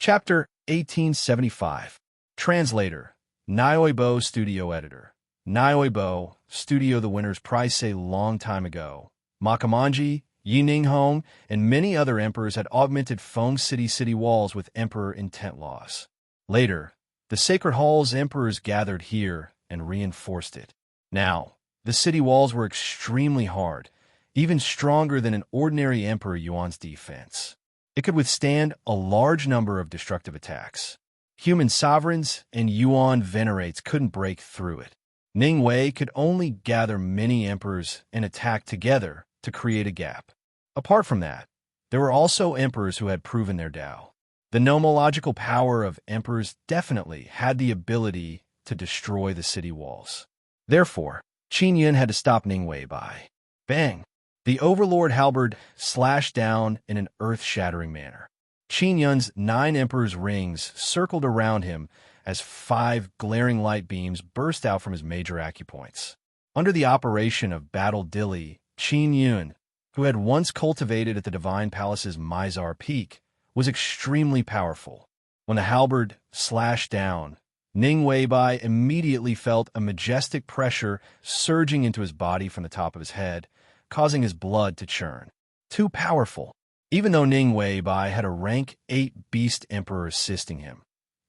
Chapter 1875. Translator, Nioibo Studio Editor. Nioibo, Studio the winner's prize a long time ago. Makamanji, Yininghong, and many other emperors had augmented Feng city walls with emperor intent laws. Later, the Sacred Hall's emperors gathered here and reinforced it. Now, the city walls were extremely hard, even stronger than an ordinary Emperor Yuan's defense. It could withstand a large number of destructive attacks. Human sovereigns and Yuan venerates couldn't break through it. Ningwei could only gather many emperors and attack together to create a gap. Apart from that, there were also emperors who had proven their Tao. The nomological power of emperors definitely had the ability to destroy the city walls. Therefore, Qin Yun had to stop Ningwei by bang. The Overlord halberd slashed down in an earth-shattering manner. Qin Yun's 9 emperors' rings circled around him as 5 glaring light beams burst out from his major acupoints. Under the operation of Battle Dilly, Qin Yun, who had once cultivated at the Divine Palace's Mizar Peak, was extremely powerful. When the halberd slashed down, Ningwei Bai immediately felt a majestic pressure surging into his body from the top of his head, causing his blood to churn. Too powerful. Even though Ningwei Bai had a rank 8 beast emperor assisting him,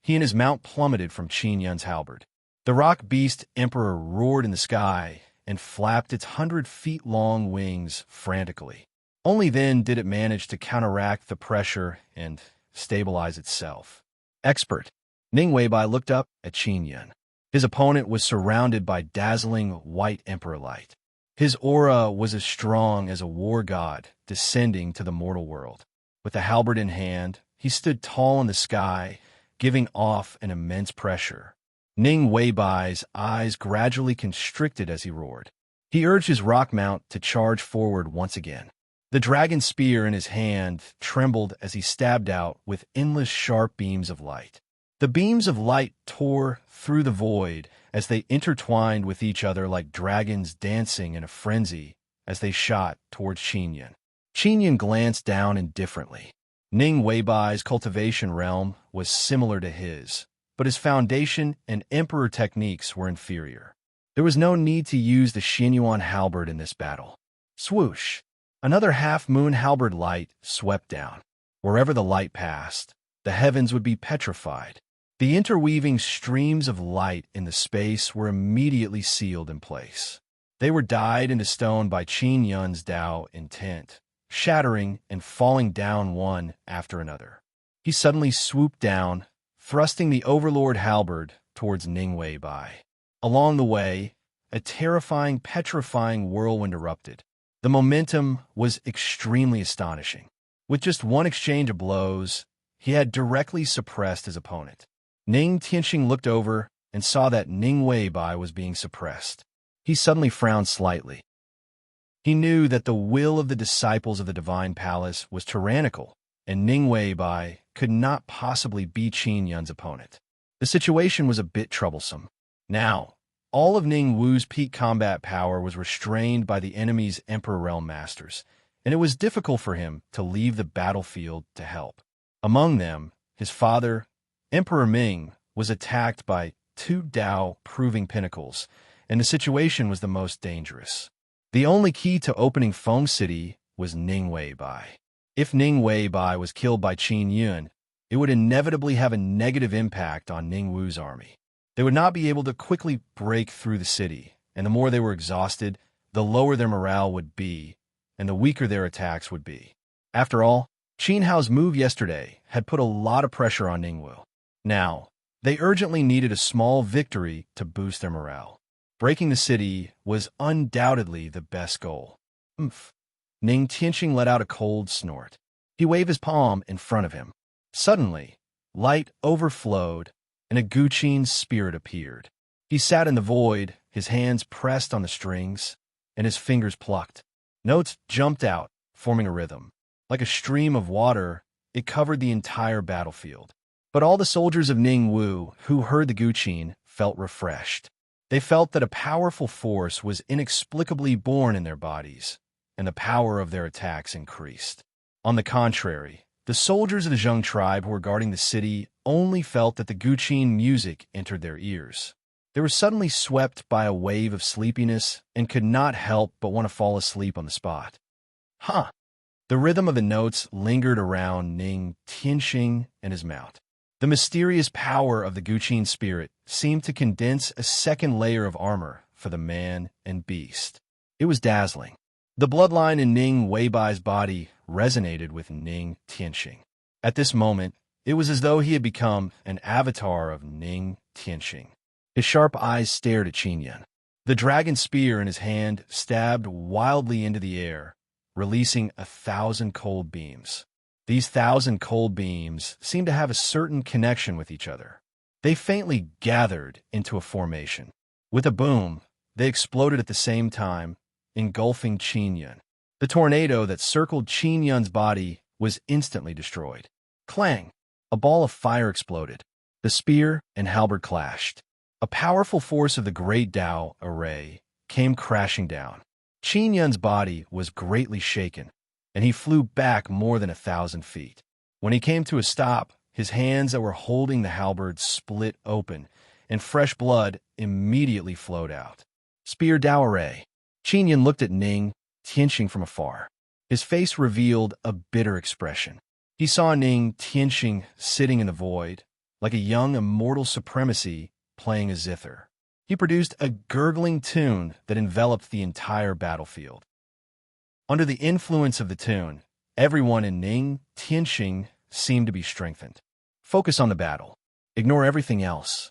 he and his mount plummeted from Qin Yun's halberd. The rock beast emperor roared in the sky and flapped its 100-feet-long wings frantically. Only then did it manage to counteract the pressure and stabilize itself. Expert. Ningwei Bai looked up at Qin Yun. His opponent was surrounded by dazzling white emperor light. His aura was as strong as a war god descending to the mortal world. With the halberd in hand, he stood tall in the sky, giving off an immense pressure. Ningwei Bai's eyes gradually constricted as he roared. He urged his rock mount to charge forward once again. The dragon spear in his hand trembled as he stabbed out with endless sharp beams of light. The beams of light tore through the void as they intertwined with each other like dragons dancing in a frenzy as they shot towards Qin Yun. Qin Yun glanced down indifferently. Ningwei Bai's cultivation realm was similar to his, but his foundation and emperor techniques were inferior. There was no need to use the Xinyuan halberd in this battle. Swoosh! Another half-moon halberd light swept down. Wherever the light passed, the heavens would be petrified. The interweaving streams of light in the space were immediately sealed in place. They were dyed into stone by Qin Yun's Tao intent, shattering and falling down one after another. He suddenly swooped down, thrusting the Overlord halberd towards Ningwei Bai. Along the way, a terrifying, petrifying whirlwind erupted. The momentum was extremely astonishing. With just one exchange of blows, he had directly suppressed his opponent. Ning Tianxing looked over and saw that Ningwei Bai was being suppressed. He suddenly frowned slightly. He knew that the will of the disciples of the Divine Palace was tyrannical, and Ningwei Bai could not possibly be Qin Yun's opponent. The situation was a bit troublesome. Now, all of Ning Wu's peak combat power was restrained by the enemy's Emperor Realm Masters, and it was difficult for him to leave the battlefield to help. Among them, his father, Emperor Ming, was attacked by 2 Tao-proving pinnacles, and the situation was the most dangerous. The only key to opening Feng City was Ningwei Bai. If Ningwei Bai was killed by Qin Yun, it would inevitably have a negative impact on Ning Wu's army. They would not be able to quickly break through the city, and the more they were exhausted, the lower their morale would be, and the weaker their attacks would be. After all, Qin Hao's move yesterday had put a lot of pressure on Ningwu. Now, they urgently needed a small victory to boost their morale. Breaking the city was undoubtedly the best goal. Oomph. Ning Tianxing let out a cold snort. He waved his palm in front of him. Suddenly, light overflowed, and a Guqin spirit appeared. He sat in the void, his hands pressed on the strings, and his fingers plucked. Notes jumped out, forming a rhythm. Like a stream of water, it covered the entire battlefield. But all the soldiers of Ning Wu who heard the Guqin felt refreshed. They felt that a powerful force was inexplicably born in their bodies, and the power of their attacks increased. On the contrary, The soldiers of the Zheng tribe who were guarding the city only felt that the Guqin music entered their ears. They were suddenly swept by a wave of sleepiness and could not help but want to fall asleep on the spot. Huh! The rhythm of the notes lingered around Ning Tianxing and his mount. The mysterious power of the Guqin spirit seemed to condense a second layer of armor for the man and beast. It was dazzling. The bloodline in Ning Weibai's body resonated with Ning Tianxing. At this moment, it was as though he had become an avatar of Ning Tianxing. His sharp eyes stared at Qinyan. The dragon spear in his hand stabbed wildly into the air, releasing 1,000 cold beams. These 1,000 cold beams seemed to have a certain connection with each other. They faintly gathered into a formation. With a boom, they exploded at the same time, engulfing Qinyan. The tornado that circled Qinyan's body was instantly destroyed. Clang! A ball of fire exploded. The spear and halberd clashed. A powerful force of the great Tao array came crashing down. Qinyan's body was greatly shaken, and he flew back more than 1,000 feet. When he came to a stop, his hands that were holding the halberd split open, and fresh blood immediately flowed out. Spear Tao array. Qinyan looked at Ning Tianxing from afar. His face revealed a bitter expression. He saw Ning Tianxing sitting in the void, like a young immortal supremacy playing a zither. He produced a gurgling tune that enveloped the entire battlefield. Under the influence of the tune, everyone in Ning Tianxing seemed to be strengthened. Focus on the battle. Ignore everything else.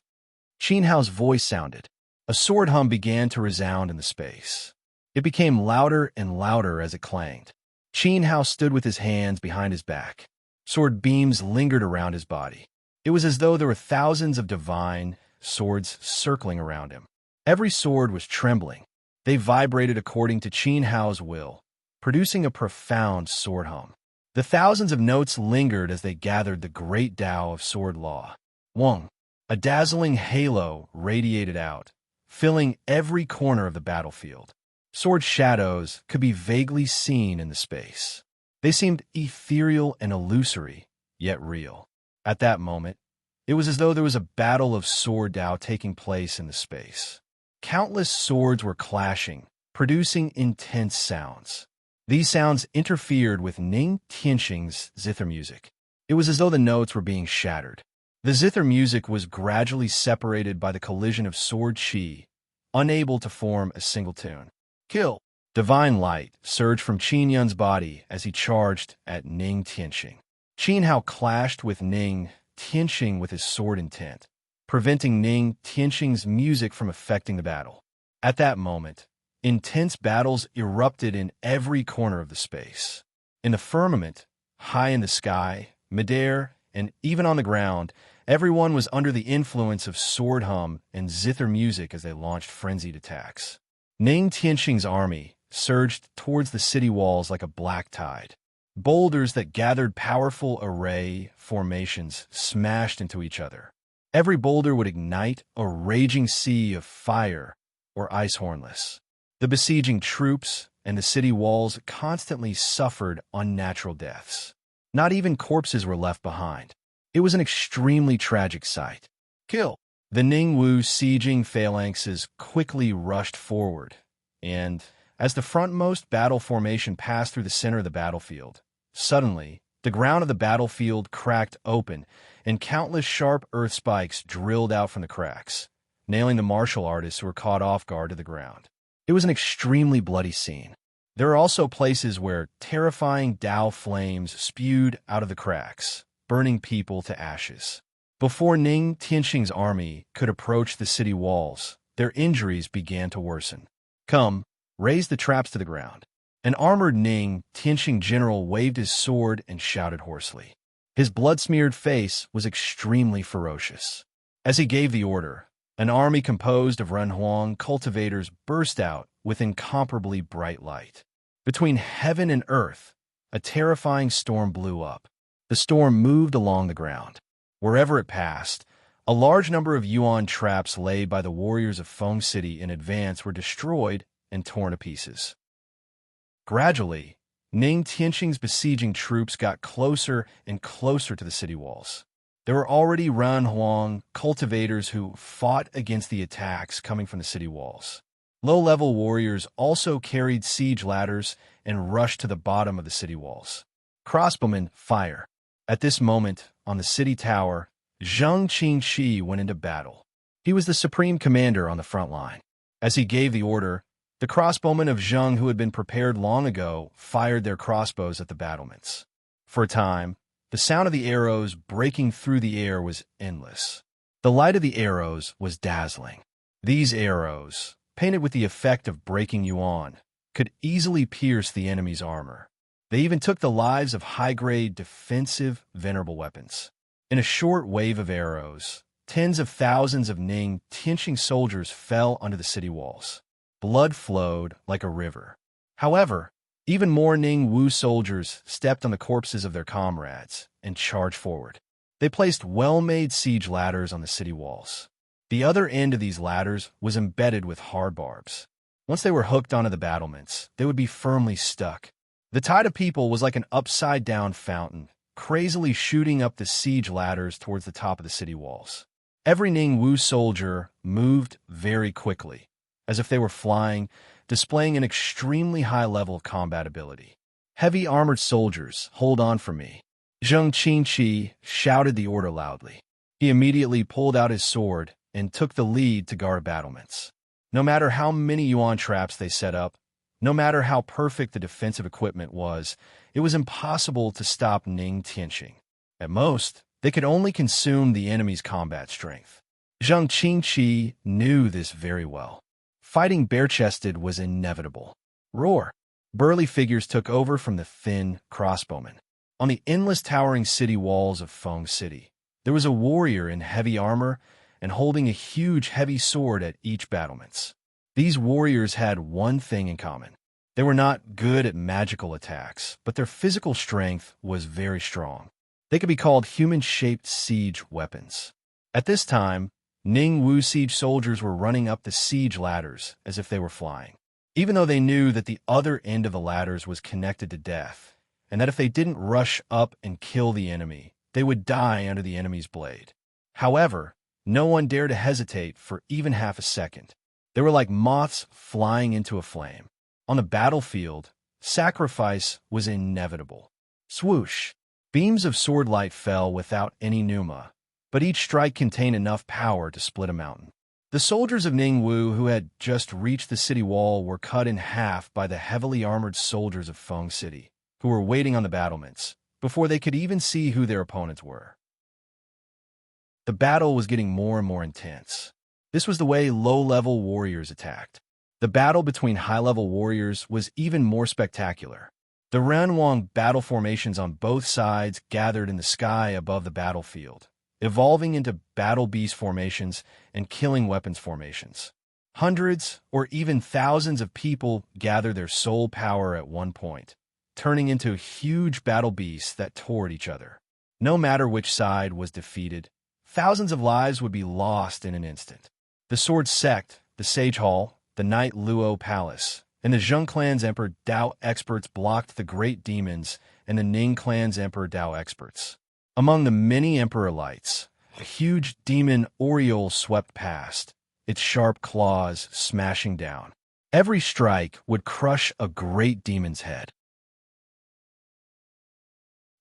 Qin Hao's voice sounded. A sword hum began to resound in the space. It became louder and louder as it clanged. Qin Hao stood with his hands behind his back. Sword beams lingered around his body. It was as though there were thousands of divine swords circling around him. Every sword was trembling. They vibrated according to Qin Hao's will, producing a profound sword hum. The thousands of notes lingered as they gathered the great Tao of sword law. Wong. A dazzling halo radiated out, filling every corner of the battlefield. Sword shadows could be vaguely seen in the space. They seemed ethereal and illusory, yet real. At that moment, it was as though there was a battle of sword Tao taking place in the space. Countless swords were clashing, producing intense sounds. These sounds interfered with Ning Tianxing's zither music. It was as though the notes were being shattered. The zither music was gradually separated by the collision of sword qi, unable to form a single tune. Kill! Divine light surged from Qinyan's body as he charged at Ning Tianxing. Qin Hao clashed with Ning Tianxing with his sword intent, preventing Ning Tianxing's music from affecting the battle. At that moment, intense battles erupted in every corner of the space. In the firmament, high in the sky, midair, and even on the ground, everyone was under the influence of sword hum and zither music as they launched frenzied attacks. Ning Tianxing's army surged towards the city walls like a black tide. Boulders that gathered powerful array formations smashed into each other. Every boulder would ignite a raging sea of fire or ice hornless. The besieging troops and the city walls constantly suffered unnatural deaths. Not even corpses were left behind. It was an extremely tragic sight. Kill! The Ningwu sieging phalanxes quickly rushed forward, and as the frontmost battle formation passed through the center of the battlefield, suddenly, the ground of the battlefield cracked open, and countless sharp earth spikes drilled out from the cracks, nailing the martial artists who were caught off guard to the ground. It was an extremely bloody scene. There are also places where terrifying Tao flames spewed out of the cracks, burning people to ashes. Before Ning Tianxing's army could approach the city walls, their injuries began to worsen. Come, raise the traps to the ground. An armored Ning Tianxing general waved his sword and shouted hoarsely. His blood-smeared face was extremely ferocious. As he gave the order, an army composed of Renhuang cultivators burst out with incomparably bright light. Between heaven and earth, a terrifying storm blew up. The storm moved along the ground. Wherever it passed, a large number of Yuan traps laid by the warriors of Feng City in advance were destroyed and torn to pieces. Gradually, Ning Tianqing's besieging troops got closer and closer to the city walls. There were already Ranhuang cultivators who fought against the attacks coming from the city walls. Low-level warriors also carried siege ladders and rushed to the bottom of the city walls. Crossbowmen, fire. At this moment, on the city tower, Zheng Qingshi went into battle. He was the supreme commander on the front line. As he gave the order, the crossbowmen of Zheng, who had been prepared long ago, fired their crossbows at the battlements. For a time, the sound of the arrows breaking through the air was endless. The light of the arrows was dazzling. These arrows, painted with the effect of breaking yuan, could easily pierce the enemy's armor. They even took the lives of high-grade defensive venerable weapons. In a short wave of arrows, tens of thousands of Ning Tianqing soldiers fell under the city walls. Blood flowed like a river. However, even more Ning Wu soldiers stepped on the corpses of their comrades and charged forward. They placed well-made siege ladders on the city walls. The other end of these ladders was embedded with hard barbs. Once they were hooked onto the battlements, they would be firmly stuck. The tide of people was like an upside-down fountain, crazily shooting up the siege ladders towards the top of the city walls. Every Ning Wu soldier moved very quickly, as if they were flying, displaying an extremely high level of combat ability. Heavy armored soldiers, hold on for me. Zheng Qingshi shouted the order loudly. He immediately pulled out his sword and took the lead to guard battlements. No matter how many yuan traps they set up, no matter how perfect the defensive equipment was, it was impossible to stop Ning Tianqing. At most, they could only consume the enemy's combat strength. Zheng Qingshi knew this very well. Fighting bare-chested was inevitable. Roar! Burly figures took over from the thin crossbowmen. On the endless towering city walls of Feng City, there was a warrior in heavy armor and holding a huge heavy sword at each battlements. These warriors had one thing in common. They were not good at magical attacks, but their physical strength was very strong. They could be called human-shaped siege weapons. At this time, Ning Wu siege soldiers were running up the siege ladders as if they were flying, even though they knew that the other end of the ladders was connected to death, and that if they didn't rush up and kill the enemy, they would die under the enemy's blade. However, no one dared to hesitate for even half a second. They were like moths flying into a flame. On the battlefield, sacrifice was inevitable. Swoosh! Beams of sword light fell without any pneuma, but each strike contained enough power to split a mountain. The soldiers of Ning Wu who had just reached the city wall were cut in half by the heavily armored soldiers of Feng City, who were waiting on the battlements, before they could even see who their opponents were. The battle was getting more and more intense. This was the way low-level warriors attacked. The battle between high-level warriors was even more spectacular. The Ranhuang battle formations on both sides gathered in the sky above the battlefield, evolving into battle beast formations and killing weapons formations. Hundreds or even thousands of people gathered their soul power at one point, turning into huge battle beasts that tore at each other. No matter which side was defeated, thousands of lives would be lost in an instant. The Sword Sect, the Sage Hall, the Knight Luo Palace, and the Zheng Clan's Emperor Dao experts blocked the Great Demons and the Ning Clan's Emperor Dao experts. Among the many Emperor lights, a huge demon Oriole swept past, its sharp claws smashing down. Every strike would crush a great demon's head.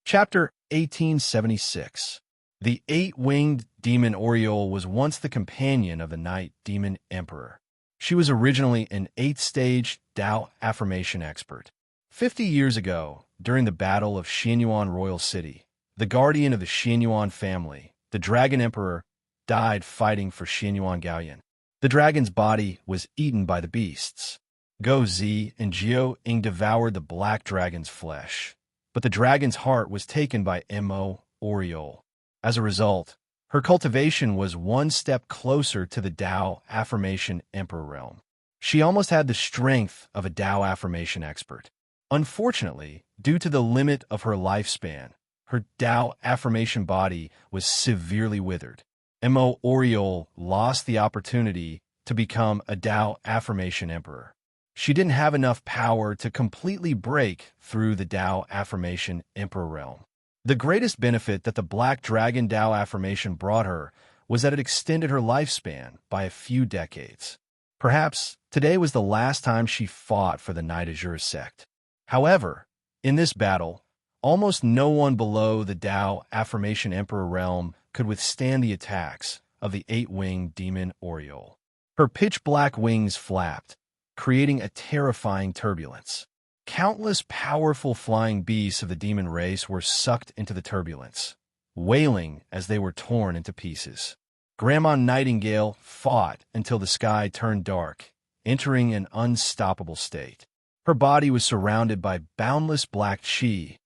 Chapter 1876. The eight-winged demon Oriole was once the companion of the Night Demon Emperor. She was originally an eighth-stage Dao affirmation expert. 50 years ago, during the Battle of Xianyuan Royal City, the guardian of the Xianyuan family, the Dragon Emperor, died fighting for Xianyuan Gaoyan. The dragon's body was eaten by the beasts. Go Zi and Jiao Ying devoured the black dragon's flesh, but the dragon's heart was taken by Mo Oriole. As a result, her cultivation was one step closer to the Dao affirmation emperor realm. She almost had the strength of a Dao affirmation expert. Unfortunately, due to the limit of her lifespan, her Dao affirmation body was severely withered. Mo Oriole lost the opportunity to become a Dao affirmation emperor. she didn't have enough power to completely break through the Tao Affirmation Emperor realm. The greatest benefit that the Black Dragon Tao Affirmation brought her was that it extended her lifespan by a few decades. Perhaps today was the last time she fought for the Knight Azure sect. However, in this battle, almost no one below the Tao Affirmation Emperor realm could withstand the attacks of the eight-winged demon Oriole. Her pitch-black wings flapped, creating a terrifying turbulence. Countless powerful flying beasts of the demon race were sucked into the turbulence, wailing as they were torn into pieces. Grandma Nightingale fought until the sky turned dark, entering an unstoppable state. Her body was surrounded by boundless black chi,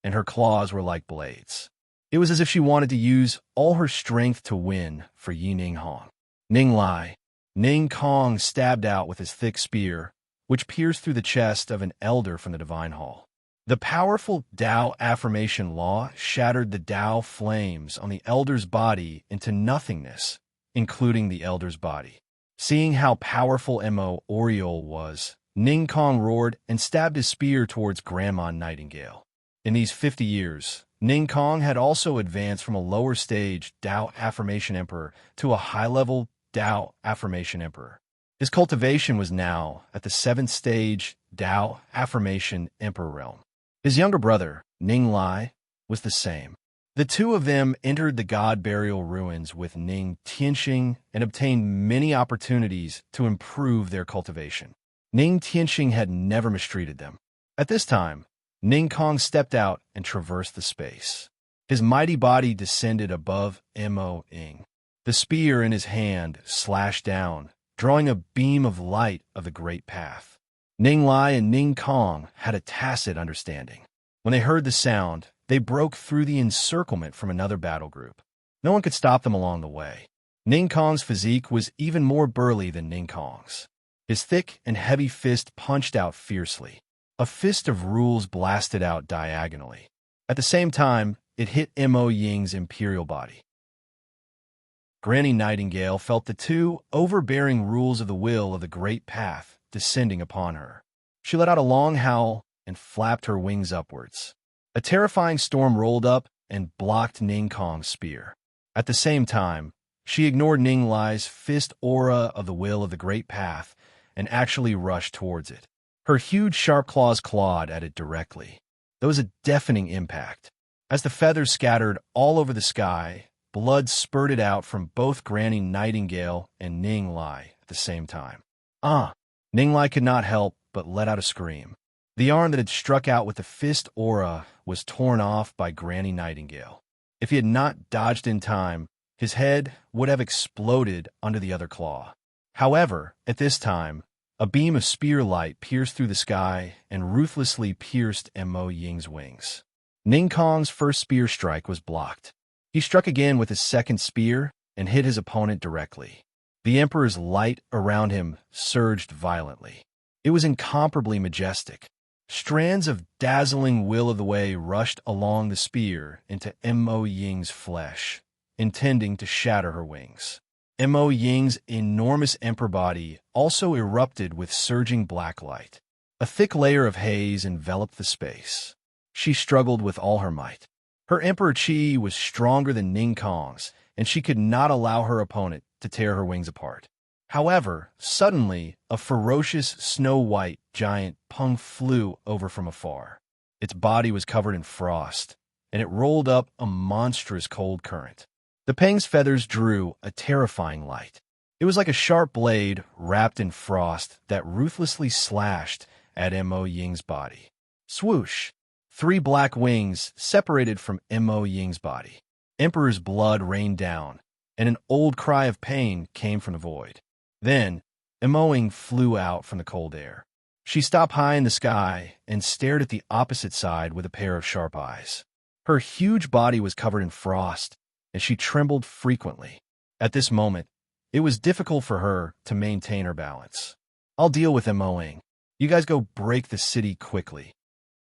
and her claws were like blades. It was as if she wanted to use all her strength to win for Yi Ning Hong. Ning Lai. Ning Kong stabbed out with his thick spear, which pierced through the chest of an elder from the Divine Hall. The powerful Tao Affirmation Law shattered the Tao flames on the elder's body into nothingness, including the elder's body. Seeing how powerful Mo Oriole was, Ning Kong roared and stabbed his spear towards Grandma Nightingale. In these 50 years, Ning Kong had also advanced from a lower stage Tao Affirmation Emperor to a high-level Tao Affirmation Emperor. His cultivation was now at the 7th stage Tao Affirmation Emperor realm. His younger brother, Ning Lai, was the same. The two of them entered the God Burial Ruins with Ning Tianxing and obtained many opportunities to improve their cultivation. Ning Tianxing had never mistreated them. At this time, Ning Kong stepped out and traversed the space. His mighty body descended above Mo Ing. The spear in his hand slashed down, drawing a beam of light of the Great Path. Ning Lai and Ning Kong had a tacit understanding. When they heard the sound, they broke through the encirclement from another battle group. No one could stop them along the way. Ning Kong's physique was even more burly than Ning Kong's. His thick and heavy fist punched out fiercely. A fist of rules blasted out diagonally. At the same time, it hit Mo Ying's imperial body. Granny Nightingale felt the two overbearing rules of the will of the Great Path descending upon her. She let out a long howl and flapped her wings upwards. A terrifying storm rolled up and blocked Ning Kong's spear. At the same time, she ignored Ning Lai's fist aura of the will of the Great Path and actually rushed towards it. Her huge sharp claws clawed at it directly. There was a deafening impact. As the feathers scattered all over the sky, blood spurted out from both Granny Nightingale and Ning Lai at the same time. Ning Lai could not help but let out a scream. The arm that had struck out with the fist aura was torn off by Granny Nightingale. If he had not dodged in time, his head would have exploded under the other claw. However, at this time, a beam of spear light pierced through the sky and ruthlessly pierced Mo Ying's wings. Ning Kong's first spear strike was blocked. He struck again with his second spear and hit his opponent directly. The Emperor's light around him surged violently. It was incomparably majestic. Strands of dazzling will-o'-the-way rushed along the spear into Mo Ying's flesh, intending to shatter her wings. Mo Ying's enormous emperor body also erupted with surging black light. A thick layer of haze enveloped the space. She struggled with all her might. Her emperor chi was stronger than Ning Kong's, and she could not allow her opponent to tear her wings apart. However, suddenly, a ferocious snow-white giant pung flew over from afar. Its body was covered in frost, and it rolled up a monstrous cold current. The pang's feathers drew a terrifying light. It was like a sharp blade wrapped in frost that ruthlessly slashed at Mo Ying's body. Swoosh! 3 black wings separated from Mo Ying's body. Emperor's blood rained down, and an old cry of pain came from the void. Then, Mo Ying flew out from the cold air. She stopped high in the sky and stared at the opposite side with a pair of sharp eyes. Her huge body was covered in frost, and she trembled frequently. At this moment, it was difficult for her to maintain her balance. "I'll deal with Mo Ying. You guys go break the city quickly."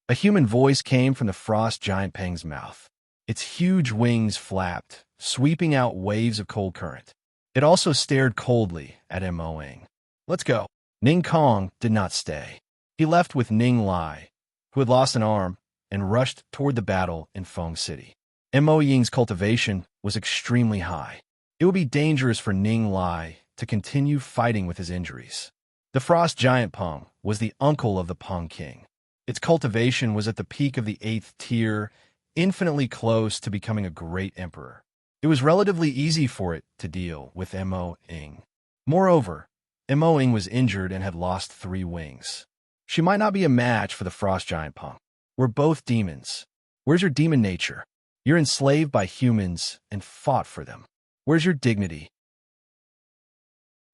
A human voice came from the frost giant Pang's mouth. Its huge wings flapped, sweeping out waves of cold current. It also stared coldly at Mo Ying. "Let's go." Ning Kong did not stay. He left with Ning Lai, who had lost an arm, and rushed toward the battle in Feng City. Mo Ying's cultivation was extremely high. It would be dangerous for Ning Lai to continue fighting with his injuries. The frost giant Peng was the uncle of the Peng King. Its cultivation was at the peak of the 8th tier, infinitely close to becoming a great emperor. It was relatively easy for it to deal with Mo Ying. Moreover, Mo Ying was injured and had lost 3 wings. She might not be a match for the frost giant Peng. We're both demons. Where's your demon nature? You're enslaved by humans and fought for them. Where's your dignity?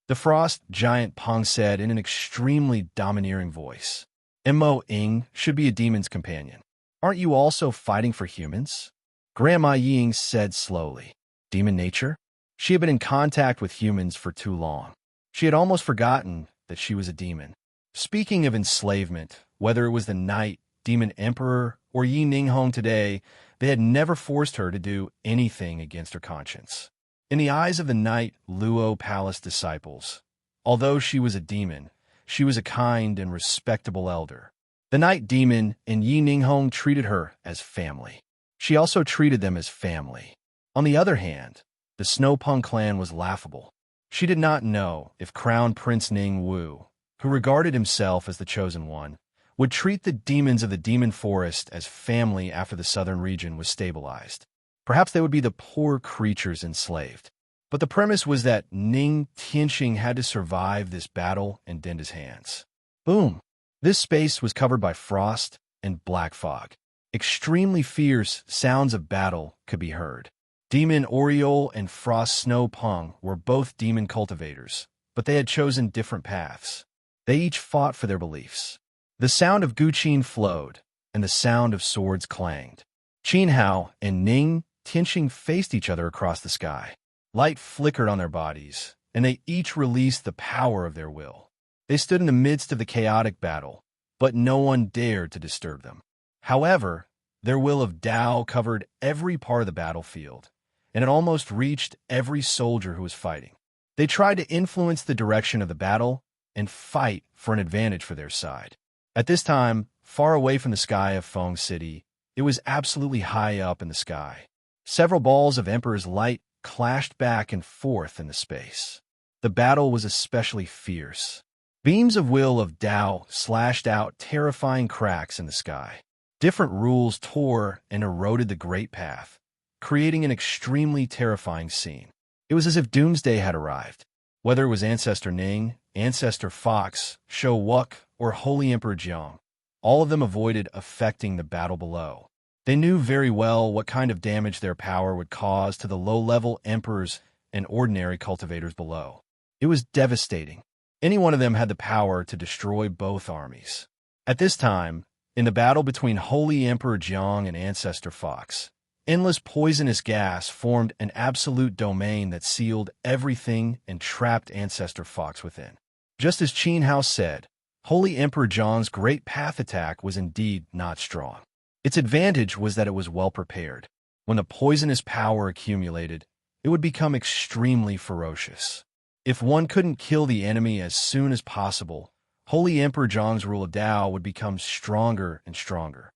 The frost giant Peng said in an extremely domineering voice. Mo Ying should be a demon's companion. Aren't you also fighting for humans? Grandma Ying said slowly. Demon nature? She had been in contact with humans for too long. She had almost forgotten that she was a demon. Speaking of enslavement, whether it was the Night Demon Emperor or Yi Ninghong today, they had never forced her to do anything against her conscience. In the eyes of the Night Luo Palace disciples, although she was a demon, she was a kind and respectable elder. The Night Demon and Yi Ninghong treated her as family. She also treated them as family. On the other hand, the Snow Peng clan was laughable. She did not know if Crown Prince Ning Wu, who regarded himself as the chosen one, would treat the demons of the demon forest as family after the southern region was stabilized. Perhaps they would be the poor creatures enslaved. But the premise was that Ning Tianxing had to survive this battle and dent his hands. Boom! This space was covered by frost and black fog. Extremely fierce sounds of battle could be heard. Demon Oriole and Frost Snow Peng were both demon cultivators, but they had chosen different paths. They each fought for their beliefs. The sound of Guqin flowed, and the sound of swords clanged. Qin Hao and Ning Tianxing faced each other across the sky. Light flickered on their bodies, and they each released the power of their will. They stood in the midst of the chaotic battle, but no one dared to disturb them. However, their will of Dao covered every part of the battlefield, and it almost reached every soldier who was fighting. They tried to influence the direction of the battle and fight for an advantage for their side. At this time, far away from the sky of Feng City, it was absolutely high up in the sky. Several balls of Emperor's light clashed back and forth in the space. The battle was especially fierce. Beams of will of Dao slashed out terrifying cracks in the sky. Different rules tore and eroded the great path, creating an extremely terrifying scene. It was as if doomsday had arrived. Whether it was Ancestor Ning, Ancestor Fox, Shou Wuk, or Holy Emperor Jiang, all of them avoided affecting the battle below. They knew very well what kind of damage their power would cause to the low-level emperors and ordinary cultivators below. It was devastating. Any one of them had the power to destroy both armies. At this time, in the battle between Holy Emperor Jiang and Ancestor Fox, endless poisonous gas formed an absolute domain that sealed everything and trapped Ancestor Fox within. Just as Qin Hao said, Holy Emperor Jiang's great path attack was indeed not strong. Its advantage was that it was well prepared. When the poisonous power accumulated, it would become extremely ferocious. If one couldn't kill the enemy as soon as possible, Holy Emperor Jiang's rule of Dao would become stronger and stronger.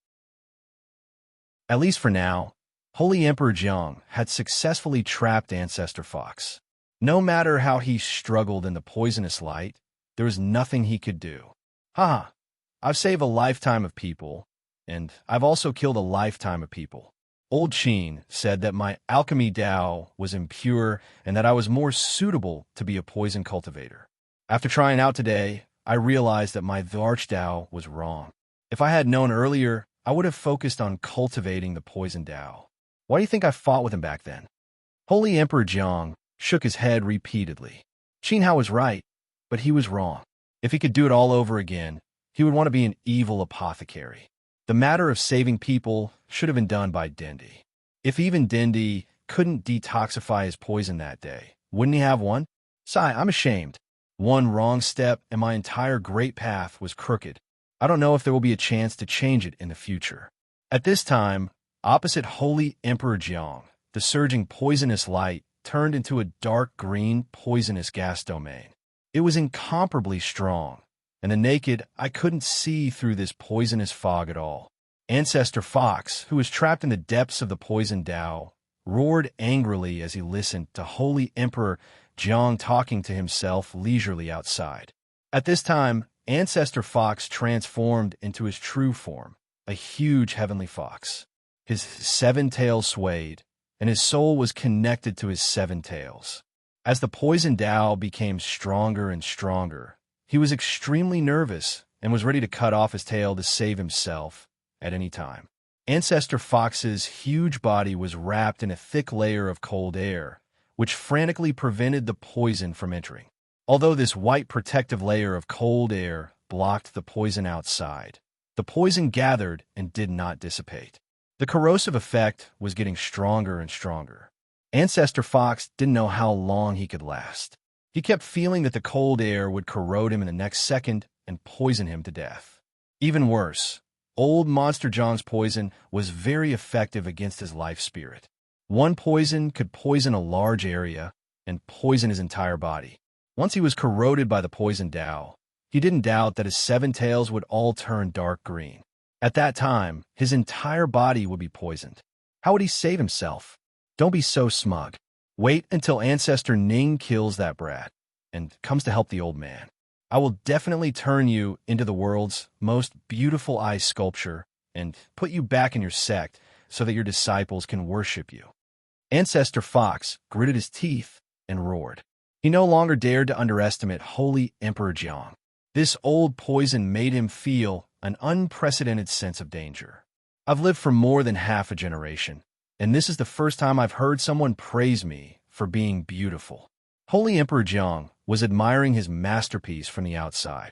At least for now, Holy Emperor Jiang had successfully trapped Ancestor Fox. No matter how he struggled in the poisonous light, there was nothing he could do. Haha, I've saved a lifetime of people, and I've also killed a lifetime of people. Old Qin said that my alchemy Dao was impure and that I was more suitable to be a poison cultivator. After trying out today, I realized that my Arch Dao was wrong. If I had known earlier, I would have focused on cultivating the poison Dao. Why do you think I fought with him back then? Holy Emperor Jiang shook his head repeatedly. Qin Hao was right, but he was wrong. If he could do it all over again, he would want to be an evil apothecary. The matter of saving people should have been done by Dendi. If even Dendi couldn't detoxify his poison that day, wouldn't he have one? Sigh, I'm ashamed. One wrong step and my entire great path was crooked. I don't know if there will be a chance to change it in the future. At this time, opposite Holy Emperor Jiang, the surging poisonous light turned into a dark green poisonous gas domain. It was incomparably strong, and the naked I couldn't see through this poisonous fog at all. Ancestor Fox, who was trapped in the depths of the poison Tao, roared angrily as he listened to Holy Emperor Jiang talking to himself leisurely outside. At this time, Ancestor Fox transformed into his true form, a huge heavenly fox. His 7 tails swayed, and his soul was connected to his 7 tails. As the poison Tao became stronger and stronger, he was extremely nervous and was ready to cut off his tail to save himself at any time. Ancestor Fox's huge body was wrapped in a thick layer of cold air, which frantically prevented the poison from entering. Although this white protective layer of cold air blocked the poison outside, the poison gathered and did not dissipate. The corrosive effect was getting stronger and stronger. Ancestor Fox didn't know how long he could last. He kept feeling that the cold air would corrode him in the next second and poison him to death. Even worse, Old Monster John's poison was very effective against his life spirit. One poison could poison a large area and poison his entire body. Once he was corroded by the poison Tao, he didn't doubt that his 7 tails would all turn dark green. At that time, his entire body would be poisoned. How would he save himself? Don't be so smug. Wait until Ancestor Ning kills that brat and comes to help the old man. I will definitely turn you into the world's most beautiful ice sculpture and put you back in your sect so that your disciples can worship you. Ancestor Fox gritted his teeth and roared. He no longer dared to underestimate Holy Emperor Jiang. This old poison made him feel an unprecedented sense of danger. I've lived for more than half a generation, and this is the first time I've heard someone praise me for being beautiful. Holy Emperor Jiang was admiring his masterpiece from the outside.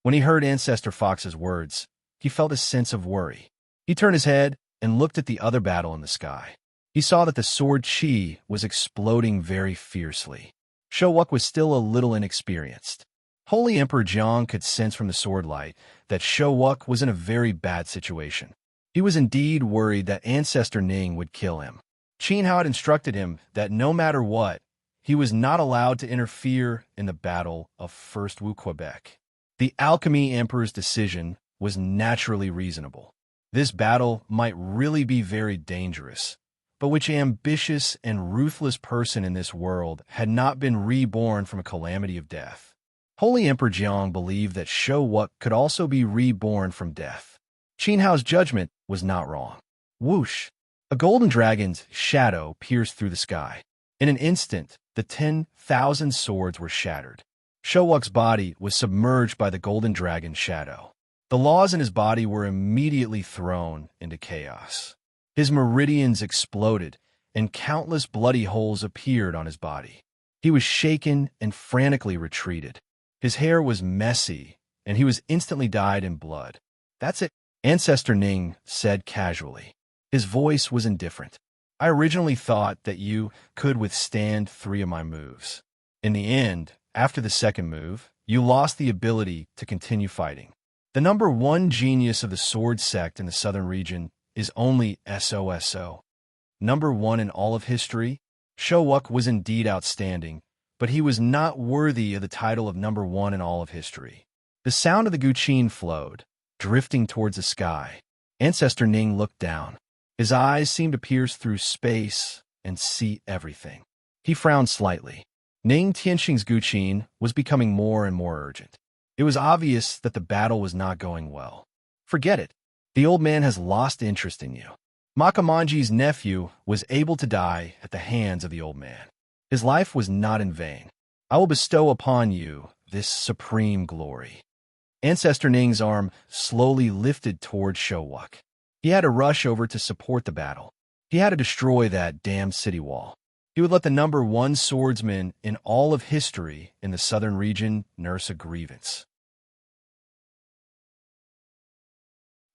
When he heard Ancestor Fox's words, he felt a sense of worry. He turned his head and looked at the other battle in the sky. He saw that the sword Qi was exploding very fiercely. Shouwuk was still a little inexperienced. Holy Emperor Jiang could sense from the sword light that Shouwuk was in a very bad situation. He was indeed worried that Ancestor Ning would kill him. Qin Hao had instructed him that no matter what, he was not allowed to interfere in the Battle of First Wu Quebec. The Alchemy Emperor's decision was naturally reasonable. This battle might really be very dangerous, but which ambitious and ruthless person in this world had not been reborn from a calamity of death? Holy Emperor Jiang believed that Shouwuk could also be reborn from death. Qin Hao's judgment was not wrong. Whoosh! A golden dragon's shadow pierced through the sky. In an instant, the 10,000 swords were shattered. Shouwuk's body was submerged by the golden dragon's shadow. The laws in his body were immediately thrown into chaos. His meridians exploded, and countless bloody holes appeared on his body. He was shaken and frantically retreated. His hair was messy, and he was instantly dyed in blood. "That's it," Ancestor Ning said casually. His voice was indifferent. "I originally thought that you could withstand 3 of my moves. In the end, after the second move, you lost the ability to continue fighting. The number 1 genius of the sword sect in the southern region is only SOSO. Number 1 in all of history? Shouwuk was indeed outstanding, but he was not worthy of the title of number 1 in all of history." The sound of the guqin flowed, drifting towards the sky. Ancestor Ning looked down. His eyes seemed to pierce through space and see everything. He frowned slightly. Ning Tianxing's guqin was becoming more and more urgent. It was obvious that the battle was not going well. "Forget it. The old man has lost interest in you." Makamanji's nephew was able to die at the hands of the old man. His life was not in vain. "I will bestow upon you this supreme glory." Ancestor Ning's arm slowly lifted towards Shouwuk. He had to rush over to support the battle. He had to destroy that damned city wall. He would let the number 1 swordsman in all of history in the southern region nurse a grievance.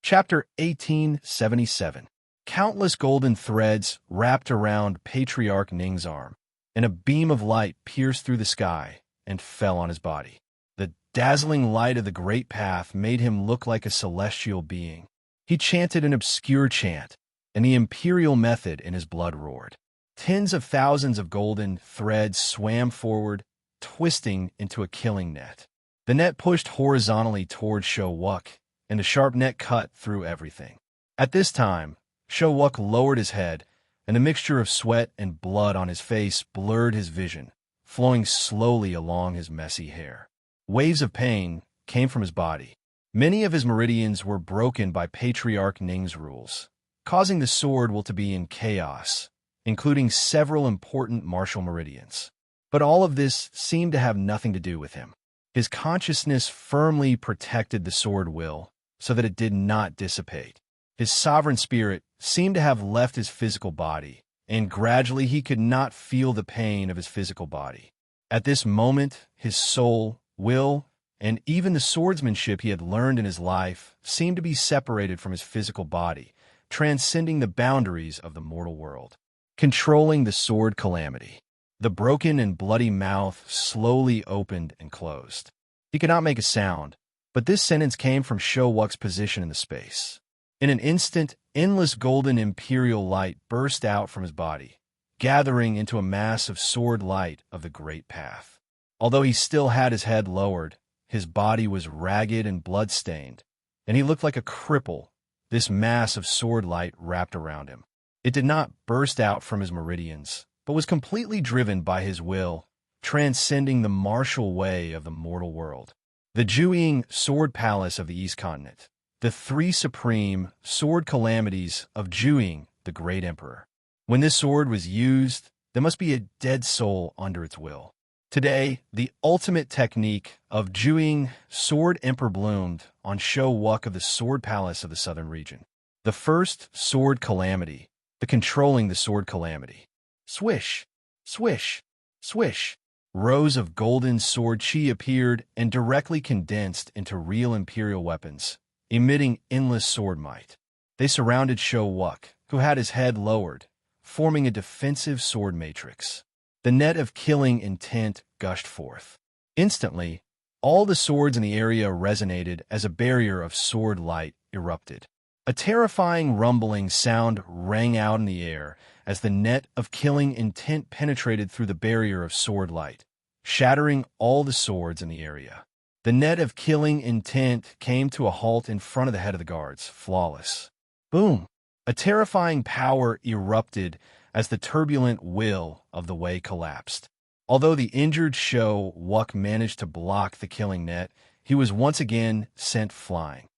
Chapter 1877. Countless golden threads wrapped around Patriarch Ning's arm, and a beam of light pierced through the sky and fell on his body. The dazzling light of the great path made him look like a celestial being. He chanted an obscure chant, and the imperial method in his blood roared. Tens of thousands of golden threads swam forward twisting into a killing net. The net pushed horizontally toward Showuk, and the sharp net cut through everything. At this time, Showuk lowered his head, and a mixture of sweat and blood on his face blurred his vision, flowing slowly along his messy hair. Waves of pain came from his body. Many of his meridians were broken by Patriarch Ning's rules, causing the sword will to be in chaos, including several important martial meridians. But all of this seemed to have nothing to do with him. His consciousness firmly protected the sword will so that it did not dissipate. His sovereign spirit seemed to have left his physical body, and gradually he could not feel the pain of his physical body. At this moment, his soul, will, and even the swordsmanship he had learned in his life seemed to be separated from his physical body, transcending the boundaries of the mortal world. Controlling the sword calamity. The broken and bloody mouth slowly opened and closed. He could not make a sound, but this sentence came from Showuk's position in the space. In an instant, endless golden imperial light burst out from his body, gathering into a mass of sword light of the great path. Although he still had his head lowered, his body was ragged and blood-stained, and he looked like a cripple. This mass of sword light wrapped around him. It did not burst out from his meridians, but was completely driven by his will, transcending the martial way of the mortal world. The Jueying Sword Palace of the East Continent. The three supreme sword calamities of Jueying, the great emperor. When this sword was used, there must be a dead soul under its will. Today, the ultimate technique of Jueying sword emperor bloomed on Showuk of the Sword Palace of the Southern region. The first sword calamity, the controlling the sword calamity. Swish, swish, swish. Rows of golden sword chi appeared and directly condensed into real imperial weapons, emitting endless sword might. They surrounded Showuk, who had his head lowered, forming a defensive sword matrix. The net of killing intent gushed forth. Instantly, all the swords in the area resonated as a barrier of sword light erupted. A terrifying rumbling sound rang out in the air as the net of killing intent penetrated through the barrier of sword light, shattering all the swords in the area. The net of killing intent came to a halt in front of the head of the guards, flawless. Boom! A terrifying power erupted as the turbulent will of the way collapsed. Although the injured Showuk managed to block the killing net, he was once again sent flying.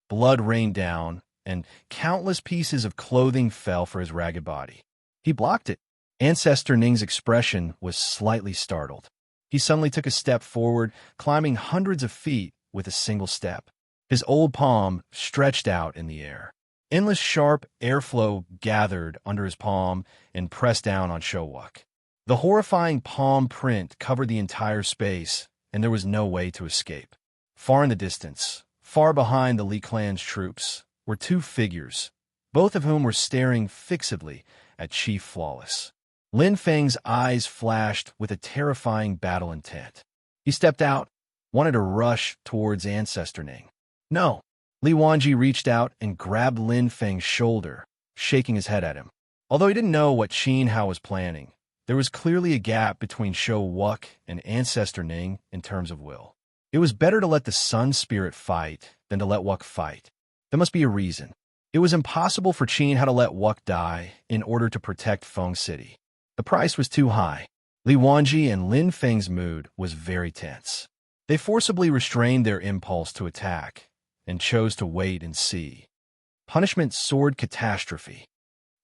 Blood rained down, and countless pieces of clothing fell for his ragged body. He blocked it. Ancestor Ning's expression was slightly startled. He suddenly took a step forward, climbing hundreds of feet with a single step. His old palm stretched out in the air. Endless sharp airflow gathered under his palm and pressed down on Showuk. The horrifying palm print covered the entire space, and there was no way to escape. Far in the distance, far behind the Li clan's troops, were two figures, both of whom were staring fixedly at Chief Flawless. Lin Feng's eyes flashed with a terrifying battle intent. He stepped out, wanted to rush towards Ancestor Ning. No! Li Wanji reached out and grabbed Lin Feng's shoulder, shaking his head at him. Although he didn't know what Qin Hao was planning, there was clearly a gap between Showuk and Ancestor Ning in terms of will. It was better to let the Sun Spirit fight than to let Wuk fight. There must be a reason. It was impossible for Qin Hao to let Wuk die in order to protect Feng City. The price was too high. Li Wanji and Lin Feng's mood was very tense. They forcibly restrained their impulse to attack and chose to wait and see. Punishment sword catastrophe.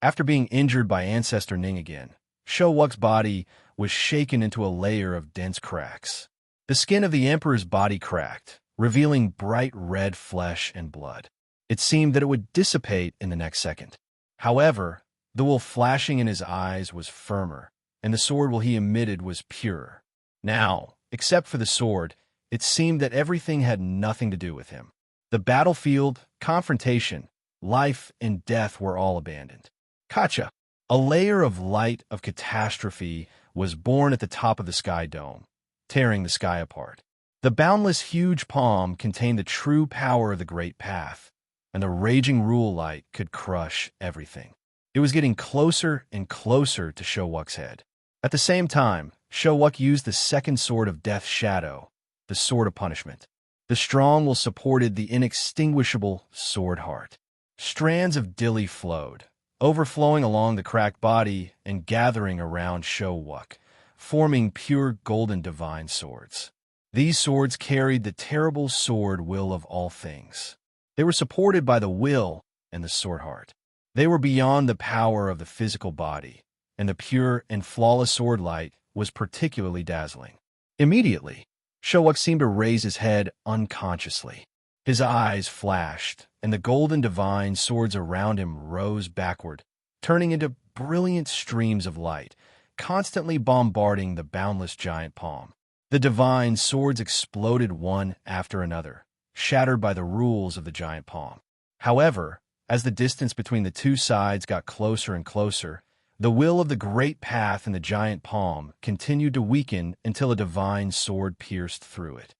After being injured by Ancestor Ning again, Showuk's body was shaken into a layer of dense cracks. The skin of the Emperor's body cracked, revealing bright red flesh and blood. It seemed that it would dissipate in the next second. However, the will flashing in his eyes was firmer, and the sword will he emitted was pure. Now, except for the sword, it seemed that everything had nothing to do with him. The battlefield, confrontation, life, and death were all abandoned. Kacha! A layer of light of catastrophe was born at the top of the sky dome, tearing the sky apart. The boundless huge palm contained the true power of the great path, and the raging rule light could crush everything. It was getting closer and closer to Showuk's head. At the same time, Showuk used the second sword of Death's Shadow, the Sword of Punishment. The strong will supported the inextinguishable sword heart. Strands of dilly flowed, overflowing along the cracked body and gathering around Showuk, forming pure golden divine swords. These swords carried the terrible sword will of all things. They were supported by the will and the sword heart. They were beyond the power of the physical body, and the pure and flawless sword light was particularly dazzling. Immediately, Showuk seemed to raise his head unconsciously. His eyes flashed, and the golden divine swords around him rose backward, turning into brilliant streams of light, constantly bombarding the boundless giant palm. The divine swords exploded one after another, shattered by the rules of the giant palm. However, as the distance between the two sides got closer and closer, the will of the great path in the giant palm continued to weaken until a divine sword pierced through it.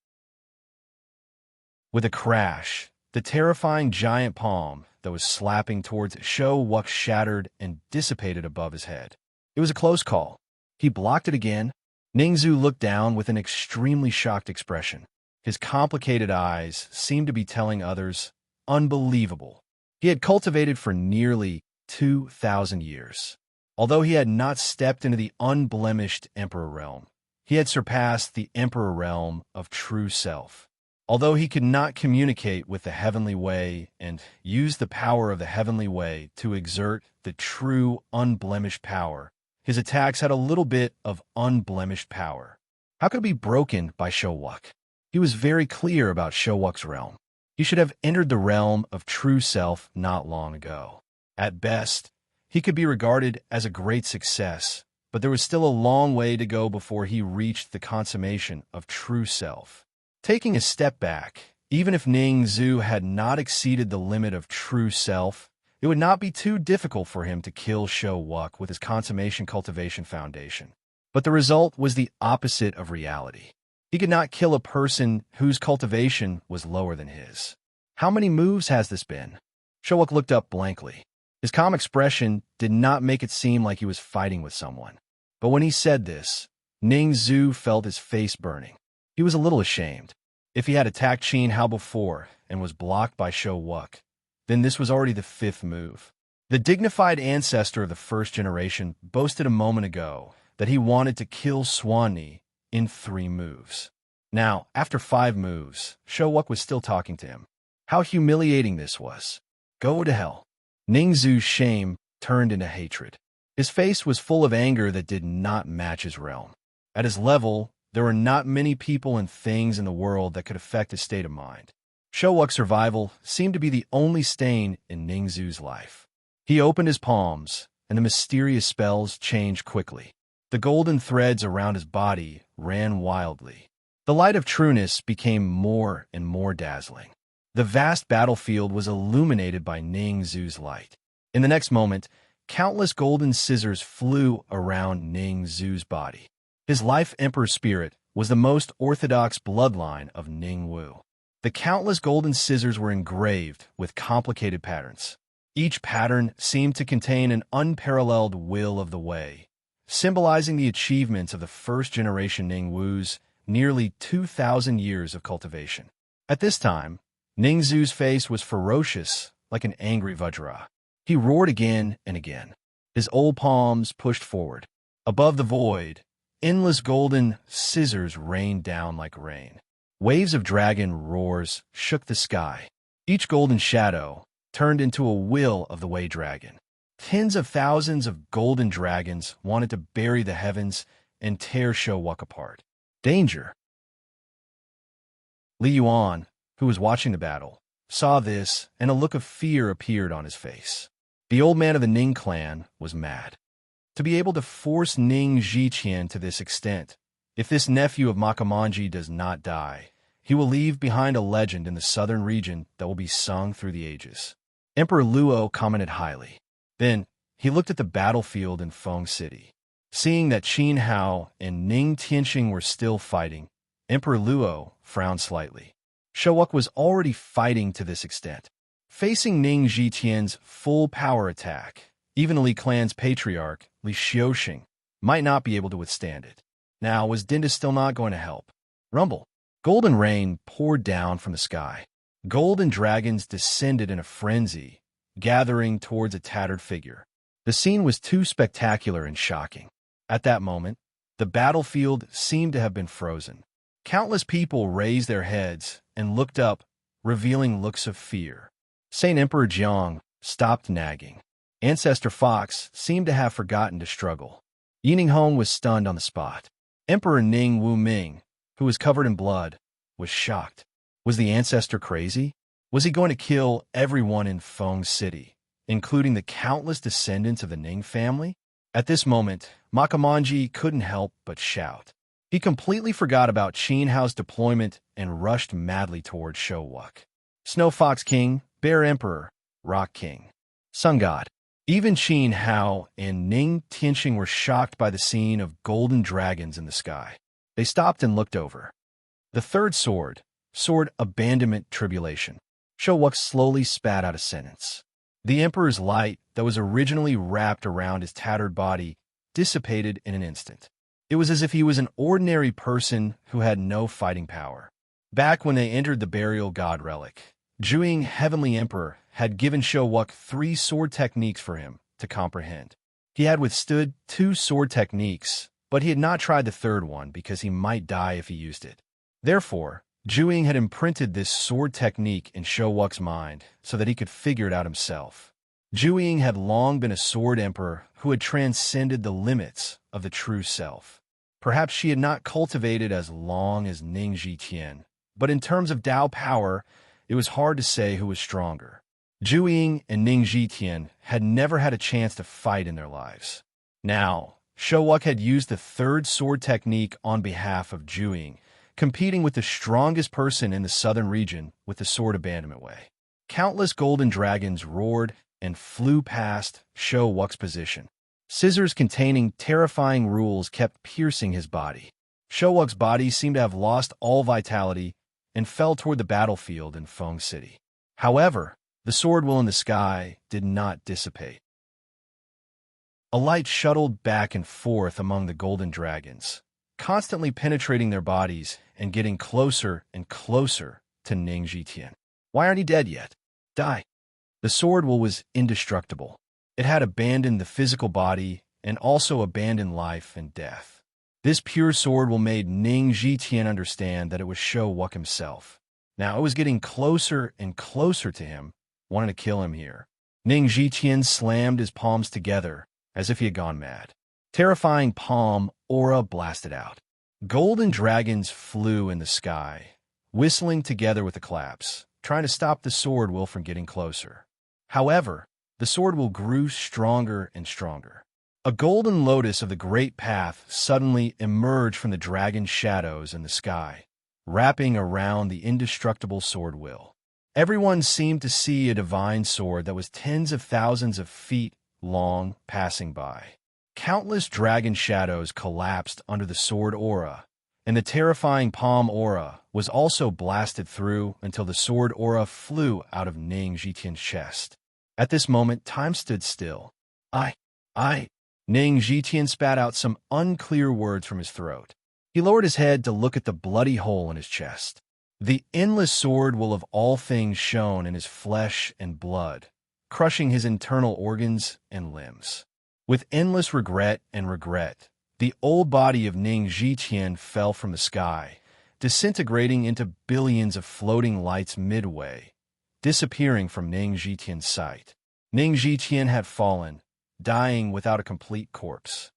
With a crash, the terrifying giant palm that was slapping towards Showuk shattered and dissipated above his head. It was a close call. He blocked it again. Ningzu looked down with an extremely shocked expression. His complicated eyes seemed to be telling others, unbelievable. He had cultivated for nearly 2,000 years. Although he had not stepped into the unblemished Emperor realm, he had surpassed the Emperor realm of true self. Although he could not communicate with the heavenly way and use the power of the heavenly way to exert the true unblemished power, his attacks had a little bit of unblemished power. How could it be broken by Showuk? He was very clear about Showuk's realm. He should have entered the realm of true self not long ago. At best, he could be regarded as a great success, but there was still a long way to go before he reached the consummation of true self. Taking a step back, even if Ningzu had not exceeded the limit of true self, it would not be too difficult for him to kill Showuk with his consummation cultivation foundation. But the result was the opposite of reality. He could not kill a person whose cultivation was lower than his. How many moves has this been? Showuk looked up blankly. His calm expression did not make it seem like he was fighting with someone. But when he said this, Ningzu felt his face burning. He was a little ashamed. If he had attacked Qin Hao before and was blocked by Showuk, then this was already the fifth move. The dignified ancestor of the first generation boasted a moment ago that he wanted to kill Swanee in 3 moves. Now, after 5 moves, Showuk was still talking to him. How humiliating this was. Go to hell. Ningzu's shame turned into hatred. His face was full of anger that did not match his realm. At his level, there were not many people and things in the world that could affect his state of mind. Showuk's survival seemed to be the only stain in Ningzu's life. He opened his palms, and the mysterious spells changed quickly. The golden threads around his body ran wildly. The light of trueness became more and more dazzling. The vast battlefield was illuminated by Ningzu's light. In the next moment, countless golden scissors flew around Ningzu's body. His life emperor spirit was the most orthodox bloodline of Ningwu. The countless golden scissors were engraved with complicated patterns. Each pattern seemed to contain an unparalleled will of the way, symbolizing the achievements of the first generation Ningwu's nearly 2,000 years of cultivation. At this time, Ningzu's face was ferocious like an angry Vajra. He roared again and again. His old palms pushed forward. Above the void, endless golden scissors rained down like rain. Waves of dragon roars shook the sky. Each golden shadow turned into a will of the way dragon. Tens of thousands of golden dragons wanted to bury the heavens and tear Showuk apart. Danger! Li Yuan, who was watching the battle, saw this, and a look of fear appeared on his face. The old man of the Ning clan was mad. To be able to force Ning Zhiqian to this extent, if this nephew of Makamanji does not die, he will leave behind a legend in the southern region that will be sung through the ages. Emperor Luo commented highly. Then, he looked at the battlefield in Feng City. Seeing that Qin Hao and Ning Tianxing were still fighting, Emperor Luo frowned slightly. Showuk was already fighting to this extent. Facing Ning Zhiqian's full power attack, even the Li clan's patriarch, Li Xiuxing, might not be able to withstand it. Now, was Dinda still not going to help? Rumble. Golden rain poured down from the sky. Golden dragons descended in a frenzy, gathering towards a tattered figure. The scene was too spectacular and shocking. At that moment, the battlefield seemed to have been frozen. Countless people raised their heads and looked up, revealing looks of fear. Saint Emperor Jiang stopped nagging. Ancestor Fox seemed to have forgotten to struggle. Yining Hong was stunned on the spot. Emperor Ning Wu Ming, who was covered in blood, was shocked. Was the ancestor crazy? Was he going to kill everyone in Feng City, including the countless descendants of the Ning family? At this moment, Makamanji couldn't help but shout. He completely forgot about Qin Hao's deployment and rushed madly toward Showuk. Snow Fox King, Bear Emperor, Rock King, Sun God. Even Qin Hao and Ning Tianxing were shocked by the scene of golden dragons in the sky. They stopped and looked over. The third sword, Sword Abandonment Tribulation. Showuk slowly spat out a sentence. The Emperor's light that was originally wrapped around his tattered body dissipated in an instant. It was as if he was an ordinary person who had no fighting power. Back when they entered the burial god relic, Zhuing Heavenly Emperor had given Showuk 3 sword techniques for him to comprehend. He had withstood 2 sword techniques, but he had not tried the third one because he might die if he used it. Therefore, Zhuing had imprinted this sword technique in Showuk's mind so that he could figure it out himself. Zhuing had long been a sword emperor who had transcended the limits of the true self. Perhaps she had not cultivated as long as Ning Zhitian, but in terms of Dao power, it was hard to say who was stronger. Zhuing and Ning Zhitian had never had a chance to fight in their lives. Now, Showuk had used the third sword technique on behalf of Zhuing, competing with the strongest person in the southern region with the sword abandonment way. Countless golden dragons roared and flew past Showuk's position. Scissors containing terrifying rules kept piercing his body. Showuk's body seemed to have lost all vitality and fell toward the battlefield in Feng City. However, the sword will in the sky did not dissipate. A light shuttled back and forth among the golden dragons, constantly penetrating their bodies and getting closer and closer to Ning Zhitian. Why aren't he dead yet? Die. The sword will was indestructible. It had abandoned the physical body and also abandoned life and death. This pure sword will made Ning Zhitian understand that it was Showuk himself. Now it was getting closer and closer to him, wanting to kill him here. Ning Zhitian slammed his palms together as if he had gone mad. Terrifying palm aura blasted out. Golden dragons flew in the sky, whistling together with the claps, trying to stop the sword will from getting closer. However, the sword will grew stronger and stronger. A golden lotus of the great path suddenly emerged from the dragon's shadows in the sky, wrapping around the indestructible sword will. Everyone seemed to see a divine sword that was tens of thousands of feet long passing by. Countless dragon shadows collapsed under the sword aura, and the terrifying palm aura was also blasted through until the sword aura flew out of Ning Zhitian's chest. At this moment, time stood still. Ning Zhitian spat out some unclear words from his throat. He lowered his head to look at the bloody hole in his chest. The endless sword will of all things shone in his flesh and blood, crushing his internal organs and limbs. With endless regret, the old body of Ning Zhitian fell from the sky, disintegrating into billions of floating lights midway, disappearing from Ning Zhitian's sight. Ning Zhitian had fallen, dying without a complete corpse.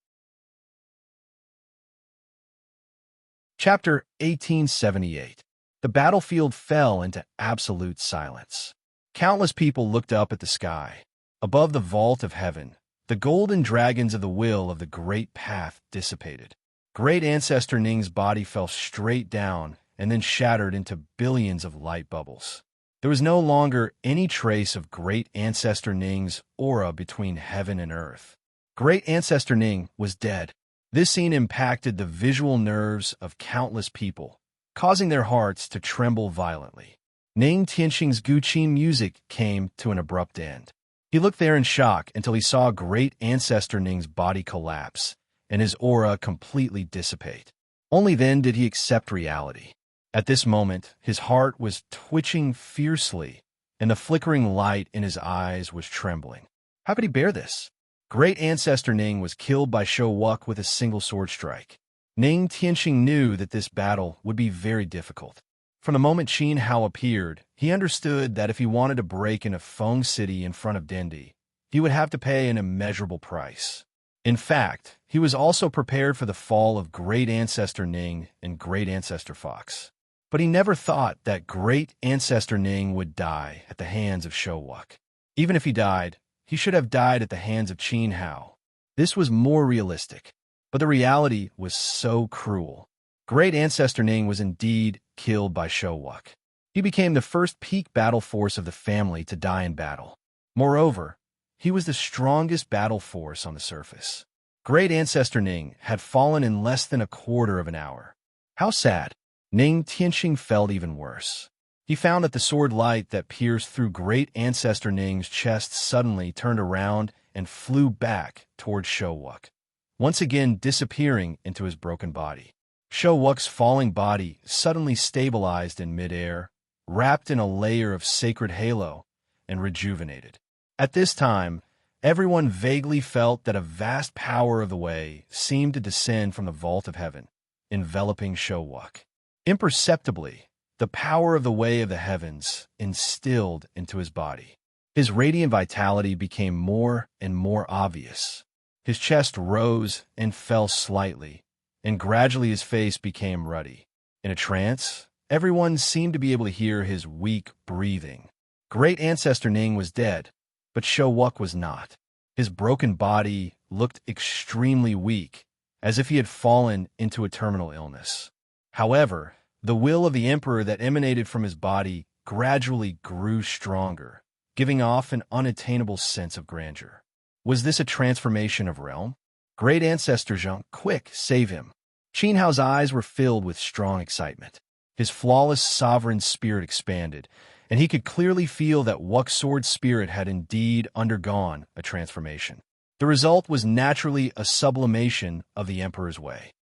Chapter 1878. The battlefield fell into absolute silence. Countless people looked up at the sky. Above the vault of heaven, the golden dragons of the will of the great path dissipated. Great Ancestor Ning's body fell straight down and then shattered into billions of light bubbles. There was no longer any trace of Great Ancestor Ning's aura between heaven and earth. Great Ancestor Ning was dead. This scene impacted the visual nerves of countless people, causing their hearts to tremble violently. Ning Tianxing's Guqin music came to an abrupt end. He looked there in shock until he saw Great Ancestor Ning's body collapse, and his aura completely dissipate. Only then did he accept reality. At this moment, his heart was twitching fiercely, and the flickering light in his eyes was trembling. How could he bear this? Great Ancestor Ning was killed by Shou Wuk with a single sword strike. Ning Tianxing knew that this battle would be very difficult. From the moment Qin Hao appeared, he understood that if he wanted to break into Feng City in front of Dendi, he would have to pay an immeasurable price. In fact, he was also prepared for the fall of Great Ancestor Ning and Great Ancestor Fox. But he never thought that Great Ancestor Ning would die at the hands of Shou Wuk. Even if he died, he should have died at the hands of Qin Hao. This was more realistic, but the reality was so cruel. Great Ancestor Ning was indeed killed by Shou Wuk. He became the first peak battle force of the family to die in battle. Moreover, he was the strongest battle force on the surface. Great Ancestor Ning had fallen in less than a quarter of an hour. How sad! Ning Tianxing felt even worse. He found that the sword light that pierced through Great Ancestor Ning's chest suddenly turned around and flew back towards Shou Wuk, once again disappearing into his broken body. Shou Wuk's falling body suddenly stabilized in midair, wrapped in a layer of sacred halo, and rejuvenated. At this time, everyone vaguely felt that a vast power of the way seemed to descend from the vault of heaven, enveloping Shou Wuk. Imperceptibly, the power of the way of the heavens instilled into his body. His radiant vitality became more and more obvious. His chest rose and fell slightly, and gradually his face became ruddy. In a trance, everyone seemed to be able to hear his weak breathing. Great Ancestor Ning was dead, but Shou Wuk was not. His broken body looked extremely weak, as if he had fallen into a terminal illness. However, the will of the Emperor that emanated from his body gradually grew stronger, giving off an unattainable sense of grandeur. Was this a transformation of realm? Great Ancestor Zheng, quick, save him. Qin Hao's eyes were filled with strong excitement. His flawless sovereign spirit expanded, and he could clearly feel that Wuk's sword spirit had indeed undergone a transformation. The result was naturally a sublimation of the Emperor's way.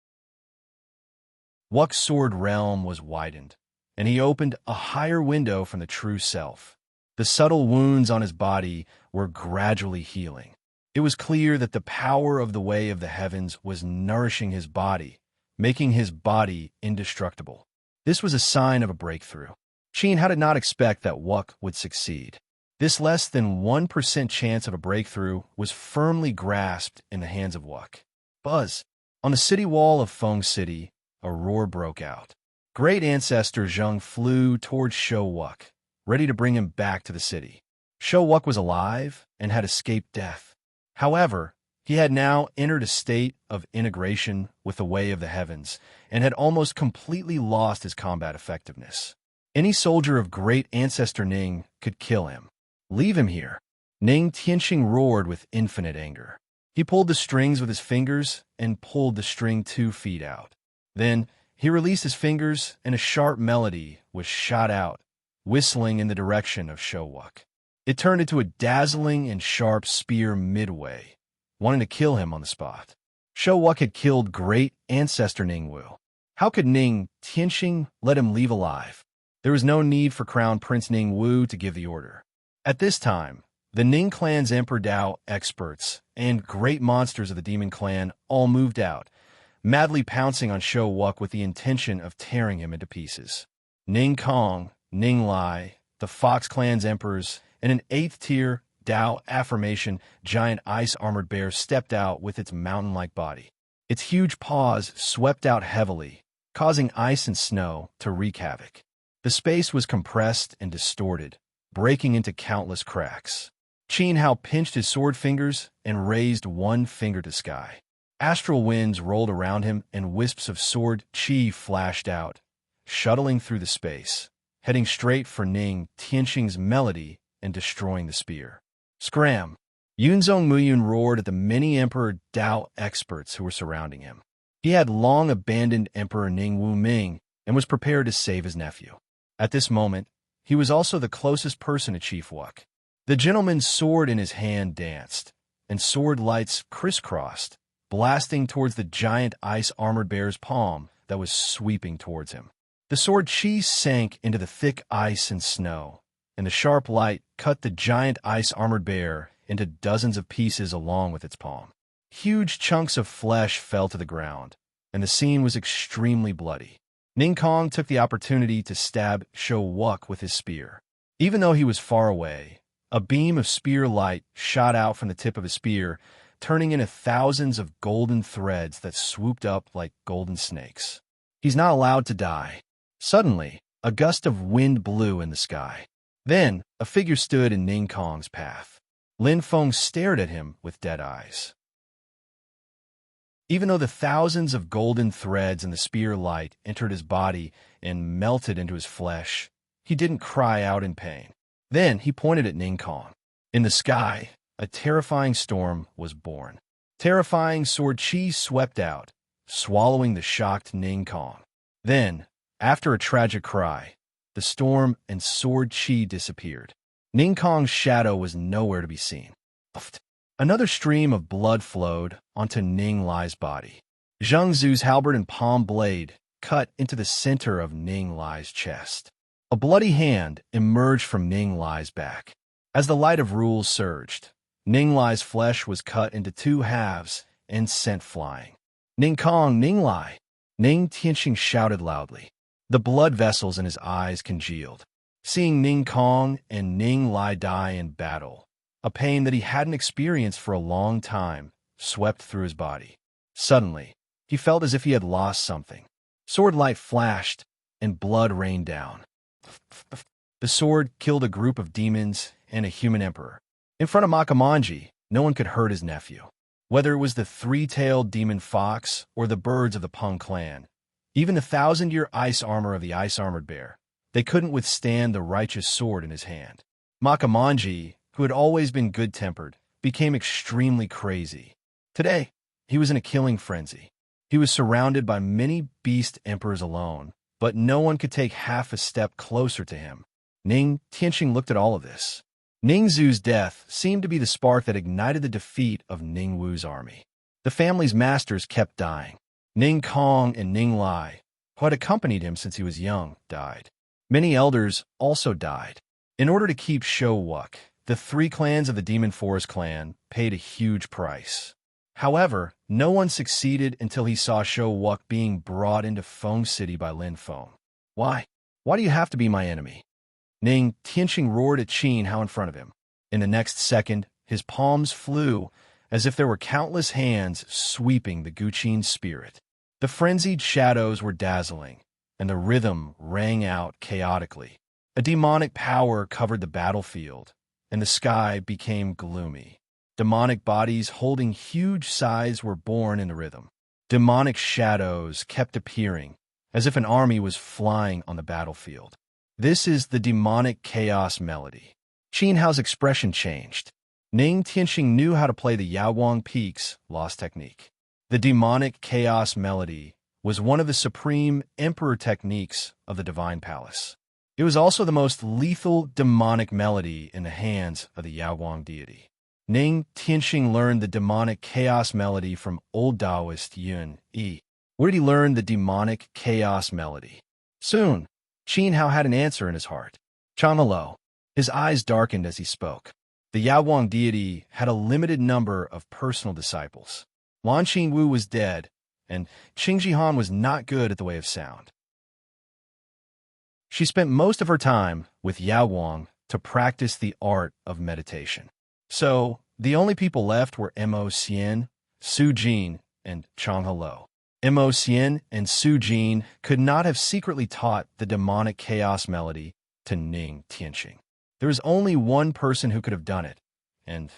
Wuk's sword realm was widened, and he opened a higher window from the true self. The subtle wounds on his body were gradually healing. It was clear that the power of the way of the heavens was nourishing his body, making his body indestructible. This was a sign of a breakthrough. Qin Hao did not expect that Wuk would succeed. This less than 1% chance of a breakthrough was firmly grasped in the hands of Wuk. Buzz! On the city wall of Feng City, a roar broke out. Great Ancestor Zheng flew towards Shou Wuk, ready to bring him back to the city. Shou Wuk was alive and had escaped death. However, he had now entered a state of integration with the way of the heavens and had almost completely lost his combat effectiveness. Any soldier of Great Ancestor Ning could kill him. Leave him here. Ning Tianxing roared with infinite anger. He pulled the strings with his fingers and pulled the string 2 feet out. Then, he released his fingers, and a sharp melody was shot out, whistling in the direction of Shou Wuk. It turned into a dazzling and sharp spear midway, wanting to kill him on the spot. Shou Wuk had killed Great Ancestor Ning Wu. How could Ning Tianxing let him leave alive? There was no need for Crown Prince Ning Wu to give the order. At this time, the Ning clan's Emperor Dao experts and great monsters of the Demon Clan all moved out, madly pouncing on Shou Wuk with the intention of tearing him into pieces. Ning Kong, Ning Lai, the Fox Clan's emperors, and an 8th-tier Dao affirmation giant ice-armored bear stepped out with its mountain-like body. Its huge paws swept out heavily, causing ice and snow to wreak havoc. The space was compressed and distorted, breaking into countless cracks. Qin Hao pinched his sword fingers and raised one finger to sky. Astral winds rolled around him, and wisps of sword chi flashed out, shuttling through the space, heading straight for Ning Tianxing's melody and destroying the spear. Scram! Yunzong Muyun roared at the many Emperor Dao experts who were surrounding him. He had long abandoned Emperor Ning Wu Ming and was prepared to save his nephew. At this moment, he was also the closest person to Chief Wuk. The gentleman's sword in his hand danced, and sword lights crisscrossed, blasting towards the giant ice-armored bear's palm that was sweeping towards him. The sword chi sank into the thick ice and snow, and the sharp light cut the giant ice-armored bear into dozens of pieces along with its palm. Huge chunks of flesh fell to the ground, and the scene was extremely bloody. Ning Kong took the opportunity to stab Sho Wuk with his spear. Even though he was far away, a beam of spear light shot out from the tip of his spear, turning into thousands of golden threads that swooped up like golden snakes. He's not allowed to die. Suddenly, a gust of wind blew in the sky. Then, a figure stood in Ning Kong's path. Lin Feng stared at him with dead eyes. Even though the thousands of golden threads in the spear light entered his body and melted into his flesh, he didn't cry out in pain. Then he pointed at Ning Kong. In the sky, a terrifying storm was born. Terrifying sword chi swept out, swallowing the shocked Ning Kong. Then, after a tragic cry, the storm and sword chi disappeared. Ning Kong's shadow was nowhere to be seen. Another stream of blood flowed onto Ning Lai's body. Zheng Zu's halberd and palm blade cut into the center of Ning Lai's chest. A bloody hand emerged from Ning Lai's back. As the light of rules surged, Ning Lai's flesh was cut into two halves and sent flying. Ning Kong, Ning Lai! Ning Tianxing shouted loudly. The blood vessels in his eyes congealed. Seeing Ning Kong and Ning Lai die in battle, a pain that he hadn't experienced for a long time swept through his body. Suddenly, he felt as if he had lost something. Sword light flashed, and blood rained down. The sword killed a group of demons and a human emperor. In front of Makamanji, no one could hurt his nephew. Whether it was the three-tailed demon fox or the birds of the Peng clan, even the 1,000-year ice armor of the ice-armored bear, they couldn't withstand the righteous sword in his hand. Makamanji, who had always been good-tempered, became extremely crazy. Today, he was in a killing frenzy. He was surrounded by many beast emperors alone, but no one could take half a step closer to him. Ning Tianxing looked at all of this. Ning Zu's death seemed to be the spark that ignited the defeat of Ning Wu's army. The family's masters kept dying. Ning Kong and Ning Lai, who had accompanied him since he was young, died. Many elders also died. In order to keep Sho Wuk, the three clans of the Demon Forest clan paid a huge price. However, no one succeeded until he saw Sho Wuk being brought into Feng City by Lin Feng. Why? Why do you have to be my enemy? Ning Tianxing roared at Qin Hao in front of him. In the next second, his palms flew as if there were countless hands sweeping the Guqin's spirit. The frenzied shadows were dazzling, and the rhythm rang out chaotically. A demonic power covered the battlefield, and the sky became gloomy. Demonic bodies holding huge scythes were born in the rhythm. Demonic shadows kept appearing, as if an army was flying on the battlefield. This is the demonic chaos melody. Qin Hao's expression changed. Ning Tianxing knew how to play the Yaowang Peak's lost technique. The demonic chaos melody was one of the supreme emperor techniques of the Divine Palace. It was also the most lethal demonic melody in the hands of the Yaowang deity. Ning Tianxing learned the demonic chaos melody from old Taoist Yun Yi. Where did he learn the demonic chaos melody? Soon, Qin Hao had an answer in his heart. Changhalo. His eyes darkened as he spoke. The Yaowang deity had a limited number of personal disciples. Lan Qingwu was dead, and Qing Jihan was not good at the way of sound. She spent most of her time with Yaowang to practice the art of meditation. So, the only people left were Mo Xian, Su Jin, and Changhalo. Mo Xian and Su Jin could not have secretly taught the demonic chaos melody to Ning Tianxing. There was only one person who could have done it, and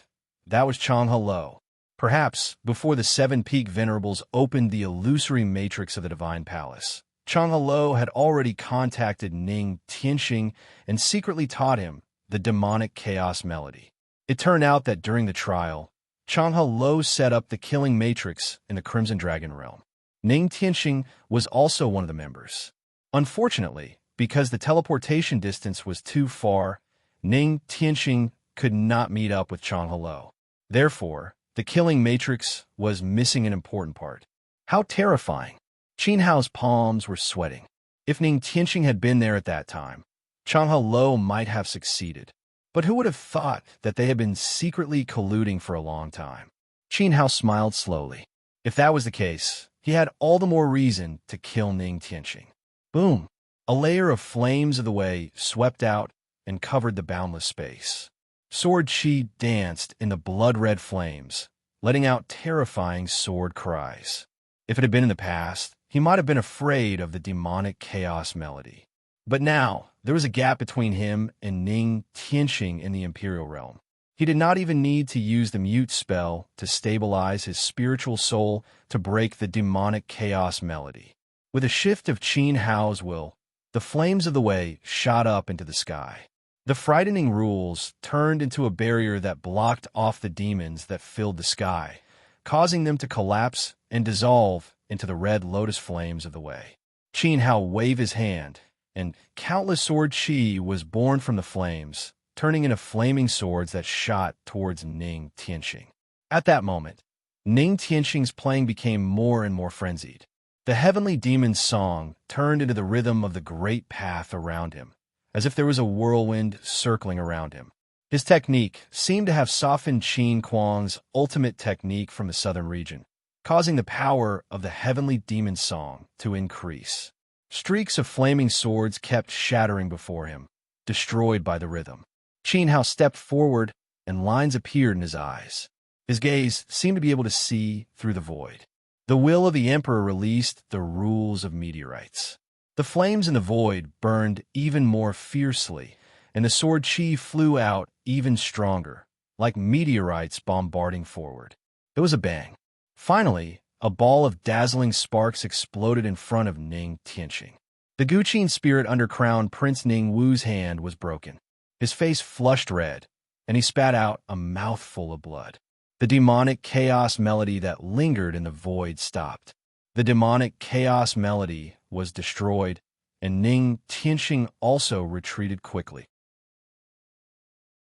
that was Changhalo. Perhaps before the Seven-Peak Venerables opened the illusory matrix of the Divine Palace, Changhalo had already contacted Ning Tianxing and secretly taught him the demonic chaos melody. It turned out that during the trial, Changhalo set up the killing matrix in the Crimson Dragon realm. Ning Tianxing was also one of the members. Unfortunately, because the teleportation distance was too far, Ning Tianxing could not meet up with Changhalo. Therefore, The killing matrix was missing an important part. How terrifying! Qin Hao's palms were sweating. If Ning Tianqing had been there at that time, Changhao Lo might have succeeded. But who would have thought that they had been secretly colluding for a long time? Qin Hao smiled slowly. If that was the case, he had all the more reason to kill Ning Tianqing. Boom! A layer of flames of the way swept out and covered the boundless space. Sword Qi danced in the blood-red flames, letting out terrifying sword cries. If it had been in the past, he might have been afraid of the demonic chaos melody. But now, there was a gap between him and Ning Tianqing in the Imperial Realm. He did not even need to use the mute spell to stabilize his spiritual soul to break the demonic chaos melody. With a shift of Qin Hao's will, the flames of the way shot up into the sky. The frightening rules turned into a barrier that blocked off the demons that filled the sky, causing them to collapse and dissolve into the red lotus flames of the way. Qin Hao waved his hand, and countless sword Qi was born from the flames, turning into flaming swords that shot towards Ning Tianqing. At that moment, Ning Tianqing's playing became more and more frenzied. The heavenly demon's song turned into the rhythm of the great path around him, as if there was a whirlwind circling around him. His technique seemed to have softened Qin Kuang's ultimate technique from the southern region, causing the power of the heavenly demon's song to increase. Streaks of flaming swords kept shattering before him, destroyed by the rhythm. Qin Hao stepped forward, and lines appeared in his eyes. His gaze seemed to be able to see through the void. The will of the Emperor released the rules of meteorites. The flames in the void burned even more fiercely, and the sword Qi flew out even stronger, like meteorites bombarding forward. It was a bang. Finally, a ball of dazzling sparks exploded in front of Ning Tianqing. The Guqin spirit under Crown Prince Ning Wu's hand was broken. His face flushed red, and he spat out a mouthful of blood. The demonic chaos melody that lingered in the void stopped. The demonic chaos melody was destroyed, and Ning Tianqing also retreated quickly.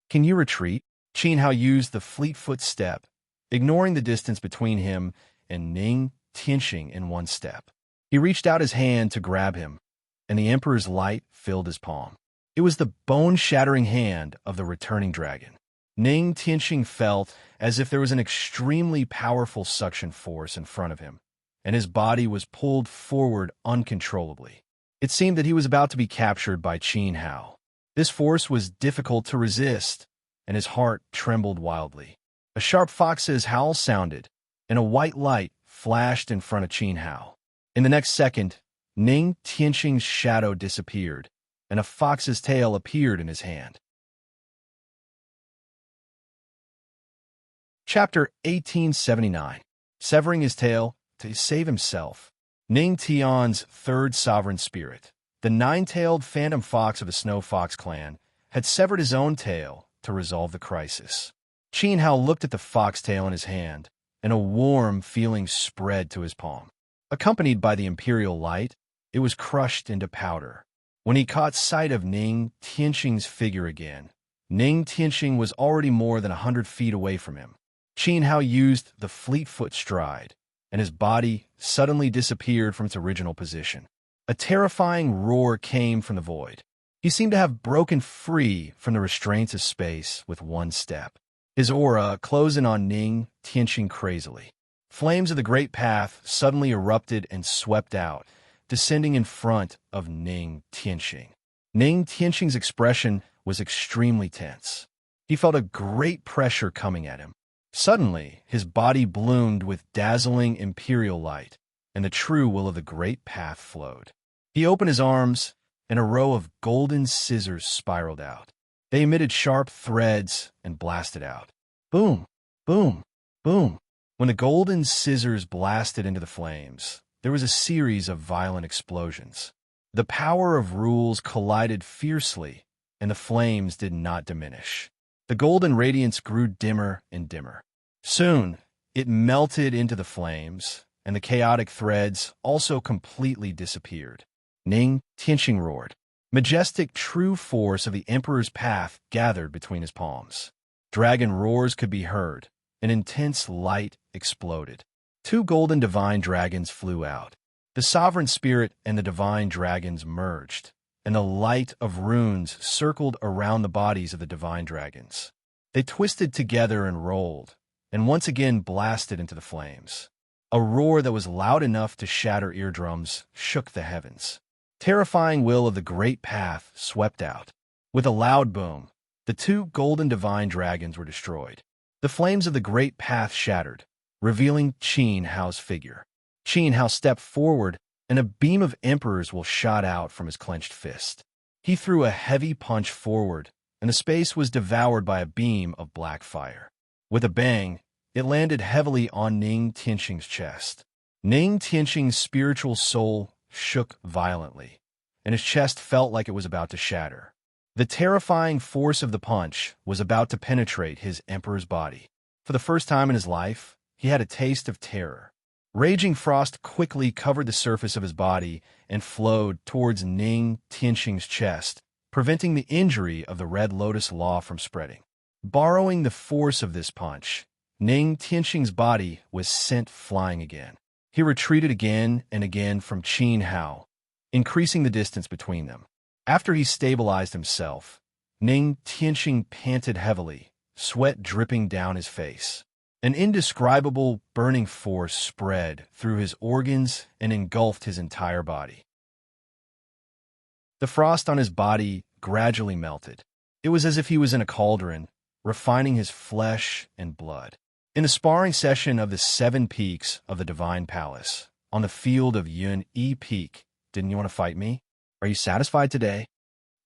Can you retreat? Qin Hao used the fleet-foot step, ignoring the distance between him and Ning Tianqing in one step. He reached out his hand to grab him, and the Emperor's light filled his palm. It was the bone-shattering hand of the returning dragon. Ning Tianqing felt as if there was an extremely powerful suction force in front of him, and his body was pulled forward uncontrollably. It seemed that he was about to be captured by Qin Hao. This force was difficult to resist, and his heart trembled wildly. A sharp fox's howl sounded, and a white light flashed in front of Qin Hao. In the next second, Ning Tianqing's shadow disappeared, and a fox's tail appeared in his hand. Chapter 1879. Severing his tail to save himself. Ning Tian's third sovereign spirit, the nine-tailed phantom fox of the Snow Fox clan, had severed his own tail to resolve the crisis. Qin Hao looked at the fox tail in his hand, and a warm feeling spread to his palm. Accompanied by the imperial light, it was crushed into powder. When he caught sight of Ning Tianqing's figure again, Ning Tianqing was already more than 100 feet away from him. Qin Hao used the fleet-foot stride, and his body suddenly disappeared from its original position. A terrifying roar came from the void. He seemed to have broken free from the restraints of space with one step, his aura closing on Ning Tianqing crazily. Flames of the Great Path suddenly erupted and swept out, descending in front of Ning Tianqing. Ning Tianqing's expression was extremely tense. He felt a great pressure coming at him. Suddenly, his body bloomed with dazzling imperial light, and the true will of the Great Path flowed. He opened his arms, and a row of golden scissors spiraled out. They emitted sharp threads and blasted out. Boom, boom, boom. When the golden scissors blasted into the flames, there was a series of violent explosions. The power of rules collided fiercely, and the flames did not diminish. The golden radiance grew dimmer and dimmer. Soon, it melted into the flames, and the chaotic threads also completely disappeared. Ning Tianqing roared. Majestic true force of the Emperor's path gathered between his palms. Dragon roars could be heard, an intense light exploded. Two golden divine dragons flew out. The sovereign spirit and the divine dragons merged, and the light of runes circled around the bodies of the divine dragons. They twisted together and rolled, and once again blasted into the flames. A roar that was loud enough to shatter eardrums shook the heavens. Terrifying will of the great path swept out. With a loud boom, the two golden divine dragons were destroyed. The flames of the great path shattered, revealing Qin Hao's figure. Qin Hao stepped forward, and a beam of emperor's will shot out from his clenched fist. He threw a heavy punch forward, and the space was devoured by a beam of black fire. With a bang, it landed heavily on Ning Tianxing's chest. Ning Tianxing's spiritual soul shook violently, and his chest felt like it was about to shatter. The terrifying force of the punch was about to penetrate his emperor's body. For the first time in his life, he had a taste of terror. Raging frost quickly covered the surface of his body and flowed towards Ning Tianxing's chest, preventing the injury of the Red Lotus Law from spreading. Borrowing the force of this punch, Ning Tianxing's body was sent flying again. He retreated again and again from Qin Hao, increasing the distance between them. After he stabilized himself, Ning Tianxing panted heavily, sweat dripping down his face. An indescribable burning force spread through his organs and engulfed his entire body. The frost on his body gradually melted. It was as if he was in a cauldron, refining his flesh and blood. In the sparring session of the 7 peaks of the Divine Palace, on the field of Yun Yi Peak, didn't you want to fight me? Are you satisfied today?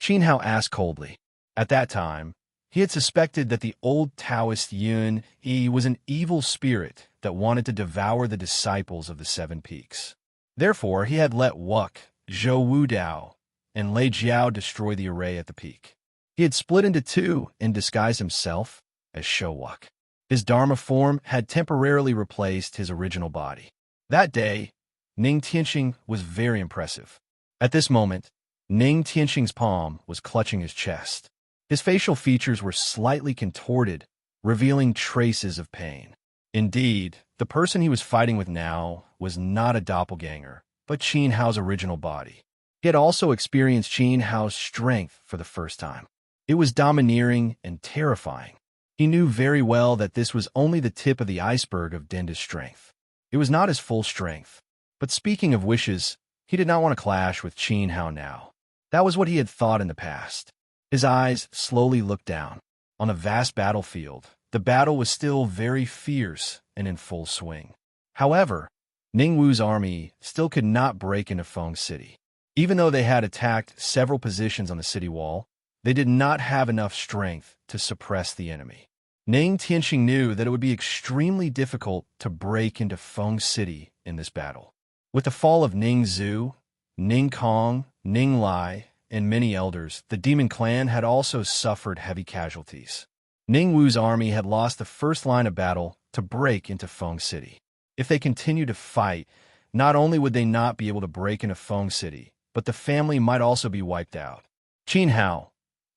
Qin Hao asked coldly. At that time, he had suspected that the old Taoist Yun Yi was an evil spirit that wanted to devour the disciples of the 7 peaks. Therefore, he had let Wuk, Zhou Wudao, and Lei Jiao destroy the array at the peak. He had split into 2 and disguised himself as Showuk. His Dharma form had temporarily replaced his original body. That day, Ning Tianxing was very impressive. At this moment, Ning Tianxing's palm was clutching his chest. His facial features were slightly contorted, revealing traces of pain. Indeed, the person he was fighting with now was not a doppelganger, but Qin Hao's original body. He had also experienced Qin Hao's strength for the first time. It was domineering and terrifying. He knew very well that this was only the tip of the iceberg of Denda's strength. It was not his full strength. But speaking of wishes, he did not want to clash with Qin Hao now. That was what he had thought in the past. His eyes slowly looked down. On a vast battlefield, the battle was still very fierce and in full swing. However, Ning Wu's army still could not break into Feng City. Even though they had attacked several positions on the city wall, they did not have enough strength to suppress the enemy. Ning Tianxing knew that it would be extremely difficult to break into Feng City in this battle. With the fall of Ning Zhu, Ning Kong, Ning Lai, and many elders, the demon clan had also suffered heavy casualties. Ning Wu's army had lost the first line of battle to break into Feng City. If they continued to fight, not only would they not be able to break into Feng City, but the family might also be wiped out. Qin Hao,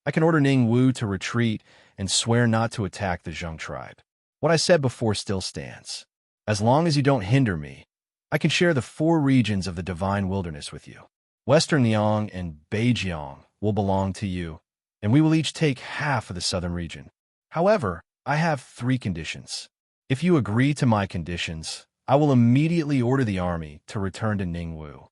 I can order Ning Wu to retreat and swear not to attack the Zheng tribe. What I said before still stands. As long as you don't hinder me, I can share the 4 regions of the divine wilderness with you. Western Liang and Beijiang will belong to you, and we will each take half of the southern region. However, I have 3 conditions. If you agree to my conditions, I will immediately order the army to return to Ning Wu.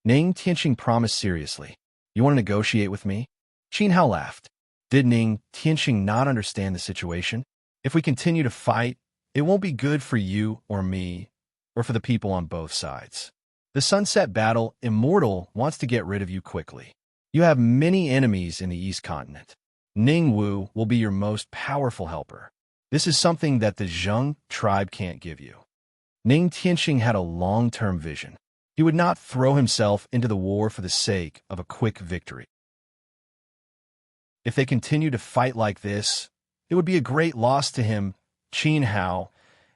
Ning Tianxing promised seriously. You want to negotiate with me? Qin Hao laughed. Did Ning Tianxing not understand the situation? If we continue to fight, it won't be good for you or me, or for the people on both sides. The Sunset Battle Immortal wants to get rid of you quickly. You have many enemies in the East Continent. Ning Wu will be your most powerful helper. This is something that the Zheng tribe can't give you. Ning Tianxing had a long-term vision. He would not throw himself into the war for the sake of a quick victory. If they continue to fight like this, it would be a great loss to him, Qin Hao,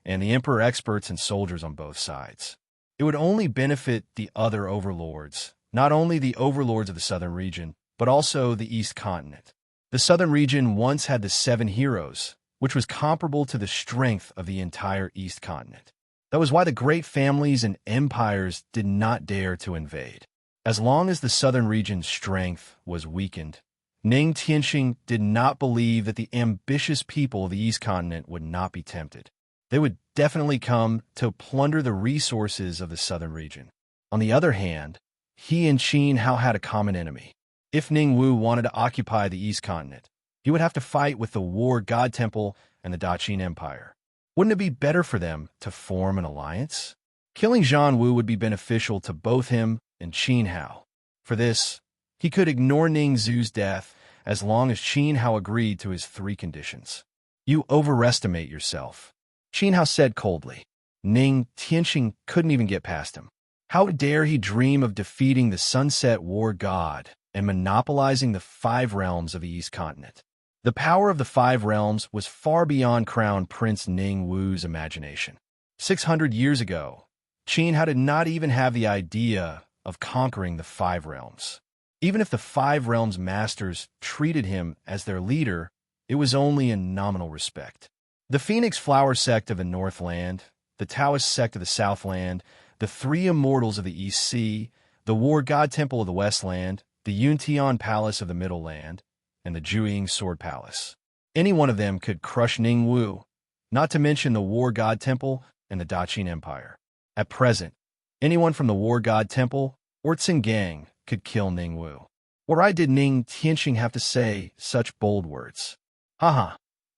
and the Emperor experts and soldiers on both sides. It would only benefit the other overlords, not only the overlords of the southern region, but also the East Continent. The southern region once had the 7 heroes, which was comparable to the strength of the entire East continent. That was why the great families and empires did not dare to invade. As long as the southern region's strength was weakened, Ning Tianxing did not believe that the ambitious people of the East continent would not be tempted. They would definitely come to plunder the resources of the southern region. On the other hand, he and Qin Hao had a common enemy. If Ning Wu wanted to occupy the East continent, he would have to fight with the War God Temple and the Daqin Empire. Wouldn't it be better for them to form an alliance? Killing Zhan Wu would be beneficial to both him and Qin Hao. For this, he could ignore Ning Zu's death as long as Qin Hao agreed to his 3 conditions. You overestimate yourself, Qin Hao said coldly. Ning Tianxing couldn't even get past him. How dare he dream of defeating the Sunset War God and monopolizing the 5 realms of the East continent? The power of the 5 realms was far beyond Crown Prince Ning Wu's imagination. 600 years ago, Qin Hao did not even have the idea of conquering the 5 realms. Even if the 5 realms masters treated him as their leader, it was only in nominal respect. The Phoenix Flower sect of the Northland, the Taoist sect of the Southland, the 3 immortals of the East Sea, the War God Temple of the Westland, the Yuntian Palace of the Middle Land, and the Zhuiying Sword Palace. Any one of them could crush Ning Wu, not to mention the War God Temple and the Daqin Empire. At present, anyone from the War God Temple or Tsingang could kill Ning Wu. Why did Ning Tianxing have to say such bold words? Haha,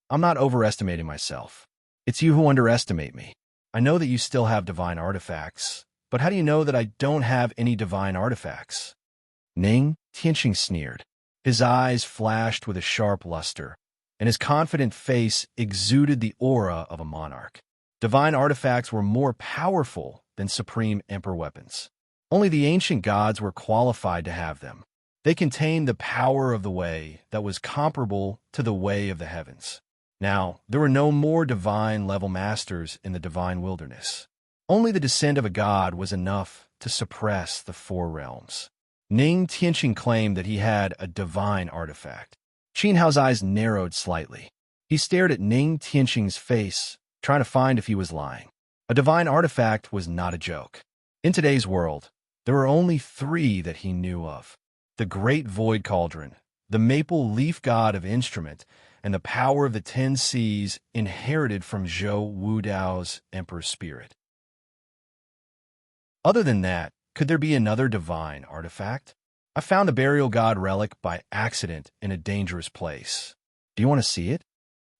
I'm not overestimating myself. It's you who underestimate me. I know that you still have divine artifacts, but how do you know that I don't have any divine artifacts? Ning Tianxing sneered. His eyes flashed with a sharp luster, and his confident face exuded the aura of a monarch. Divine artifacts were more powerful than supreme emperor weapons. Only the ancient gods were qualified to have them. They contained the power of the way that was comparable to the way of the heavens. Now, there were no more divine-level masters in the divine wilderness. Only the descent of a god was enough to suppress the 4 realms. Ning Tianxing claimed that he had a divine artifact. Qin Hao's eyes narrowed slightly. He stared at Ning Tianxing's face, trying to find if he was lying. A divine artifact was not a joke. In today's world, there were only 3 that he knew of: the Great Void Cauldron, the Maple Leaf God of Instrument, and the power of the 10 Seas inherited from Zhou Wudao's Emperor Spirit. Other than that, could there be another divine artifact? I found the Burial God relic by accident in a dangerous place. Do you want to see it?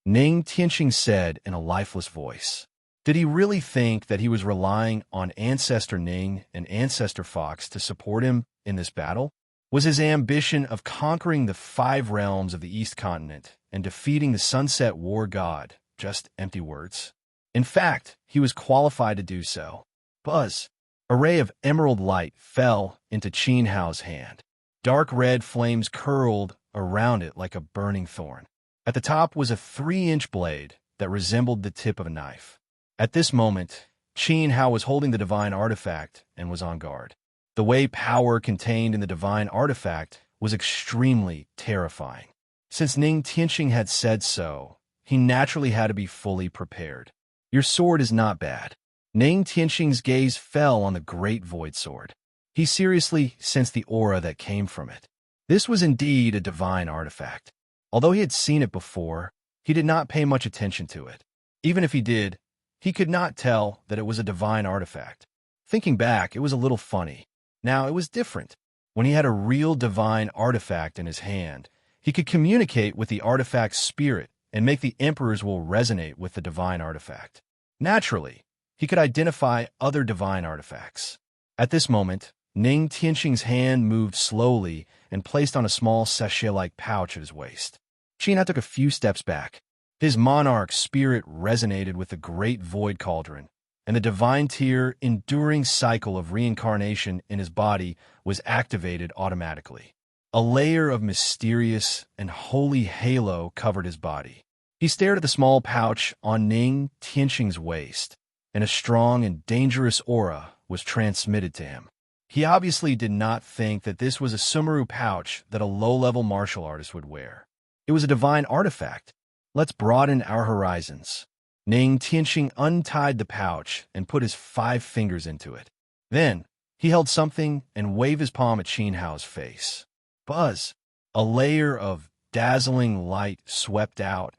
Ning Tianxing said in a lifeless voice. Did he really think that he was relying on Ancestor Ning and Ancestor Fox to support him in this battle? Was his ambition of conquering the 5 realms of the East continent and defeating the Sunset War God just empty words? In fact, he was qualified to do so. Buzz! A ray of emerald light fell into Qin Hao's hand. Dark red flames curled around it like a burning thorn. At the top was a 3-inch blade that resembled the tip of a knife. At this moment, Qin Hao was holding the divine artifact and was on guard. The way power contained in the divine artifact was extremely terrifying. Since Ning Tianxing had said so, he naturally had to be fully prepared. Your sword is not bad. Ning Tianxing's gaze fell on the great void sword. He seriously sensed the aura that came from it. This was indeed a divine artifact. Although he had seen it before, he did not pay much attention to it. Even if he did, he could not tell that it was a divine artifact. Thinking back, it was a little funny. Now, it was different. When he had a real divine artifact in his hand, he could communicate with the artifact's spirit and make the emperor's will resonate with the divine artifact. Naturally, he could identify other divine artifacts. At this moment, Ning Tianxing's hand moved slowly and placed on a small sachet-like pouch at his waist. Qin Hao took a few steps back. His monarch spirit resonated with the great void cauldron, and the divine tier enduring cycle of reincarnation in his body was activated automatically. A layer of mysterious and holy halo covered his body. He stared at the small pouch on Ning Tianxing's waist, and a strong and dangerous aura was transmitted to him. He obviously did not think that this was a Sumeru pouch that a low-level martial artist would wear. It was a divine artifact. Let's broaden our horizons. Ning Tianxing untied the pouch and put his 5 fingers into it. Then, he held something and waved his palm at Qin Hao's face. Buzz! A layer of dazzling light swept out,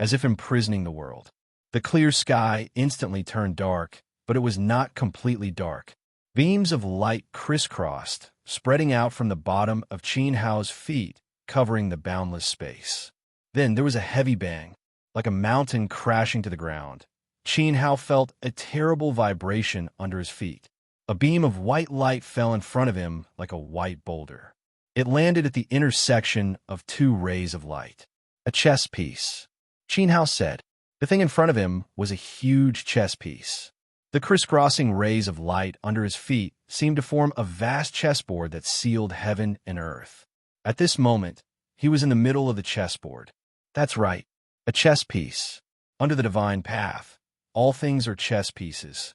as if imprisoning the world. The clear sky instantly turned dark, but it was not completely dark. Beams of light crisscrossed, spreading out from the bottom of Qin Hao's feet, covering the boundless space. Then there was a heavy bang, like a mountain crashing to the ground. Qin Hao felt a terrible vibration under his feet. A beam of white light fell in front of him like a white boulder. It landed at the intersection of 2 rays of light. A chess piece, Qin Hao said. The thing in front of him was a huge chess piece. The crisscrossing rays of light under his feet seemed to form a vast chessboard that sealed heaven and earth. At this moment, he was in the middle of the chessboard. That's right, a chess piece. Under the divine path, all things are chess pieces.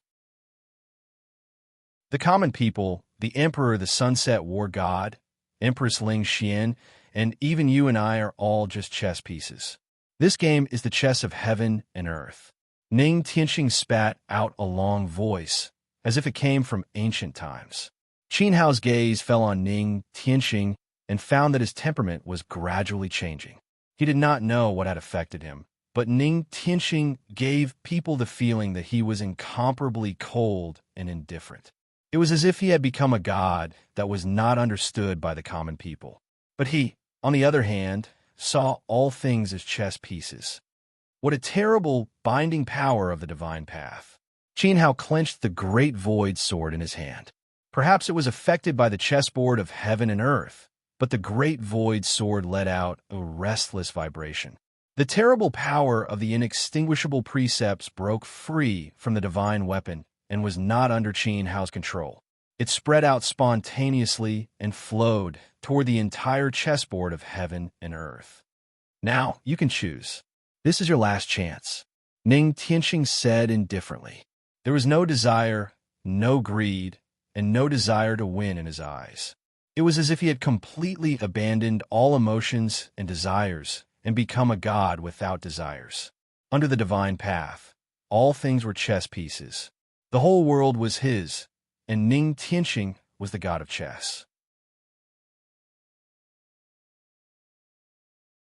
The common people, the emperor, the sunset war god, Empress Ling Xian, and even you and I are all just chess pieces. This game is the chess of heaven and earth. Ning Tianxing spat out a long voice, as if it came from ancient times. Qin Hao's gaze fell on Ning Tianxing and found that his temperament was gradually changing. He did not know what had affected him, but Ning Tianxing gave people the feeling that he was incomparably cold and indifferent. It was as if he had become a god that was not understood by the common people. But he, on the other hand, saw all things as chess pieces. What a terrible binding power of the divine path. Qin Hao clenched the great void sword in his hand. Perhaps it was affected by the chessboard of heaven and earth, but the great void sword let out a restless vibration. The terrible power of the inextinguishable precepts broke free from the divine weapon and was not under Qin Hao's control. It spread out spontaneously and flowed toward the entire chessboard of heaven and earth. Now, you can choose. This is your last chance, Ning Tianxing said indifferently. There was no desire, no greed, and no desire to win in his eyes. It was as if he had completely abandoned all emotions and desires and become a god without desires. Under the divine path, all things were chess pieces. The whole world was his, and Ning Tianxing was the god of chess.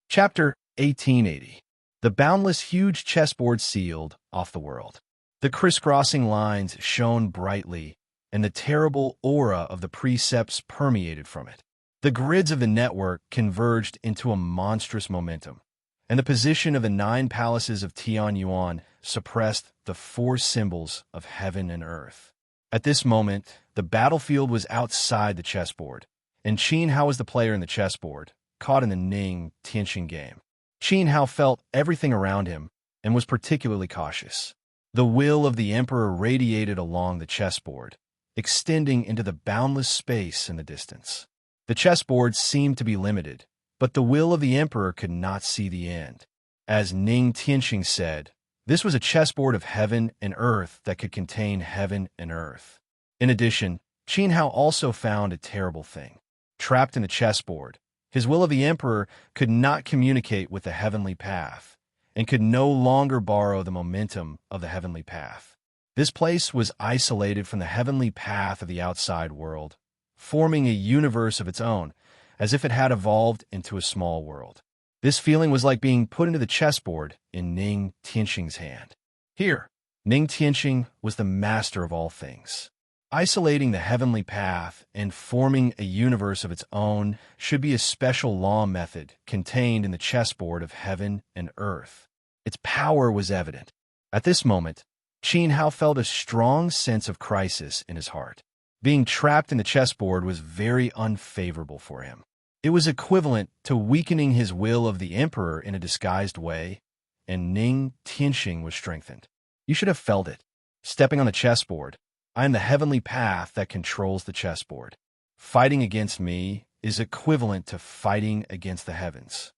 Chapter 1880. The boundless huge chessboard sealed off the world. The crisscrossing lines shone brightly, and the terrible aura of the precepts permeated from it. The grids of the network converged into a monstrous momentum, and the position of the 9 palaces of Tianyuan suppressed the 4 symbols of heaven and earth. At this moment, the battlefield was outside the chessboard, and Qin Hao was the player in the chessboard, caught in the Ning Tianxing game. Qin Hao felt everything around him and was particularly cautious. The will of the emperor radiated along the chessboard, extending into the boundless space in the distance. The chessboard seemed to be limited, but the will of the emperor could not see the end. As Ning Tianxing said, this was a chessboard of heaven and earth that could contain heaven and earth. In addition, Qin Hao also found a terrible thing. Trapped in the chessboard, his will of the emperor could not communicate with the heavenly path, and could no longer borrow the momentum of the heavenly path. This place was isolated from the heavenly path of the outside world, forming a universe of its own, as if it had evolved into a small world. This feeling was like being put into the chessboard in Ning Tianxing's hand. Here, Ning Tianxing was the master of all things. Isolating the heavenly path and forming a universe of its own should be a special law method contained in the chessboard of heaven and earth. Its power was evident. At this moment, Qin Hao felt a strong sense of crisis in his heart. Being trapped in the chessboard was very unfavorable for him. It was equivalent to weakening his will of the emperor in a disguised way, and Ning Tianxing was strengthened. You should have felt it. Stepping on the chessboard, I am the heavenly path that controls the chessboard. Fighting against me is equivalent to fighting against the heavens.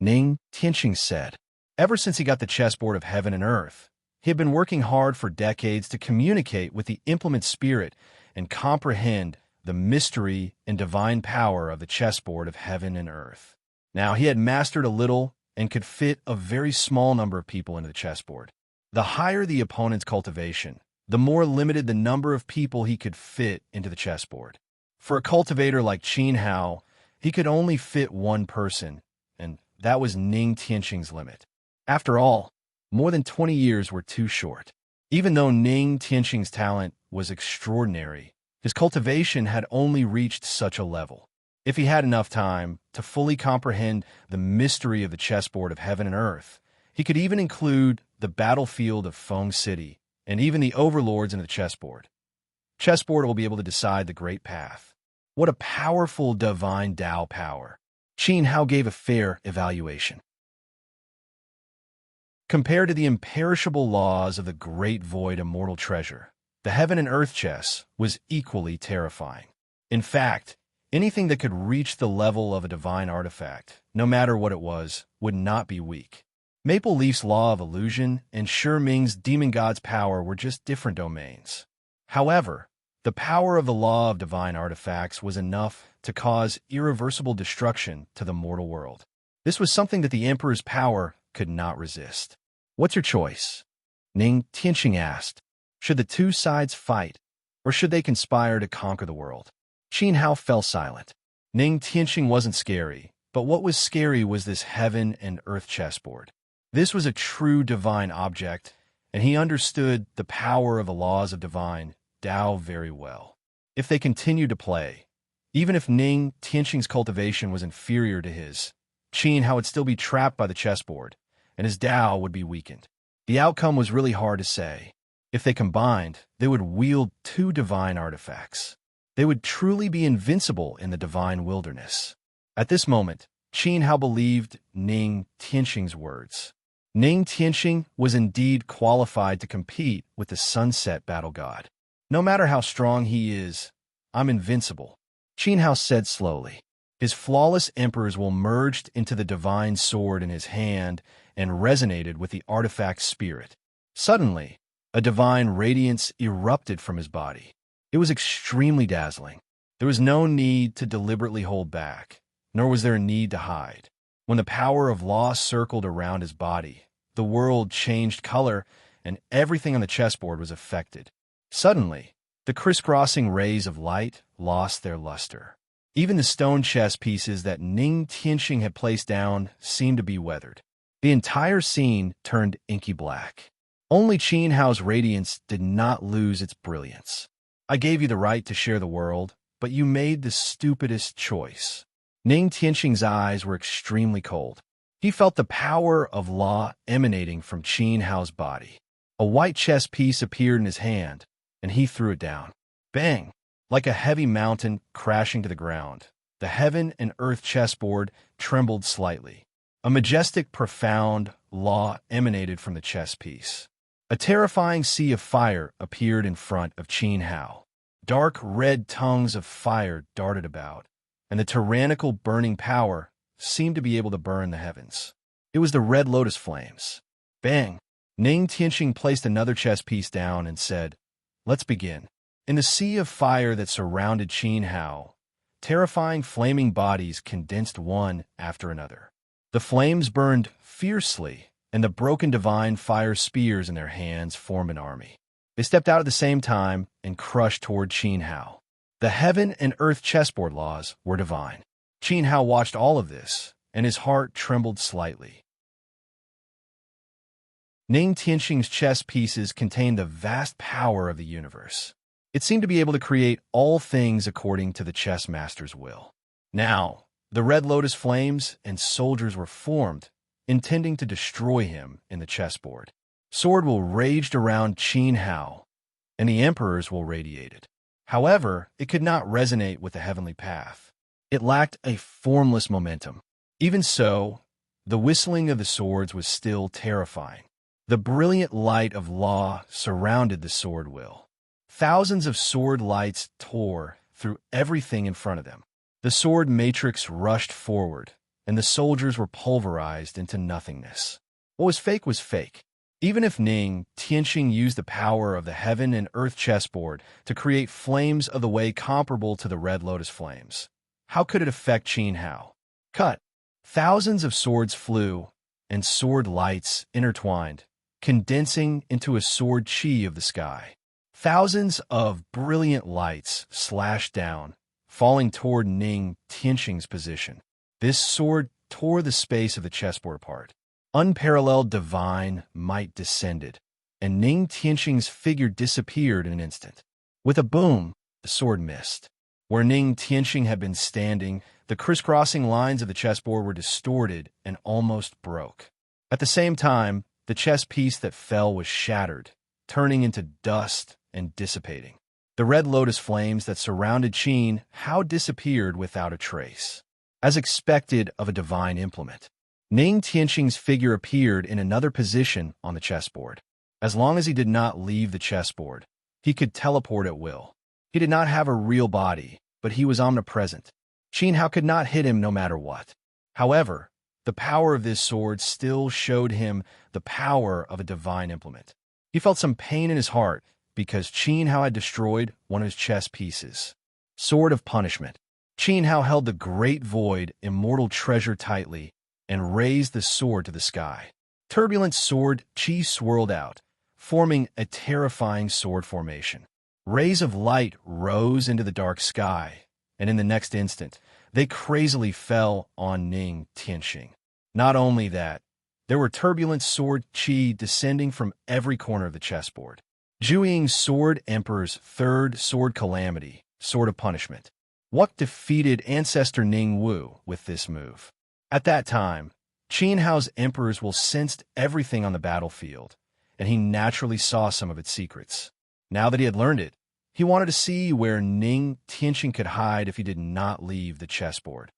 Ning Tianxing said. Ever since he got the chessboard of heaven and earth, he had been working hard for decades to communicate with the implement spirit and comprehend the mystery and divine power of the chessboard of heaven and earth. Now he had mastered a little and could fit a very small number of people into the chessboard. The higher the opponent's cultivation, the more limited the number of people he could fit into the chessboard. For a cultivator like Qin Hao, he could only fit one person, and that was Ning Tianqing's limit. After all, more than 20 years were too short. Even though Ning Tianqing's talent was extraordinary, his cultivation had only reached such a level. If he had enough time to fully comprehend the mystery of the chessboard of heaven and earth, he could even include the battlefield of Feng City and even the overlords in the chessboard. Chessboard will be able to decide the great path. What a powerful divine Tao power. Qin Hao gave a fair evaluation. Compared to the imperishable laws of the great void immortal treasure, the heaven and earth chess was equally terrifying. In fact, anything that could reach the level of a divine artifact, no matter what it was, would not be weak. Maple Leaf's law of illusion and Shi Ming's demon god's power were just different domains. However, the power of the law of divine artifacts was enough to cause irreversible destruction to the mortal world. This was something that the emperor's power could not resist. "What's your choice?" Ning Tianqing asked. Should the two sides fight, or should they conspire to conquer the world? Qin Hao fell silent. Ning Tianqing wasn't scary, but what was scary was this heaven and earth chessboard. This was a true divine object, and he understood the power of the laws of divine Tao very well. If they continued to play, even if Ning Tianqing's cultivation was inferior to his, Qin Hao would still be trapped by the chessboard, and his Tao would be weakened. The outcome was really hard to say. If they combined, they would wield two divine artifacts. They would truly be invincible in the divine wilderness. At this moment, Qin Hao believed Ning Tianqing's words. Ning Tianqing was indeed qualified to compete with the sunset battle god. No matter how strong he is, I'm invincible, Qin Hao said slowly. His flawless emperor's will merged into the divine sword in his hand and resonated with the artifact's spirit. Suddenly, a divine radiance erupted from his body. It was extremely dazzling. There was no need to deliberately hold back, nor was there a need to hide. When the power of law circled around his body, the world changed color, and everything on the chessboard was affected. Suddenly, the crisscrossing rays of light lost their luster. Even the stone chess pieces that Ning Tianqing had placed down seemed to be weathered. The entire scene turned inky black. Only Qin Hao's radiance did not lose its brilliance. I gave you the right to share the world, but you made the stupidest choice. Ning Tianqing's eyes were extremely cold. He felt the power of law emanating from Qin Hao's body. A white chess piece appeared in his hand, and he threw it down. Bang! Like a heavy mountain crashing to the ground, the heaven and earth chessboard trembled slightly. A majestic, profound law emanated from the chess piece. A terrifying sea of fire appeared in front of Qin Hao. Dark red tongues of fire darted about, and the tyrannical burning power seemed to be able to burn the heavens. It was the red lotus flames. Bang! Ning Tianqing placed another chess piece down and said, "Let's begin." In the sea of fire that surrounded Qin Hao, terrifying flaming bodies condensed one after another. The flames burned fiercely, and the broken divine fire spears in their hands formed an army. They stepped out at the same time and crushed toward Qin Hao. The heaven and earth chessboard laws were divine. Qin Hao watched all of this, and his heart trembled slightly. Ning Tianqing's chess pieces contained the vast power of the universe. It seemed to be able to create all things according to the chess master's will. Now, the red lotus flames and soldiers were formed, intending to destroy him in the chessboard. Sword will raged around Qin Hao, and the emperor's will radiated. However, it could not resonate with the heavenly path. It lacked a formless momentum. Even so, the whistling of the swords was still terrifying. The brilliant light of law surrounded the sword will. Thousands of sword lights tore through everything in front of them. The sword matrix rushed forward, and the soldiers were pulverized into nothingness. What was fake. Even if Ning Tianqing used the power of the heaven and earth chessboard to create flames of the way comparable to the red lotus flames, how could it affect Qin Hao? Cut! Thousands of swords flew, and sword lights intertwined, condensing into a sword chi of the sky. Thousands of brilliant lights slashed down, falling toward Ning Tianxing's position. This sword tore the space of the chessboard apart. Unparalleled divine might descended, and Ning Tianxing's figure disappeared in an instant. With a boom, the sword missed. Where Ning Tianxing had been standing, the crisscrossing lines of the chessboard were distorted and almost broke. At the same time, the chess piece that fell was shattered, turning into dust and dissipating. The red lotus flames that surrounded Qin Hao disappeared without a trace. As expected of a divine implement, Ning Tianxing's figure appeared in another position on the chessboard. As long as he did not leave the chessboard, he could teleport at will. He did not have a real body, but he was omnipresent. Qin Hao could not hit him no matter what. However, the power of this sword still showed him the power of a divine implement. He felt some pain in his heart because Qin Hao had destroyed one of his chess pieces. Sword of Punishment. Qin Hao held the great void immortal treasure tightly and raised the sword to the sky. Turbulent sword chi swirled out, forming a terrifying sword formation. Rays of light rose into the dark sky, and in the next instant, they crazily fell on Ning Tianxing. Not only that, there were turbulent sword chi descending from every corner of the chessboard. Zhu Sword Emperor's third sword calamity, Sword of Punishment. What defeated ancestor Ning Wu with this move? At that time, Qin Hao's emperors will sensed everything on the battlefield, and he naturally saw some of its secrets. Now that he had learned it, he wanted to see where Ning Tianxing could hide if he did not leave the chessboard.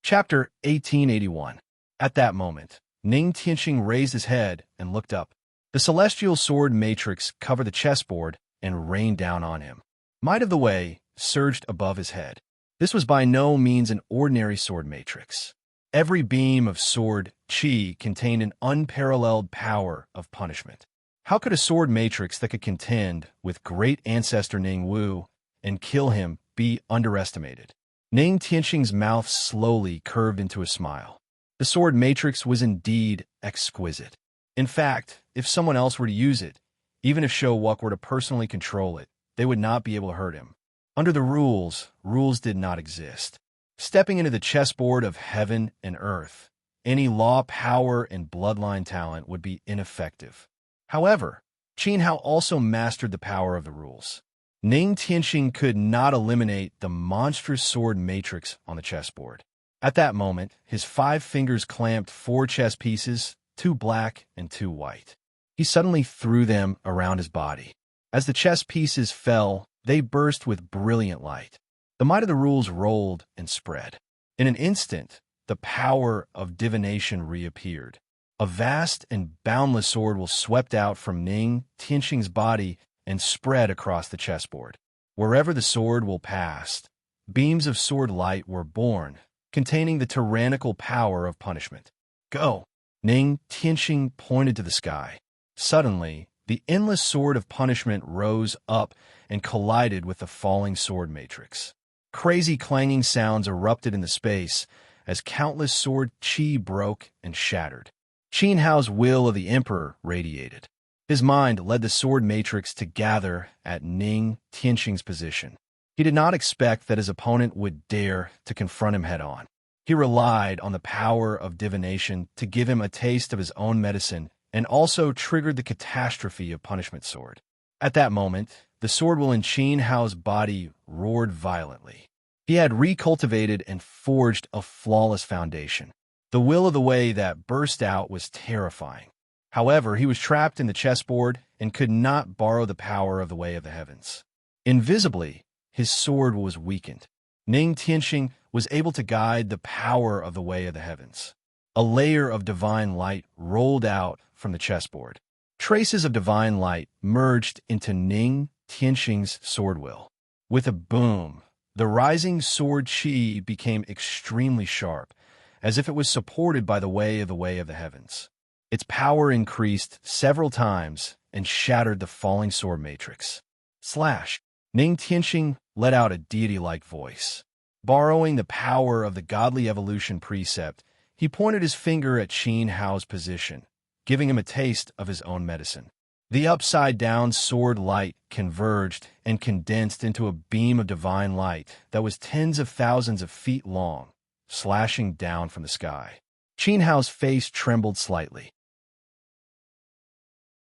Chapter 1881. At that moment, Ning Tianxing raised his head and looked up. The celestial sword matrix covered the chessboard and rained down on him. Might of the Way surged above his head. This was by no means an ordinary sword matrix. Every beam of sword chi contained an unparalleled power of punishment. How could a sword matrix that could contend with great ancestor Ning Wu and kill him be underestimated? Ning Tianxing's mouth slowly curved into a smile. The sword matrix was indeed exquisite. In fact, if someone else were to use it, even if Shou Wuk were to personally control it, they would not be able to hurt him. Under the rules did not exist. Stepping into the chessboard of heaven and earth, any law, power, and bloodline talent would be ineffective. However, Qin Hao also mastered the power of the rules. Ning Tianxing could not eliminate the monstrous sword matrix on the chessboard. At that moment, his 5 fingers clamped 4 chess pieces, 2 black and 2 white. He suddenly threw them around his body. As the chess pieces fell, they burst with brilliant light. The might of the rules rolled and spread. In an instant, the power of divination reappeared. A vast and boundless sword was swept out from Ning Tianxing's body and spread across the chessboard. Wherever the sword will passed, beams of sword light were born, containing the tyrannical power of punishment. Go! Ning Tianxing pointed to the sky. Suddenly, the endless sword of punishment rose up and collided with the falling sword matrix. Crazy clanging sounds erupted in the space as countless sword chi broke and shattered. Qin Hao's will of the emperor radiated. His mind led the sword matrix to gather at Ning Tianxing's position. He did not expect that his opponent would dare to confront him head-on. He relied on the power of divination to give him a taste of his own medicine and also triggered the catastrophe of Punishment Sword. At that moment, the sword will in Qin Hao's body roared violently. He had recultivated and forged a flawless foundation. The will of the way that burst out was terrifying. However, he was trapped in the chessboard and could not borrow the power of the way of the heavens. Invisibly, his sword was weakened. Ning Tianxing was able to guide the power of the way of the heavens. A layer of divine light rolled out from the chessboard. Traces of divine light merged into Ning Tianxing's sword will. With a boom, the rising sword chi became extremely sharp, as if it was supported by the way of the heavens. Its power increased several times and shattered the falling sword matrix. Slash! Ning Tianxing let out a deity-like voice. Borrowing the power of the godly evolution precept, he pointed his finger at Qin Hao's position, giving him a taste of his own medicine. The upside-down sword light converged and condensed into a beam of divine light that was tens of thousands of feet long, slashing down from the sky. Qin Hao's face trembled slightly.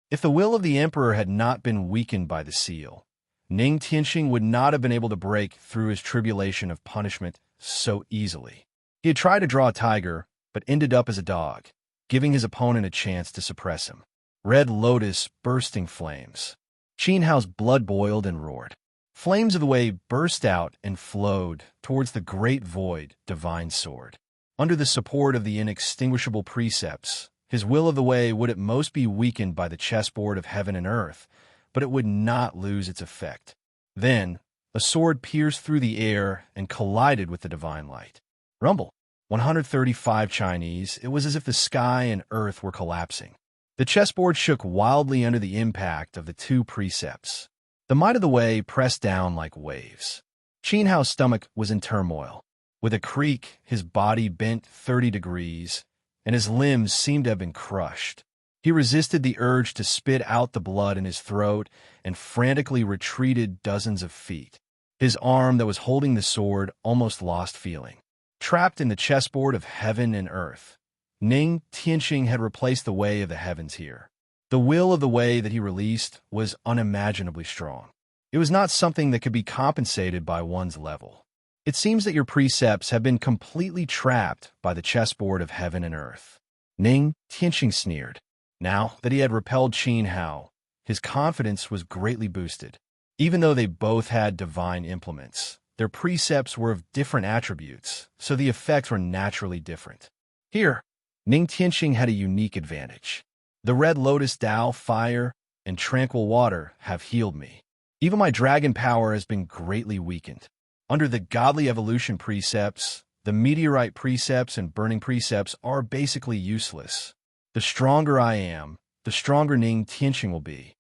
If the will of the emperor had not been weakened by the seal, Ning Tianxing would not have been able to break through his tribulation of punishment so easily. He had tried to draw a tiger, but ended up as a dog, giving his opponent a chance to suppress him. Red lotus bursting flames. Qin Hao's blood boiled and roared. Flames of the way burst out and flowed towards the great void divine sword. Under the support of the inextinguishable precepts, his will of the way would at most be weakened by the chessboard of heaven and earth, but it would not lose its effect. Then, a sword pierced through the air and collided with the divine light. Rumble. 135 Chinese, it was as if the sky and earth were collapsing. The chessboard shook wildly under the impact of the two precepts. The might of the way pressed down like waves. Qin Hao's stomach was in turmoil. With a creak, his body bent 30 degrees, and his limbs seemed to have been crushed. He resisted the urge to spit out the blood in his throat and frantically retreated dozens of feet. His arm that was holding the sword almost lost feeling. Trapped in the chessboard of heaven and earth, Ning Tianxing had replaced the way of the heavens here. The will of the way that he released was unimaginably strong. It was not something that could be compensated by one's level. It seems that your precepts have been completely trapped by the chessboard of heaven and earth. Ning Tianxing sneered. Now that he had repelled Qin Hao, his confidence was greatly boosted. Even though they both had divine implements, their precepts were of different attributes, so the effects were naturally different. Here, Ning Tianxing had a unique advantage. The red lotus Tao, fire, and tranquil water have healed me. Even my dragon power has been greatly weakened. Under the godly evolution precepts, the meteorite precepts and burning precepts are basically useless. The stronger I am, the stronger Ning Tianxing will be.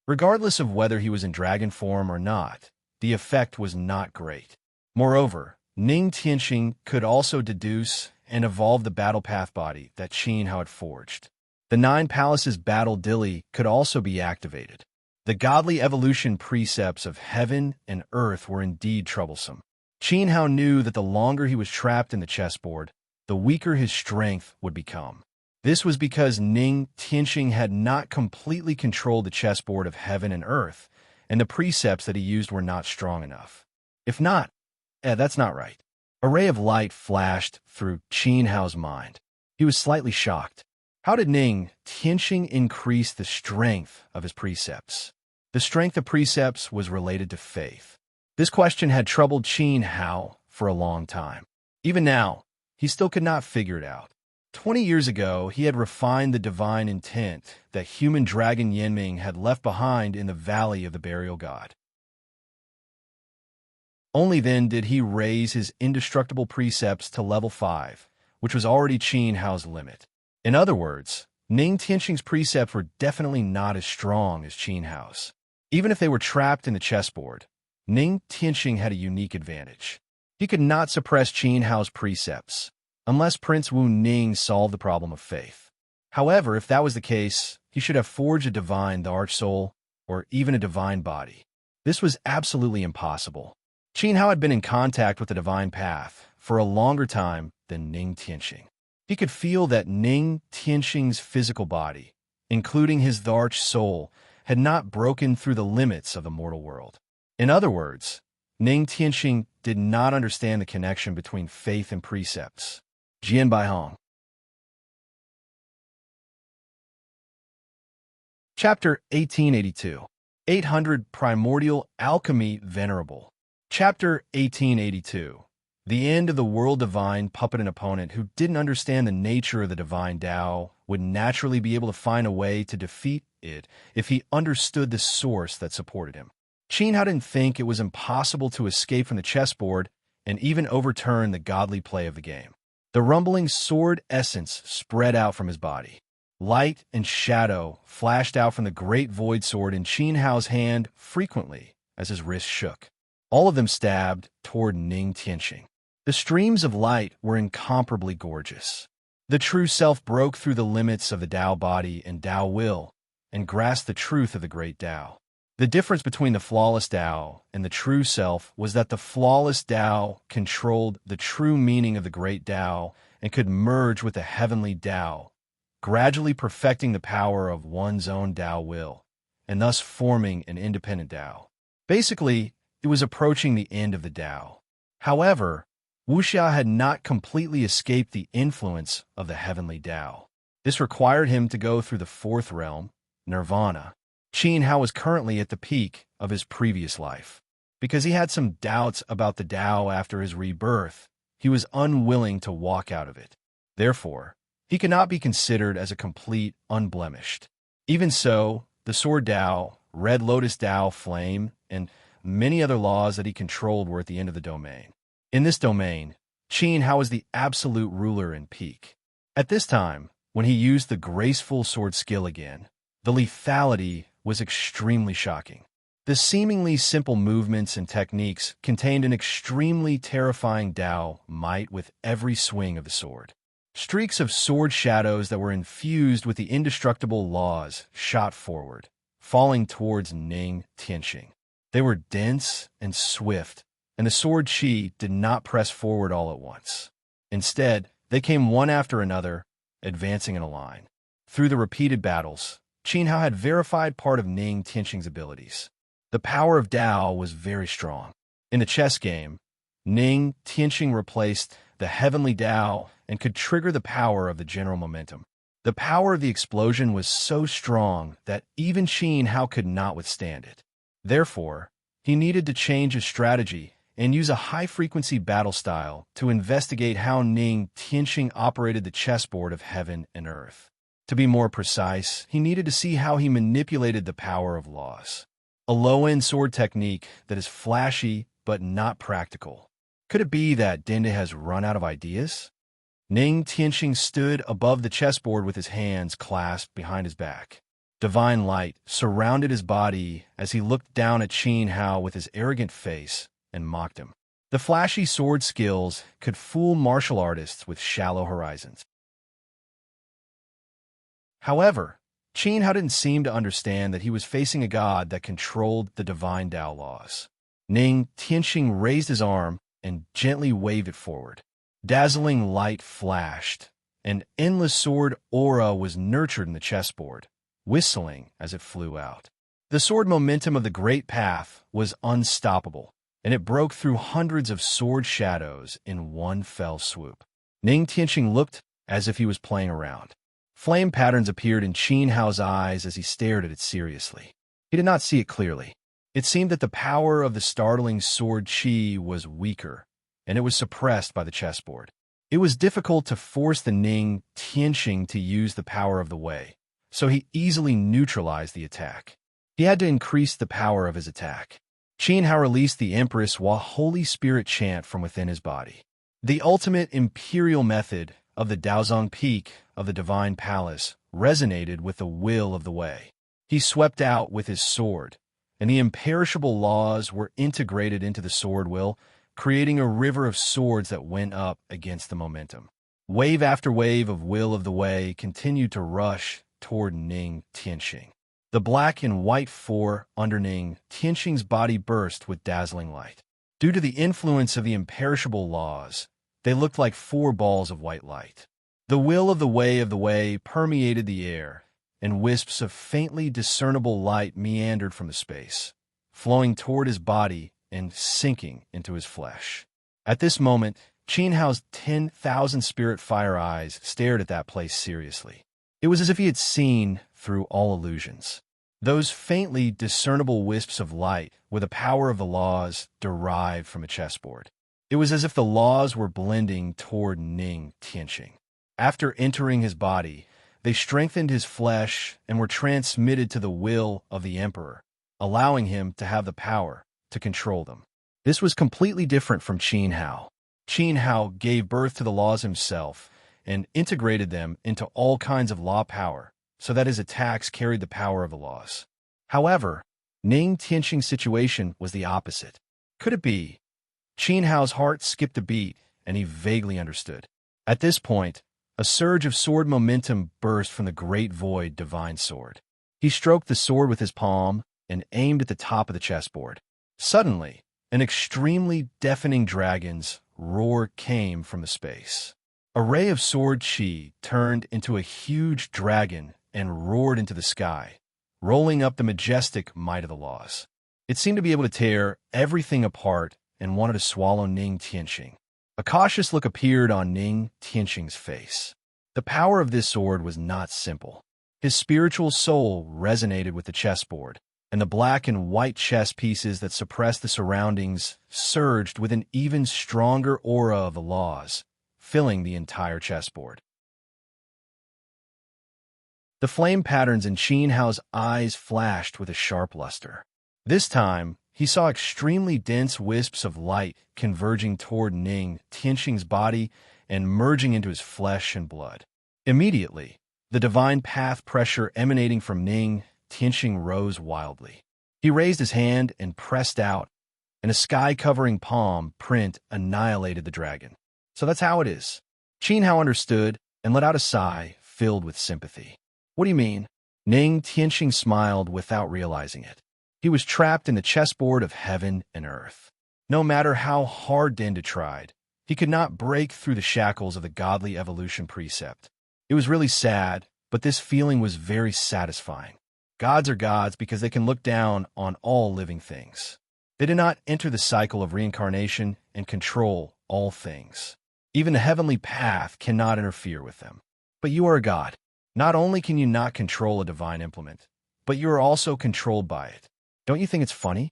Regardless of whether he was in dragon form or not, the effect was not great. Moreover, Ning Tianxing could also deduce and evolve the battle path body that Qin Hao had forged. The 9 Palaces battle dilly could also be activated. The godly evolution precepts of heaven and earth were indeed troublesome. Qin Hao knew that the longer he was trapped in the chessboard, the weaker his strength would become. This was because Ning Tianxing had not completely controlled the chessboard of heaven and earth, and the precepts that he used were not strong enough. If not, that's not right. A ray of light flashed through Qin Hao's mind. He was slightly shocked. How did Ning Tianxing increase the strength of his precepts? The strength of precepts was related to faith. This question had troubled Qin Hao for a long time. Even now, he still could not figure it out. 20 years ago, he had refined the divine intent that human dragon Yanming had left behind in the Valley of the Burial God. Only then did he raise his indestructible precepts to level 5, which was already Qin Hao's limit. In other words, Ning Tianxing's precepts were definitely not as strong as Qin Hao's. Even if they were trapped in the chessboard, Ning Tianxing had a unique advantage. He could not suppress Qin Hao's precepts, unless Prince Wu Ning solved the problem of faith. However, if that was the case, he should have forged a divine, the Archsoul, or even a divine body. This was absolutely impossible. Qin Hao had been in contact with the divine path for a longer time than Ning Tianxing. He could feel that Ning Tianxing's physical body, including his Archsoul, had not broken through the limits of the mortal world. In other words, Ning Tianxing did not understand the connection between faith and precepts. Jian Baihong. Chapter 1882. 800 Primordial Alchemy Venerable. Chapter 1882. The end of the world divine puppet an opponent who didn't understand the nature of the divine Tao would naturally be able to find a way to defeat it if he understood the source that supported him. Qin Hao didn't think it was impossible to escape from the chessboard and even overturn the godly play of the game. The rumbling sword essence spread out from his body. Light and shadow flashed out from the great void sword in Qin Hao's hand frequently as his wrist shook. All of them stabbed toward Ning Tianxing. The streams of light were incomparably gorgeous. The true self broke through the limits of the Tao body and Tao will, and grasped the truth of the great Tao. The difference between the flawless Tao and the true self was that the flawless Tao controlled the true meaning of the great Tao and could merge with the heavenly Tao, gradually perfecting the power of one's own Tao will, and thus forming an independent Tao. Basically, it was approaching the end of the Tao. However, Wuxia had not completely escaped the influence of the heavenly Tao. This required him to go through the fourth realm, nirvana. Qin Hao was currently at the peak of his previous life. Because he had some doubts about the Tao after his rebirth, he was unwilling to walk out of it. Therefore, he could not be considered as a complete unblemished. Even so, the Sword Tao, Red Lotus Tao Flame, and many other laws that he controlled were at the end of the domain. In this domain, Qin Hao was the absolute ruler and peak. At this time, when he used the graceful sword skill again, the lethality was extremely shocking. The seemingly simple movements and techniques contained an extremely terrifying Tao might with every swing of the sword. Streaks of sword shadows that were infused with the indestructible laws shot forward, falling towards Ning Tianxing. They were dense and swift, and the sword chi did not press forward all at once. Instead, they came one after another, advancing in a line. Through the repeated battles, Qin Hao had verified part of Ning Tianxing's abilities. The power of Tao was very strong. In the chess game, Ning Tianxing replaced the heavenly Tao and could trigger the power of the general momentum. The power of the explosion was so strong that even Qin Hao could not withstand it. Therefore, he needed to change his strategy and use a high-frequency battle style to investigate how Ning Tianxing operated the chessboard of heaven and earth. To be more precise, he needed to see how he manipulated the power of laws. A low-end sword technique that is flashy but not practical. Could it be that Dende has run out of ideas? Ning Tianxing stood above the chessboard with his hands clasped behind his back. Divine light surrounded his body as he looked down at Qin Hao with his arrogant face and mocked him. The flashy sword skills could fool martial artists with shallow horizons. However, Qin Hao didn't seem to understand that he was facing a god that controlled the divine Tao laws. Ning Tianxing raised his arm and gently waved it forward. Dazzling light flashed. An endless sword aura was nurtured in the chessboard, whistling as it flew out. The sword momentum of the great path was unstoppable, and it broke through hundreds of sword shadows in one fell swoop. Ning Tianxing looked as if he was playing around. Flame patterns appeared in Qin Hao's eyes as he stared at it seriously. He did not see it clearly. It seemed that the power of the startling sword chi was weaker, and it was suppressed by the chessboard. It was difficult to force the Ning Tianxing to use the power of the Wei, so he easily neutralized the attack. He had to increase the power of his attack. Qin Hao released the Empress while Holy Spirit chant from within his body. The ultimate imperial method of the Daozong Peak of the Divine Palace resonated with the will of the Wei. He swept out with his sword, and the imperishable laws were integrated into the sword will, creating a river of swords that went up against the momentum. Wave after wave of will of the Wei continued to rush toward Ning Tianxing. The black and white four under Ning Tianxing's body burst with dazzling light. Due to the influence of the imperishable laws, they looked like four balls of white light. The will of the Wei permeated the air, and wisps of faintly discernible light meandered from the space, flowing toward his body and sinking into his flesh. At this moment, Qin Hao's 10,000 spirit fire eyes stared at that place seriously. It was as if he had seen through all illusions. Those faintly discernible wisps of light were the power of the laws derived from a chessboard. It was as if the laws were blending toward Ning Tianxing. After entering his body, they strengthened his flesh and were transmitted to the will of the emperor, allowing him to have the power to control them. This was completely different from Qin Hao. Qin Hao gave birth to the laws himself and integrated them into all kinds of law power so that his attacks carried the power of the laws. However, Ning Tianxing's situation was the opposite. Could it be? Qin Hao's heart skipped a beat, and he vaguely understood. At this point, a surge of sword momentum burst from the great void divine sword. He stroked the sword with his palm and aimed at the top of the chessboard. Suddenly, an extremely deafening dragon's roar came from the space. A ray of sword chi turned into a huge dragon and roared into the sky, rolling up the majestic might of the laws. It seemed to be able to tear everything apart and wanted to swallow Ning Tianqing. A cautious look appeared on Ning Tianqing's face. The power of this sword was not simple. His spiritual soul resonated with the chessboard, and the black and white chess pieces that suppressed the surroundings surged with an even stronger aura of the laws, filling the entire chessboard. The flame patterns in Qin Hao's eyes flashed with a sharp luster. This time, he saw extremely dense wisps of light converging toward Ning Tianqing's body and merging into his flesh and blood. Immediately, the divine path pressure emanating from Ning Tianqing rose wildly. He raised his hand and pressed out, and a sky-covering palm print annihilated the dragon. So that's how it is. Qin Hao understood and let out a sigh filled with sympathy. What do you mean? Ning Tianqing smiled without realizing it. He was trapped in the chessboard of heaven and earth. No matter how hard Denda tried, he could not break through the shackles of the godly evolution precept. It was really sad, but this feeling was very satisfying. Gods are gods because they can look down on all living things. They did not enter the cycle of reincarnation and control all things. Even the heavenly path cannot interfere with them. But you are a god. Not only can you not control a divine implement, but you are also controlled by it. Don't you think it's funny?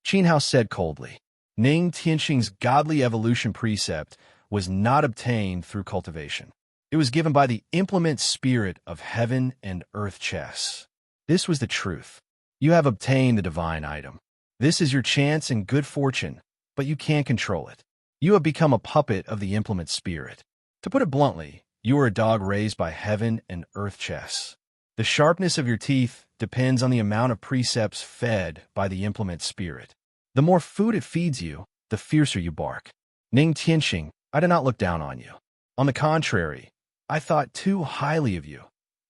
Qin Hao said coldly. Ning Tianqing's godly evolution precept was not obtained through cultivation. It was given by the implement spirit of heaven and earth chess. This was the truth. You have obtained the divine item. This is your chance and good fortune, but you can't control it. You have become a puppet of the implement spirit. To put it bluntly, you are a dog raised by heaven and earth chess. The sharpness of your teeth depends on the amount of precepts fed by the implement spirit. The more food it feeds you, the fiercer you bark. Ning Tianqing, I did not look down on you. On the contrary, I thought too highly of you,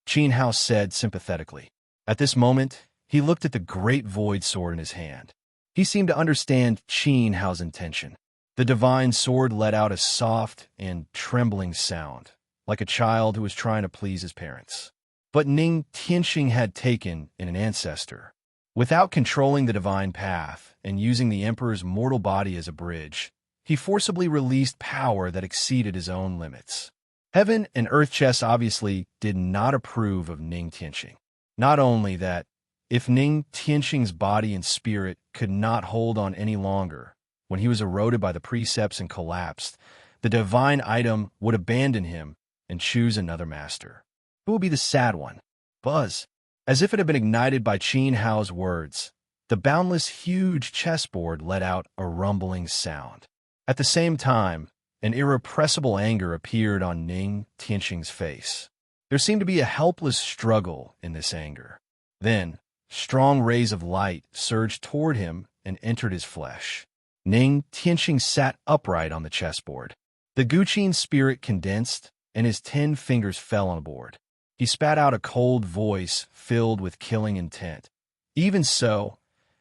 Qin Hao said sympathetically. At this moment, he looked at the great void sword in his hand. He seemed to understand Qin Hao's intention. The divine sword let out a soft and trembling sound, like a child who was trying to please his parents. But Ning Tianqing had taken in an ancestor. Without controlling the divine path and using the emperor's mortal body as a bridge, he forcibly released power that exceeded his own limits. Heaven and earth chess obviously did not approve of Ning Tianqing. Not only that, if Ning Tianqing's body and spirit could not hold on any longer, when he was eroded by the precepts and collapsed, the divine item would abandon him and choose another master. Who will be the sad one? Buzz. As if it had been ignited by Qin Hao's words, the boundless huge chessboard let out a rumbling sound. At the same time, an irrepressible anger appeared on Ning Tianqing's face. There seemed to be a helpless struggle in this anger. Then, strong rays of light surged toward him and entered his flesh. Ning Tianqing sat upright on the chessboard. The Guqin spirit condensed, and his 10 fingers fell on the board. He spat out a cold voice filled with killing intent. Even so,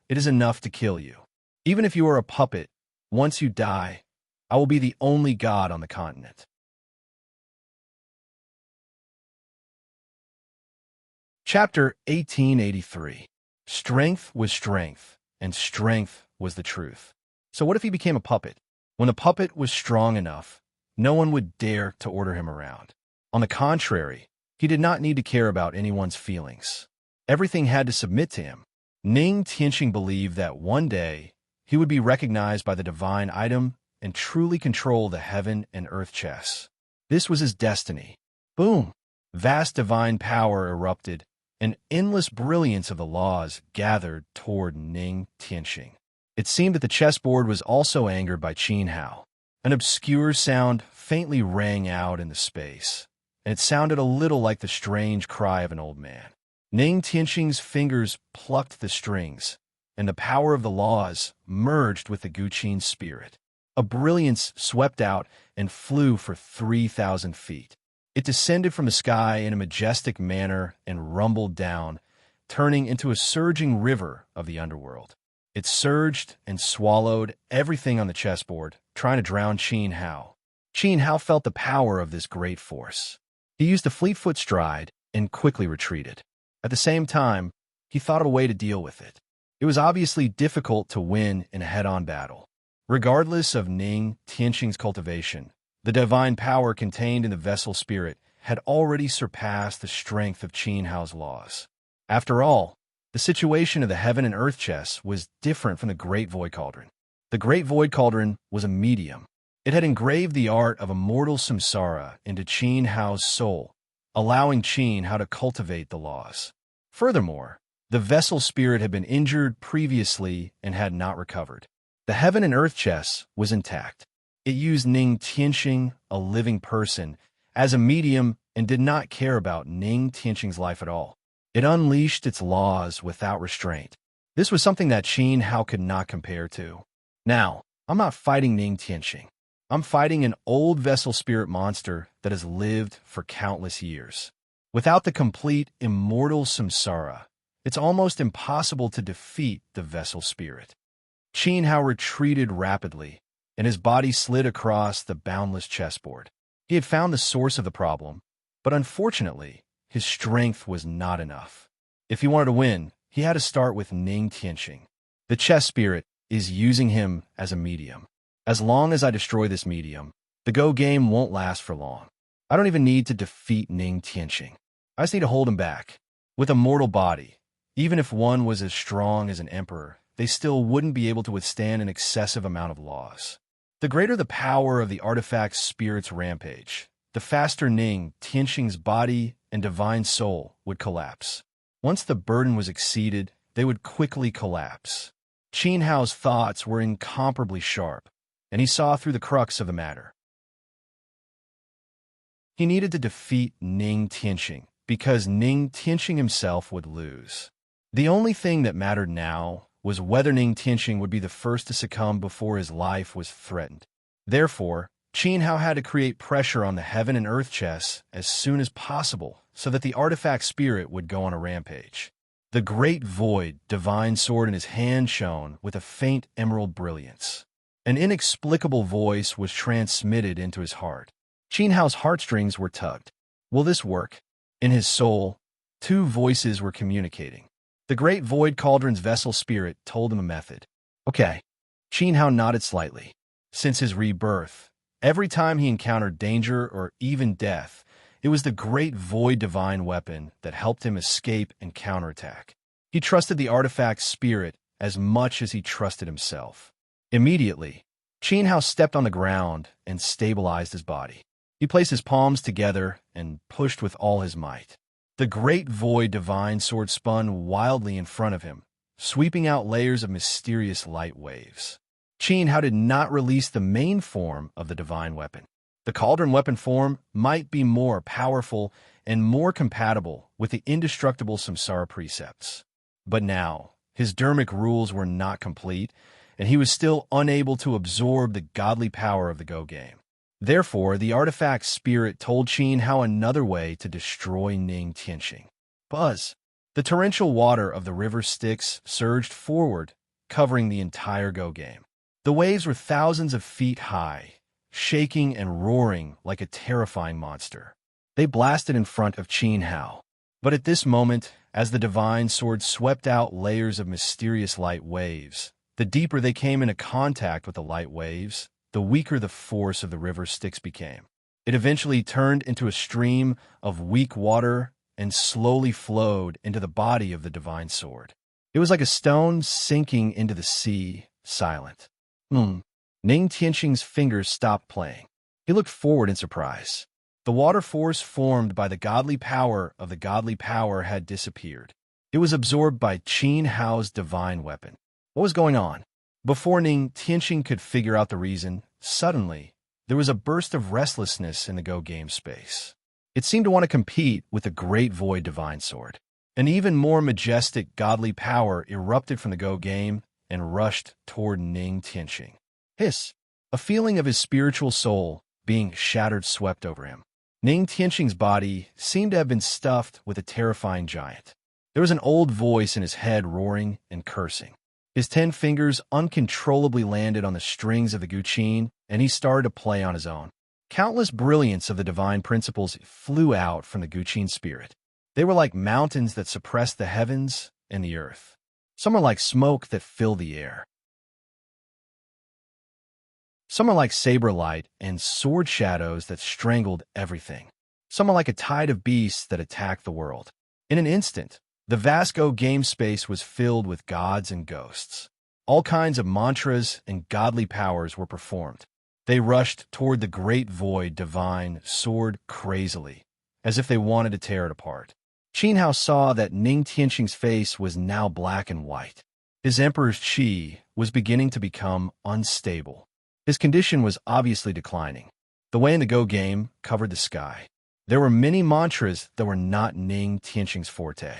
it is enough to kill you. Even if you are a puppet, once you die, I will be the only god on the continent. Chapter 1883. Strength was strength, and strength was the truth. So what if he became a puppet? When the puppet was strong enough, no one would dare to order him around. On the contrary, he did not need to care about anyone's feelings. Everything had to submit to him. Ning Tianqing believed that one day he would be recognized by the divine item and truly control the heaven and earth chess. This was his destiny. Boom! Vast divine power erupted, and endless brilliance of the laws gathered toward Ning Tianqing. It seemed that the chessboard was also angered by Qin Hao. An obscure sound faintly rang out in the space, and it sounded a little like the strange cry of an old man. Ning Tianqing's fingers plucked the strings, and the power of the laws merged with the Guqin spirit. A brilliance swept out and flew for 3,000 feet. It descended from the sky in a majestic manner and rumbled down, turning into a surging river of the underworld. It surged and swallowed everything on the chessboard, trying to drown Qin Hao. Qin Hao felt the power of this great force. He used a fleet-foot stride and quickly retreated. At the same time, he thought of a way to deal with it. It was obviously difficult to win in a head-on battle. Regardless of Ning Tianqing's cultivation, the divine power contained in the vessel spirit had already surpassed the strength of Qin Hao's laws. After all, the situation of the Heaven and Earth chess was different from the Great Void Cauldron. The Great Void Cauldron was a medium. It had engraved the art of immortal samsara into Qin Hao's soul, allowing Qin Hao to cultivate the laws. Furthermore, the vessel spirit had been injured previously and had not recovered. The Heaven and Earth chess was intact. It used Ning Tianqing, a living person, as a medium and did not care about Ning Tianqing's life at all. It unleashed its laws without restraint. This was something that Qin Hao could not compare to. Now, I'm not fighting Ning Tianqing. I'm fighting an old vessel spirit monster that has lived for countless years. Without the complete immortal samsara, it's almost impossible to defeat the vessel spirit. Qin Hao retreated rapidly, and his body slid across the boundless chessboard. He had found the source of the problem, but unfortunately, his strength was not enough. If he wanted to win, he had to start with Ning Tianqing. The chess spirit is using him as a medium. As long as I destroy this medium, the Go game won't last for long. I don't even need to defeat Ning Tianqing. I just need to hold him back. With a mortal body, even if one was as strong as an emperor, they still wouldn't be able to withstand an excessive amount of laws. The greater the power of the artifact spirit's rampage, the faster Ning Tianqing's body and divine soul would collapse. Once the burden was exceeded, they would quickly collapse. Qin Hao's thoughts were incomparably sharp, and he saw through the crux of the matter. He needed to defeat Ning Tianqing, because Ning Tianqing himself would lose. The only thing that mattered now was whether Ning Tianqing would be the first to succumb before his life was threatened. Therefore, Qin Hao had to create pressure on the Heaven and Earth chess as soon as possible so that the artifact spirit would go on a rampage. The great void divine sword in his hand shone with a faint emerald brilliance. An inexplicable voice was transmitted into his heart. Qin Hao's heartstrings were tugged. Will this work? In his soul, two voices were communicating. The great void cauldron's vessel spirit told him a method. Okay. Qin Hao nodded slightly. Since his rebirth, every time he encountered danger or even death, it was the great void divine weapon that helped him escape and counterattack. He trusted the artifact spirit as much as he trusted himself. Immediately, Qin Hao stepped on the ground and stabilized his body. He placed his palms together and pushed with all his might. The great void divine sword spun wildly in front of him, sweeping out layers of mysterious light waves. Qin Hao did not release the main form of the divine weapon. The cauldron weapon form might be more powerful and more compatible with the indestructible samsara precepts. But now, his dharmic rules were not complete, and he was still unable to absorb the godly power of the Go game. Therefore, the artifact spirit told Qin Hao another way to destroy Ning Tianqing. Buzz! The torrential water of the river Styx surged forward, covering the entire Go game. The waves were thousands of feet high, shaking and roaring like a terrifying monster. They blasted in front of Qin Hao. But at this moment, as the divine sword swept out layers of mysterious light waves, the deeper they came into contact with the light waves, the weaker the force of the river Styx became. It eventually turned into a stream of weak water and slowly flowed into the body of the divine sword. It was like a stone sinking into the sea, silent. Ning Tianqing's fingers stopped playing. He looked forward in surprise. The water force formed by the godly power of the godly power had disappeared. It was absorbed by Qin Hao's divine weapon. What was going on? Before Ning Tianqing could figure out the reason, suddenly, there was a burst of restlessness in the Go game space. It seemed to want to compete with the great void divine sword. An even more majestic godly power erupted from the Go game and rushed toward Ning Tianqing. Hiss! A feeling of his spiritual soul being shattered swept over him. Ning Tianqing's body seemed to have been stuffed with a terrifying giant. There was an old voice in his head roaring and cursing. His 10 fingers uncontrollably landed on the strings of the guqin, and he started to play on his own. Countless brilliance of the divine principles flew out from the guqin spirit. They were like mountains that suppressed the heavens and the earth. Some are like smoke that fill the air. Some are like saber light and sword shadows that strangled everything. Some are like a tide of beasts that attacked the world. In an instant, the vast Go game space was filled with gods and ghosts. All kinds of mantras and godly powers were performed. They rushed toward the great void divine sword crazily, as if they wanted to tear it apart. Qin Hao saw that Ning Tianqing's face was now black and white. His emperor's qi was beginning to become unstable. His condition was obviously declining. The way in the Go game covered the sky. There were many mantras that were not Ning Tianqing's forte.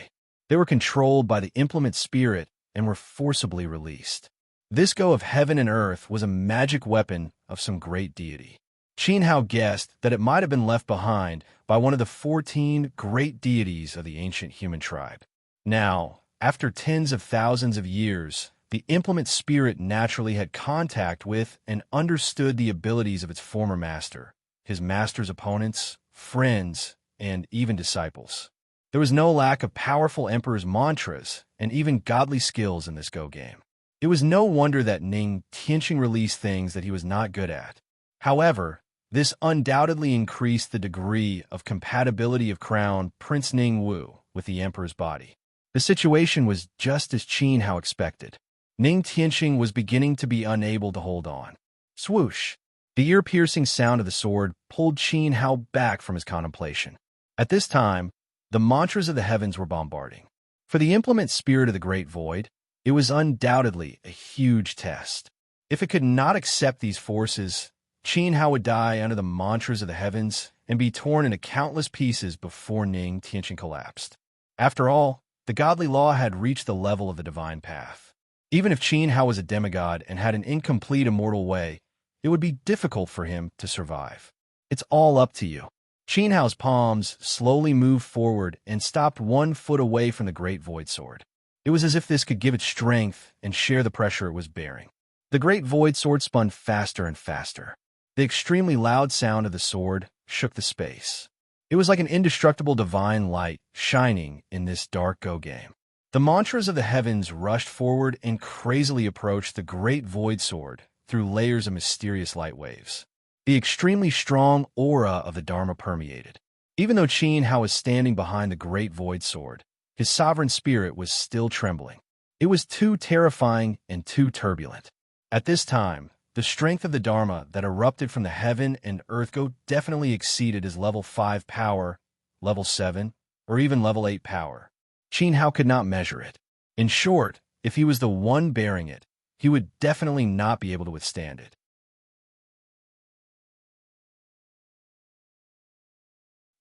They were controlled by the implement spirit and were forcibly released. This Go of heaven and earth was a magic weapon of some great deity. Qin Hao guessed that it might have been left behind by one of the 14 great deities of the ancient human tribe. Now, after tens of thousands of years, the implement spirit naturally had contact with and understood the abilities of its former master, his master's opponents, friends, and even disciples. There was no lack of powerful emperor's mantras and even godly skills in this Go game. It was no wonder that Ning Tianqing released things that he was not good at. However, this undoubtedly increased the degree of compatibility of Crown Prince Ning Wu with the emperor's body. The situation was just as Qin Hao expected. Ning Tianqing was beginning to be unable to hold on. Swoosh! The ear-piercing sound of the sword pulled Qin Hao back from his contemplation. At this time, the mantras of the heavens were bombarding. For the implement spirit of the Great Void, it was undoubtedly a huge test. If it could not accept these forces, Qin Hao would die under the mantras of the heavens and be torn into countless pieces before Ning Tianqing collapsed. After all, the godly law had reached the level of the divine path. Even if Qin Hao was a demigod and had an incomplete immortal way, it would be difficult for him to survive. It's all up to you. Qin Hao's palms slowly moved forward and stopped 1 foot away from the Great Void Sword. It was as if this could give it strength and share the pressure it was bearing. The Great Void Sword spun faster and faster. The extremely loud sound of the sword shook the space. It was like an indestructible divine light shining in this dark Go game. The mantras of the heavens rushed forward and crazily approached the Great Void Sword through layers of mysterious light waves. The extremely strong aura of the Dharma permeated. Even though Qin Hao was standing behind the Great Void Sword, his sovereign spirit was still trembling. It was too terrifying and too turbulent. At this time, the strength of the Dharma that erupted from the heaven and earth Go definitely exceeded his level 5 power, level 7, or even level 8 power. Qin Hao could not measure it. In short, if he was the one bearing it, he would definitely not be able to withstand it.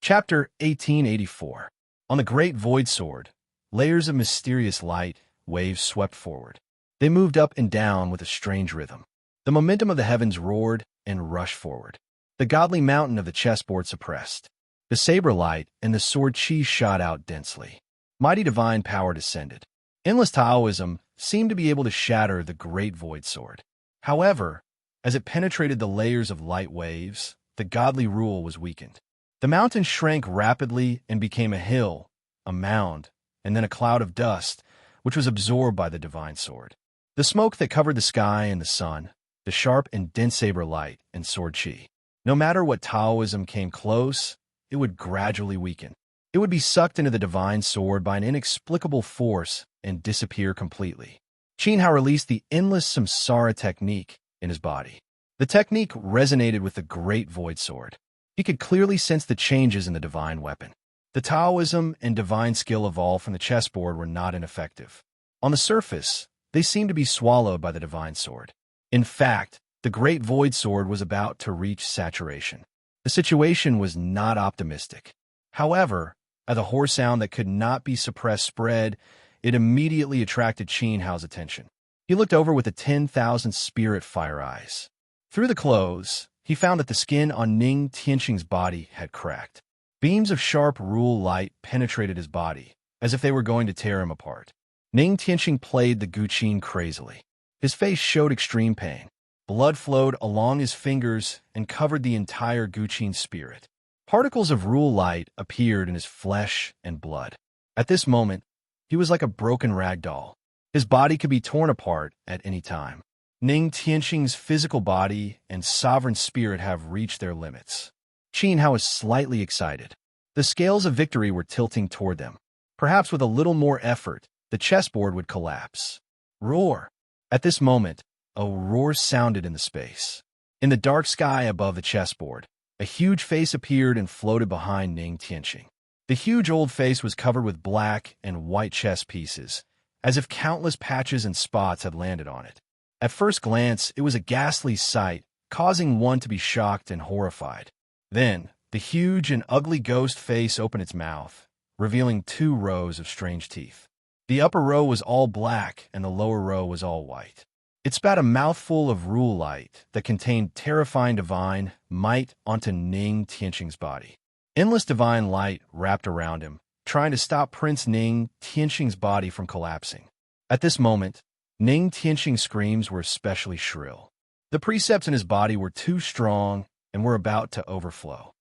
Chapter 1884. On the Great Void Sword, layers of mysterious light waves swept forward. They moved up and down with a strange rhythm. The momentum of the heavens roared and rushed forward. The godly mountain of the chessboard suppressed. The saber light and the sword chi shot out densely. Mighty divine power descended. Endless Taoism seemed to be able to shatter the Great Void Sword. However, as it penetrated the layers of light waves, the godly rule was weakened. The mountain shrank rapidly and became a hill, a mound, and then a cloud of dust, which was absorbed by the divine sword. The smoke that covered the sky and the sun, the sharp and dense saber light and sword chi. No matter what Taoism came close, it would gradually weaken. It would be sucked into the divine sword by an inexplicable force and disappear completely. Qin Hao released the endless samsara technique in his body. The technique resonated with the Great Void Sword. He could clearly sense the changes in the divine weapon. The Taoism and divine skill evolved from the chessboard were not ineffective. On the surface, they seemed to be swallowed by the divine sword. In fact, the Great Void Sword was about to reach saturation. The situation was not optimistic. However, as a hoarse sound that could not be suppressed spread, it immediately attracted Qin Hao's attention. He looked over with the 10,000 spirit fire eyes. Through the clothes, he found that the skin on Ning Tianqing's body had cracked. Beams of sharp rule light penetrated his body, as if they were going to tear him apart. Ning Tianqing played the guqin crazily. His face showed extreme pain. Blood flowed along his fingers and covered the entire guqin spirit. Particles of rule light appeared in his flesh and blood. At this moment, he was like a broken rag doll. His body could be torn apart at any time. Ning Tianqing's physical body and sovereign spirit have reached their limits. Qin Hao was slightly excited. The scales of victory were tilting toward them. Perhaps with a little more effort, the chessboard would collapse. Roar! At this moment, a roar sounded in the space. In the dark sky above the chessboard, a huge face appeared and floated behind Ning Tianqing. The huge old face was covered with black and white chess pieces, as if countless patches and spots had landed on it. At first glance, it was a ghastly sight, causing one to be shocked and horrified. Then, the huge and ugly ghost face opened its mouth, revealing 2 rows of strange teeth. The upper row was all black and the lower row was all white. It spat a mouthful of rule light that contained terrifying divine might onto Ning Tianqing's body. Endless divine light wrapped around him, trying to stop Prince Ning Tianqing's body from collapsing. At this moment, Ning Tianqing's screams were especially shrill. The precepts in his body were too strong and were about to overflow.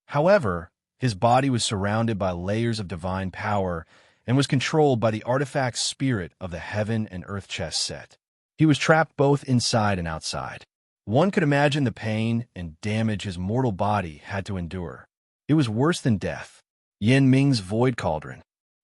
However, his body was surrounded by layers of divine power and was controlled by the artifact spirit of the heaven and earth chess set. He was trapped both inside and outside. One could imagine the pain and damage his mortal body had to endure. It was worse than death. Yan Ming's void cauldron.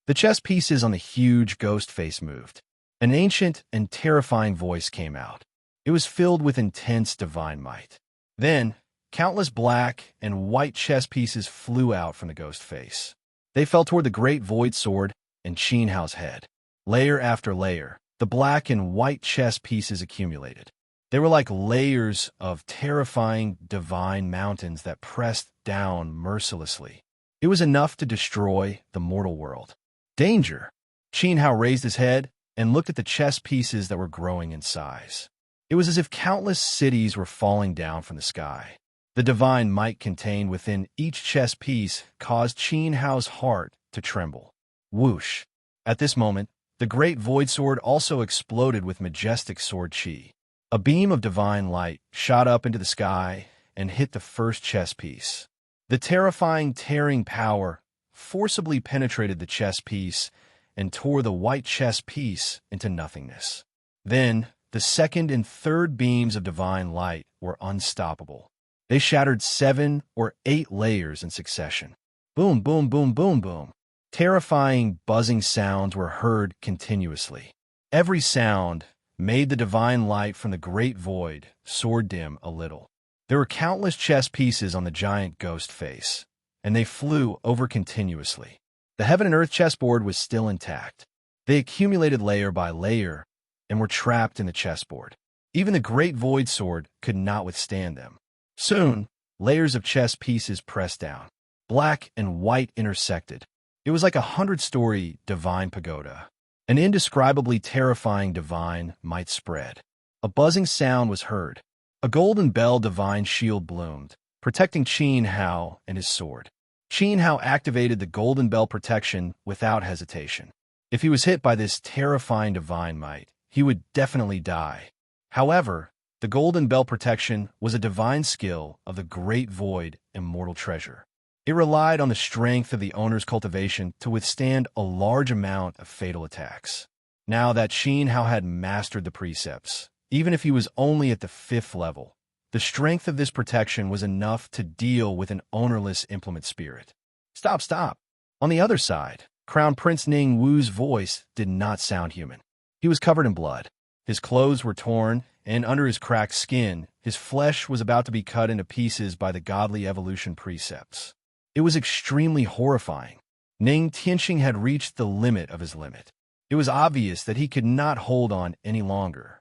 The chess pieces on the huge ghost face moved. An ancient and terrifying voice came out. It was filled with intense divine might. Then, countless black and white chess pieces flew out from the ghost face. They fell toward the great void sword and Qin Hao's head. Layer after layer, the black and white chess pieces accumulated. They were like layers of terrifying divine mountains that pressed down mercilessly. It was enough to destroy the mortal world. Danger! Qin Hao raised his head and looked at the chess pieces that were growing in size. It was as if countless cities were falling down from the sky. The divine might contained within each chess piece caused Qin Hao's heart to tremble. Whoosh! At this moment, the great void sword also exploded with majestic sword chi. A beam of divine light shot up into the sky and hit the first chess piece. The terrifying tearing power forcibly penetrated the chess piece and tore the white chess piece into nothingness. Then, the second and third beams of divine light were unstoppable. They shattered 7 or 8 layers in succession. Boom, boom, boom, boom, boom. Terrifying, buzzing sounds were heard continuously. Every sound made the divine light from the great void sword dim a little. There were countless chess pieces on the giant ghost face, and they flew over continuously. The heaven and earth chessboard was still intact. They accumulated layer by layer and were trapped in the chessboard. Even the great void sword could not withstand them. Soon, layers of chess pieces pressed down. Black and white intersected. It was like a 100-story divine pagoda. An indescribably terrifying divine might spread. A buzzing sound was heard. A golden bell divine shield bloomed, protecting Qin Hao and his sword. Qin Hao activated the golden bell protection without hesitation. If he was hit by this terrifying divine might, he would definitely die. However, the golden bell protection was a divine skill of the great void immortal treasure. It relied on the strength of the owner's cultivation to withstand a large amount of fatal attacks. Now that Qin Hao had mastered the precepts, even if he was only at the 5th level, the strength of this protection was enough to deal with an ownerless implement spirit. Stop, stop! On the other side, Crown Prince Ning Wu's voice did not sound human. He was covered in blood. His clothes were torn, and under his cracked skin, his flesh was about to be cut into pieces by the godly evolution precepts. It was extremely horrifying. Ning Tianqing had reached the limit of his limit. It was obvious that he could not hold on any longer.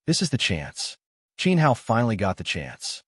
This is the chance. Qin Hao finally got the chance.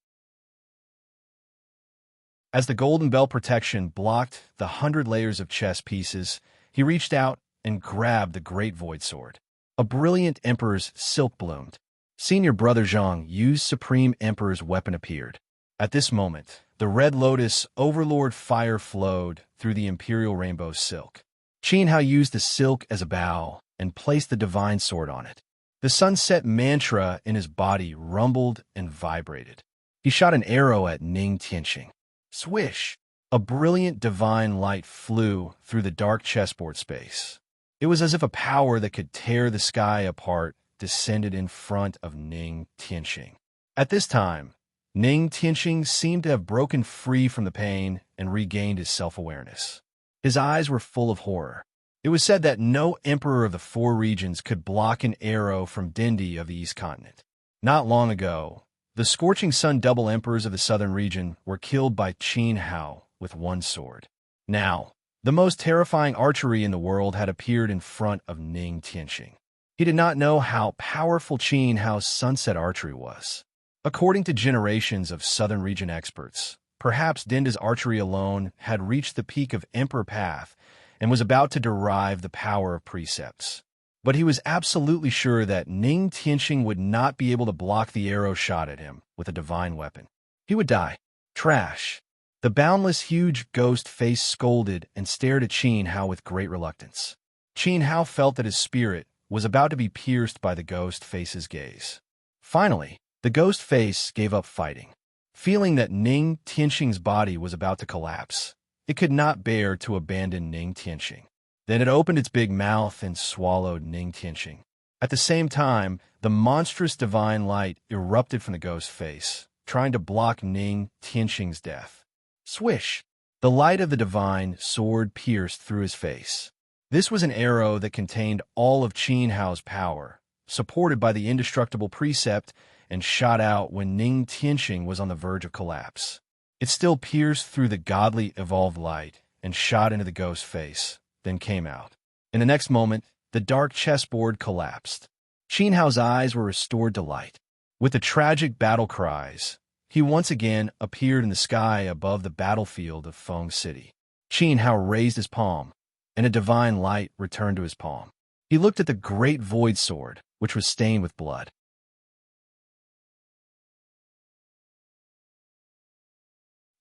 As the golden bell protection blocked the 100 layers of chess pieces, he reached out and grabbed the great void sword. A brilliant emperor's silk bloomed. Senior Brother Zhang Yu's Supreme Emperor's weapon appeared. At this moment, the Red Lotus Overlord fire flowed through the Imperial Rainbow silk. Qin Hao used the silk as a bow and placed the divine sword on it. The sunset mantra in his body rumbled and vibrated. He shot an arrow at Ning Tianqing. Swish! A brilliant divine light flew through the dark chessboard space. It was as if a power that could tear the sky apart descended in front of Ning Tianqing. At this time, Ning Tianqing seemed to have broken free from the pain and regained his self-awareness. His eyes were full of horror. It was said that no emperor of the four regions could block an arrow from Dindi of the East Continent. Not long ago, the Scorching Sun double emperors of the southern region were killed by Qin Hao with one sword. Now, the most terrifying archery in the world had appeared in front of Ning Tianqing. He did not know how powerful Qin Hao's sunset archery was. According to generations of southern region experts, perhaps Dinda's archery alone had reached the peak of Emperor Path and was about to derive the power of precepts. But he was absolutely sure that Ning Tianqing would not be able to block the arrow shot at him with a divine weapon. He would die. Trash. The boundless huge ghost face scolded and stared at Qin Hao with great reluctance. Qin Hao felt that his spirit was about to be pierced by the ghost face's gaze. Finally, the ghost face gave up fighting. Feeling that Ning Tianqing's body was about to collapse, it could not bear to abandon Ning Tianqing. Then it opened its big mouth and swallowed Ning Tianqing. At the same time, the monstrous divine light erupted from the ghost face, trying to block Ning Tianqing's death. Swish! The light of the divine sword pierced through his face. This was an arrow that contained all of Qin Hao's power, supported by the indestructible precept, and shot out when Ning Tianqing was on the verge of collapse. It still pierced through the godly evolved light and shot into the ghost face, then came out. In the next moment, the dark chessboard collapsed. Qin Hao's eyes were restored to light. With the tragic battle cries, he once again appeared in the sky above the battlefield of Feng City. Qin Hao raised his palm, and a divine light returned to his palm. He looked at the great void sword, which was stained with blood.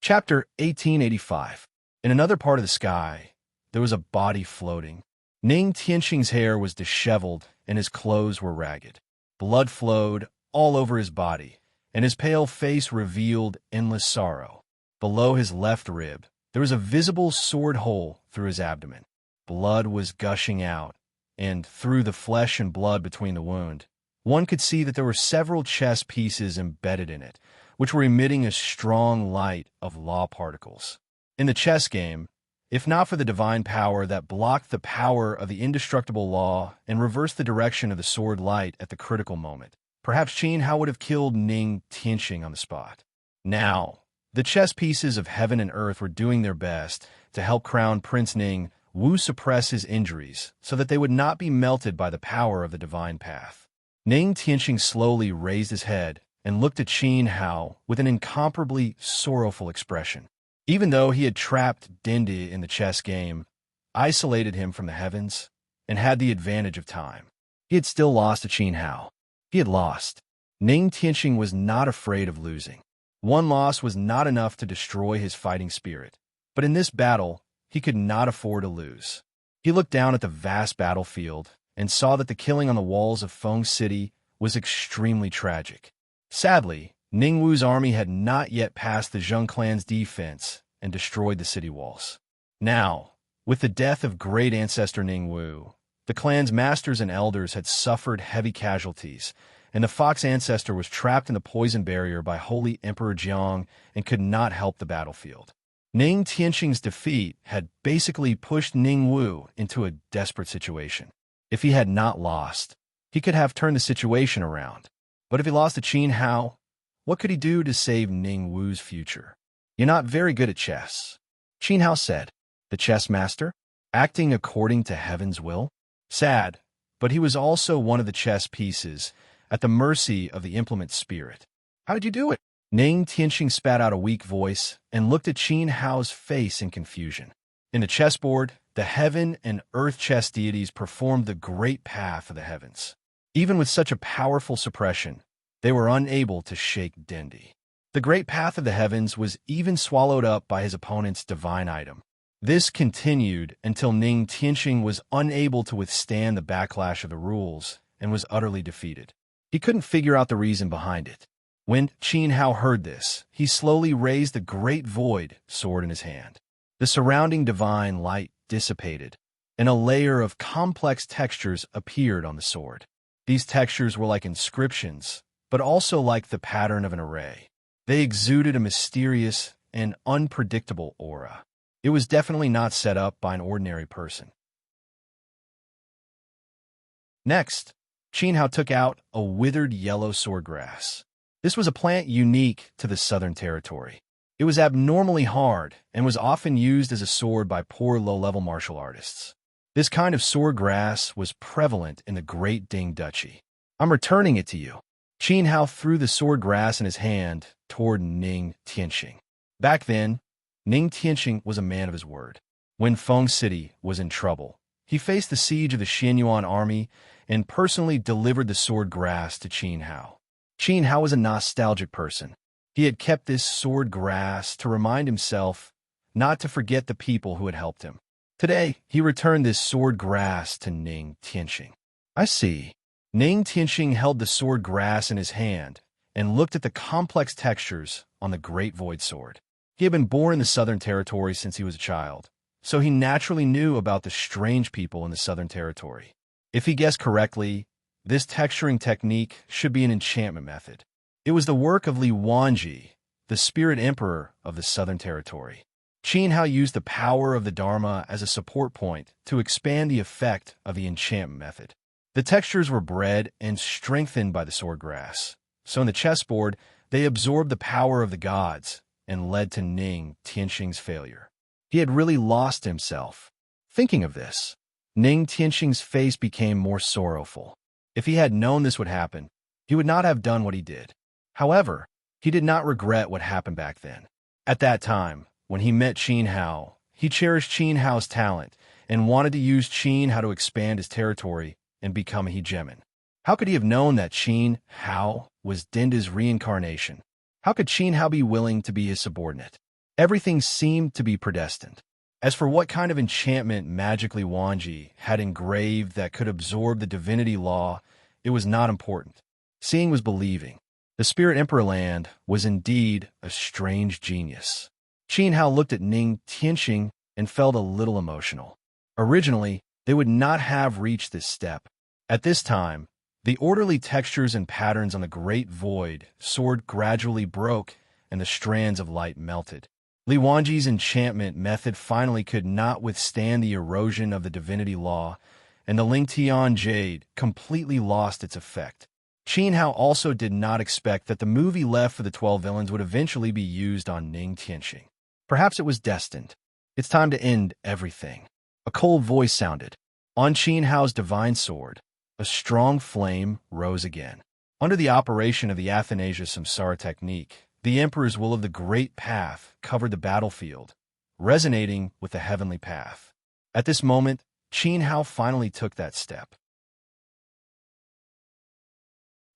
Chapter 1885. In another part of the sky, there was a body floating. Ning Tianqing's hair was disheveled and his clothes were ragged. Blood flowed all over his body, and his pale face revealed endless sorrow. Below his left rib, there was a visible sword hole through his abdomen. Blood was gushing out, and through the flesh and blood between the wound, one could see that there were several chess pieces embedded in it, which were emitting a strong light of law particles. In the chess game, if not for the divine power that blocked the power of the indestructible law and reversed the direction of the sword light at the critical moment, perhaps Qin Hao would have killed Ning Tianqing on the spot. Now, the chess pieces of heaven and earth were doing their best to help Crown Prince Ning Wu suppress his injuries so that they would not be melted by the power of the divine path. Ning Tianqing slowly raised his head and looked at Qin Hao with an incomparably sorrowful expression. Even though he had trapped Dindi in the chess game, isolated him from the heavens, and had the advantage of time, he had still lost to Qin Hao. He had lost. Ning Tianqing was not afraid of losing. One loss was not enough to destroy his fighting spirit, but in this battle, he could not afford to lose. He looked down at the vast battlefield and saw that the killing on the walls of Feng City was extremely tragic. Sadly, Ning Wu's army had not yet passed the Zheng clan's defense and destroyed the city walls. Now, with the death of great ancestor Ning Wu, the clan's masters and elders had suffered heavy casualties, and the fox ancestor was trapped in the poison barrier by Holy Emperor Jiang and could not help the battlefield. Ning Tianqing's defeat had basically pushed Ning Wu into a desperate situation. If he had not lost, he could have turned the situation around. But if he lost to Qin Hao, what could he do to save Ning Wu's future? You're not very good at chess, Qin Hao said. The chess master? Acting according to heaven's will? Sad, but he was also one of the chess pieces, at the mercy of the implement spirit. How did you do it? Ning Tianqing spat out a weak voice and looked at Qin Hao's face in confusion. In the chessboard, the heaven and earth chess deities performed the great path of the heavens. Even with such a powerful suppression, they were unable to shake Dendi. The great path of the heavens was even swallowed up by his opponent's divine item. This continued until Ning Tianxing was unable to withstand the backlash of the rules and was utterly defeated. He couldn't figure out the reason behind it. When Qin Hao heard this, he slowly raised the great void sword in his hand. The surrounding divine light dissipated, and a layer of complex textures appeared on the sword. These textures were like inscriptions, but also like the pattern of an array. They exuded a mysterious and unpredictable aura. It was definitely not set up by an ordinary person. Next, Qin Hao took out a withered yellow swordgrass. This was a plant unique to the Southern Territory. It was abnormally hard and was often used as a sword by poor low-level martial artists. This kind of swordgrass was prevalent in the Great Ding Duchy. "I'm returning it to you." Qin Hao threw the swordgrass in his hand toward Ning Tianxing. Back then, Ning Tianxing was a man of his word. When Feng City was in trouble, he faced the siege of the Xianyuan army and personally delivered the swordgrass to Qin Hao. Qin Hao was a nostalgic person. He had kept this swordgrass to remind himself not to forget the people who had helped him. Today, he returned this swordgrass to Ning Tianxing. "I see." Ning Tianxing held the swordgrass in his hand and looked at the complex textures on the Great Void Sword. He had been born in the Southern Territory since he was a child, so he naturally knew about the strange people in the Southern Territory. If he guessed correctly, this texturing technique should be an enchantment method. It was the work of Li Wanji, the spirit emperor of the Southern Territory. Qin Hao used the power of the Dharma as a support point to expand the effect of the enchantment method. The textures were bred and strengthened by the swordgrass, so in the chessboard, they absorbed the power of the gods and led to Ning Tianxing's failure. He had really lost himself. Thinking of this, Ning Tianxing's face became more sorrowful. If he had known this would happen, he would not have done what he did. However, he did not regret what happened back then. At that time, when he met Qin Hao, he cherished Qin Hao's talent and wanted to use Qin Hao to expand his territory and become a hegemon. How could he have known that Qin Hao was Denda's reincarnation? How could Qin Hao be willing to be his subordinate? Everything seemed to be predestined. As for what kind of enchantment magically Wanji had engraved that could absorb the divinity law, it was not important. Seeing was believing. The Spirit Emperor land was indeed a strange genius. Qin Hao looked at Ning Tianxing and felt a little emotional. Originally, they would not have reached this step. At this time, the orderly textures and patterns on the Great Void Sword gradually broke and the strands of light melted. Li Wanji's enchantment method finally could not withstand the erosion of the divinity law, and the Lingtian Jade completely lost its effect. Qin Hao also did not expect that the movie left for the 12 villains would eventually be used on Ning Tianxing. Perhaps it was destined. It's time to end everything. A cold voice sounded. On Qin Hao's divine sword, a strong flame rose again. Under the operation of the Athanasia Samsara technique, the Emperor's will of the Great Path covered the battlefield, resonating with the heavenly path. At this moment, Qin Hao finally took that step.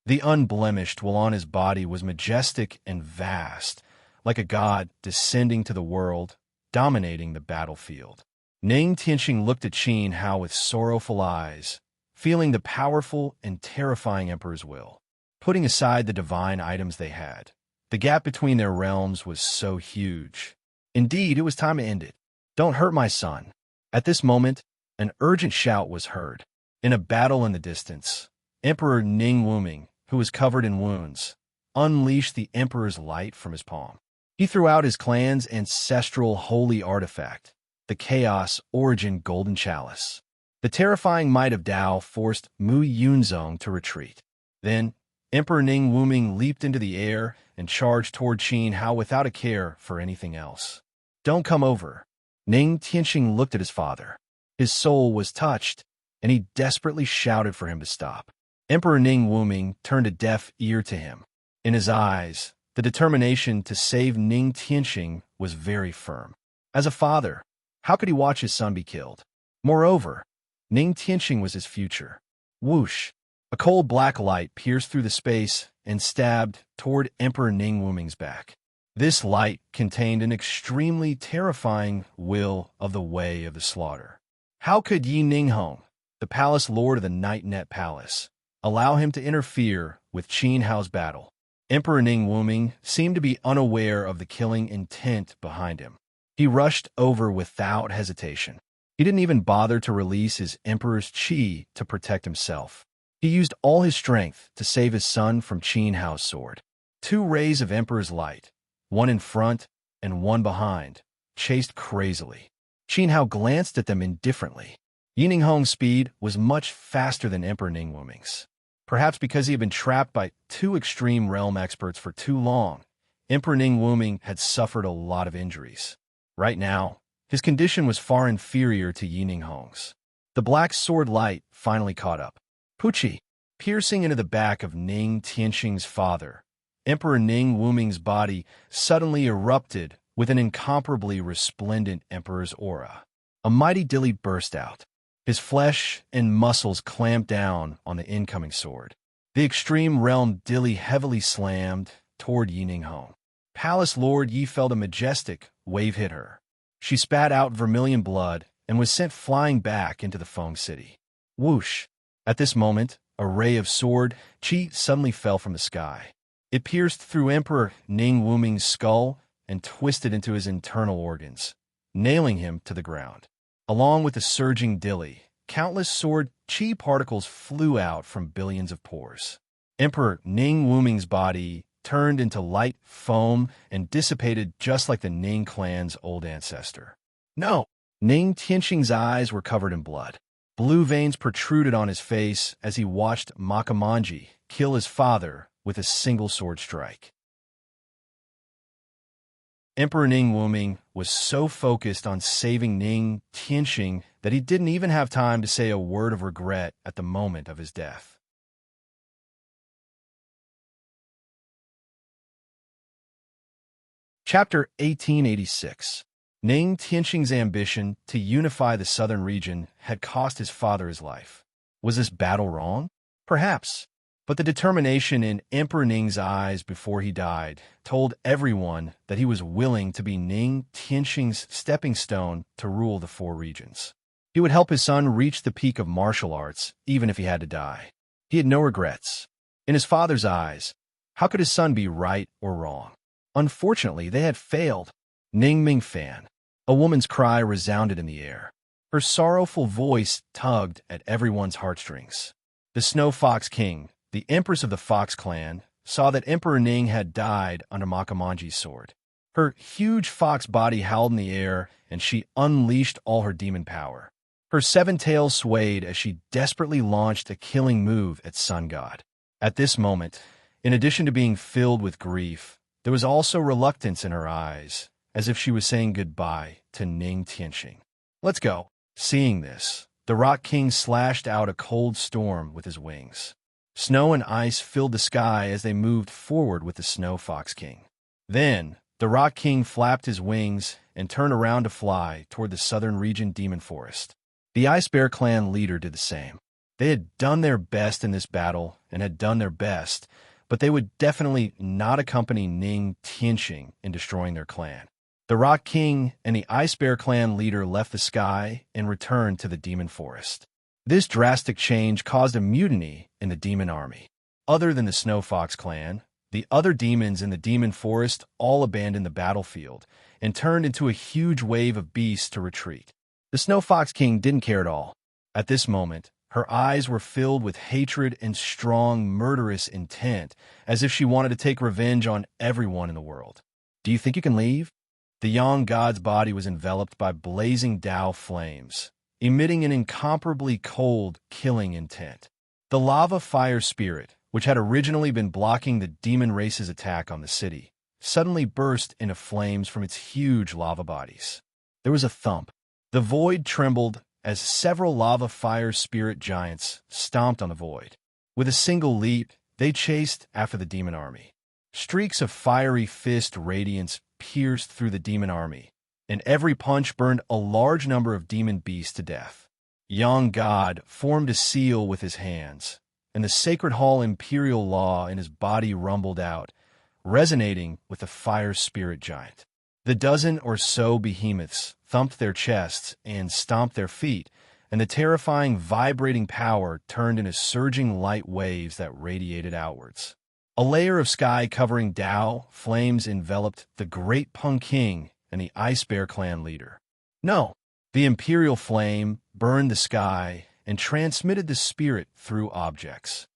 The unblemished will on his body was majestic and vast, like a god descending to the world, dominating the battlefield. Ning Tianxing looked at Qin Hao with sorrowful eyes, feeling the powerful and terrifying Emperor's will. Putting aside the divine items they had, the gap between their realms was so huge. Indeed, it was time to end it. "Don't hurt my son." At this moment, an urgent shout was heard. In a battle in the distance, Emperor Ning Wuming, who was covered in wounds, unleashed the Emperor's light from his palm. He threw out his clan's ancestral holy artifact, the Chaos Origin Golden Chalice. The terrifying might of Tao forced Mu Yunzong to retreat. Then, Emperor Ning Wuming leaped into the air and charged toward Qin Hao without a care for anything else. "Don't come over." Ning Tianxing looked at his father. His soul was touched, and he desperately shouted for him to stop. Emperor Ning Wuming turned a deaf ear to him. In his eyes, the determination to save Ning Tianxing was very firm. As a father, how could he watch his son be killed? Moreover, Ning Tianxing was his future. Whoosh! A cold black light pierced through the space and stabbed toward Emperor Ning Wuming's back. This light contained an extremely terrifying will of the way of the slaughter. How could Yi Ninghong, the palace lord of the Night Net Palace, allow him to interfere with Qin Hao's battle? Emperor Ning Wuming seemed to be unaware of the killing intent behind him. He rushed over without hesitation. He didn't even bother to release his emperor's qi to protect himself. He used all his strength to save his son from Qin Hao's sword. Two rays of emperor's light, one in front and one behind, chased crazily. Qin Hao glanced at them indifferently. Yi Ninghong's speed was much faster than Emperor Ning Wuming's. Perhaps because he had been trapped by two extreme realm experts for too long, Emperor Ning Wuming had suffered a lot of injuries. Right now, his condition was far inferior to Yi Ninghong's. The black sword light finally caught up. Puchi, piercing into the back of Ning Tianxing's father, Emperor Ning Wuming's body suddenly erupted with an incomparably resplendent emperor's aura. A mighty dilly burst out. His flesh and muscles clamped down on the incoming sword. The extreme realm dilly heavily slammed toward Yi Ninghong. Palace Lord Yi felt a majestic wave hit her. She spat out vermilion blood and was sent flying back into the Feng City. Whoosh! At this moment, a ray of sword qi suddenly fell from the sky. It pierced through Emperor Ning Wuming's skull and twisted into his internal organs, nailing him to the ground. Along with the surging dilly, countless sword qi particles flew out from billions of pores. Emperor Ning Wuming's body turned into light foam and dissipated just like the Ning clan's old ancestor. No! Ning Tianxing's eyes were covered in blood. Blue veins protruded on his face as he watched Makamanji kill his father with a single sword strike. Emperor Ning Wuming was so focused on saving Ning Tianxing that he didn't even have time to say a word of regret at the moment of his death. Chapter 1886. Ning Tianxing's ambition to unify the southern region had cost his father his life. Was this battle wrong? Perhaps. But the determination in Emperor Ning's eyes before he died told everyone that he was willing to be Ning Tianxing's stepping stone to rule the four regions. He would help his son reach the peak of martial arts, even if he had to die. He had no regrets. In his father's eyes, how could his son be right or wrong? Unfortunately, they had failed. Ning Mingfan. A woman's cry resounded in the air. Her sorrowful voice tugged at everyone's heartstrings. The Snow Fox King, the empress of the Fox clan, saw that Emperor Ning had died under Makamanji's sword. Her huge fox body howled in the air, and she unleashed all her demon power. Her seven tails swayed as she desperately launched a killing move at Sun God. At this moment, in addition to being filled with grief, there was also reluctance in her eyes, as if she was saying goodbye to Ning Tianxing. Let's go. Seeing this, the Rock King slashed out a cold storm with his wings. Snow and ice filled the sky as they moved forward with the Snow Fox King. Then, the Rock King flapped his wings and turned around to fly toward the southern region demon forest. The Ice Bear clan leader did the same. They had done their best in this battle and had done their best, but they would definitely not accompany Ning Tianxing in destroying their clan. The Rock King and the Ice Bear clan leader left the sky and returned to the demon forest. This drastic change caused a mutiny in the demon army. Other than the Snow Fox clan, the other demons in the demon forest all abandoned the battlefield and turned into a huge wave of beasts to retreat. The Snow Fox King didn't care at all. At this moment, her eyes were filled with hatred and strong, murderous intent, as if she wanted to take revenge on everyone in the world. Do you think you can leave? The young god's body was enveloped by blazing Tao flames, emitting an incomparably cold, killing intent. The lava fire spirit, which had originally been blocking the demon race's attack on the city, suddenly burst into flames from its huge lava bodies. There was a thump. The void trembled as several lava fire spirit giants stomped on the void. With a single leap, they chased after the demon army. Streaks of fiery fist radiance pierced through the demon army, and every punch burned a large number of demon beasts to death. Young God formed a seal with his hands, and the sacred hall imperial law in his body rumbled out, resonating with the fire spirit giant. The dozen or so behemoths thumped their chests and stomped their feet, and the terrifying vibrating power turned into surging light waves that radiated outwards. A layer of sky-covering Tao flames enveloped the great Pung King and the Ice Bear clan leader. No, the imperial flame burned the sky and transmitted the spirit through objects.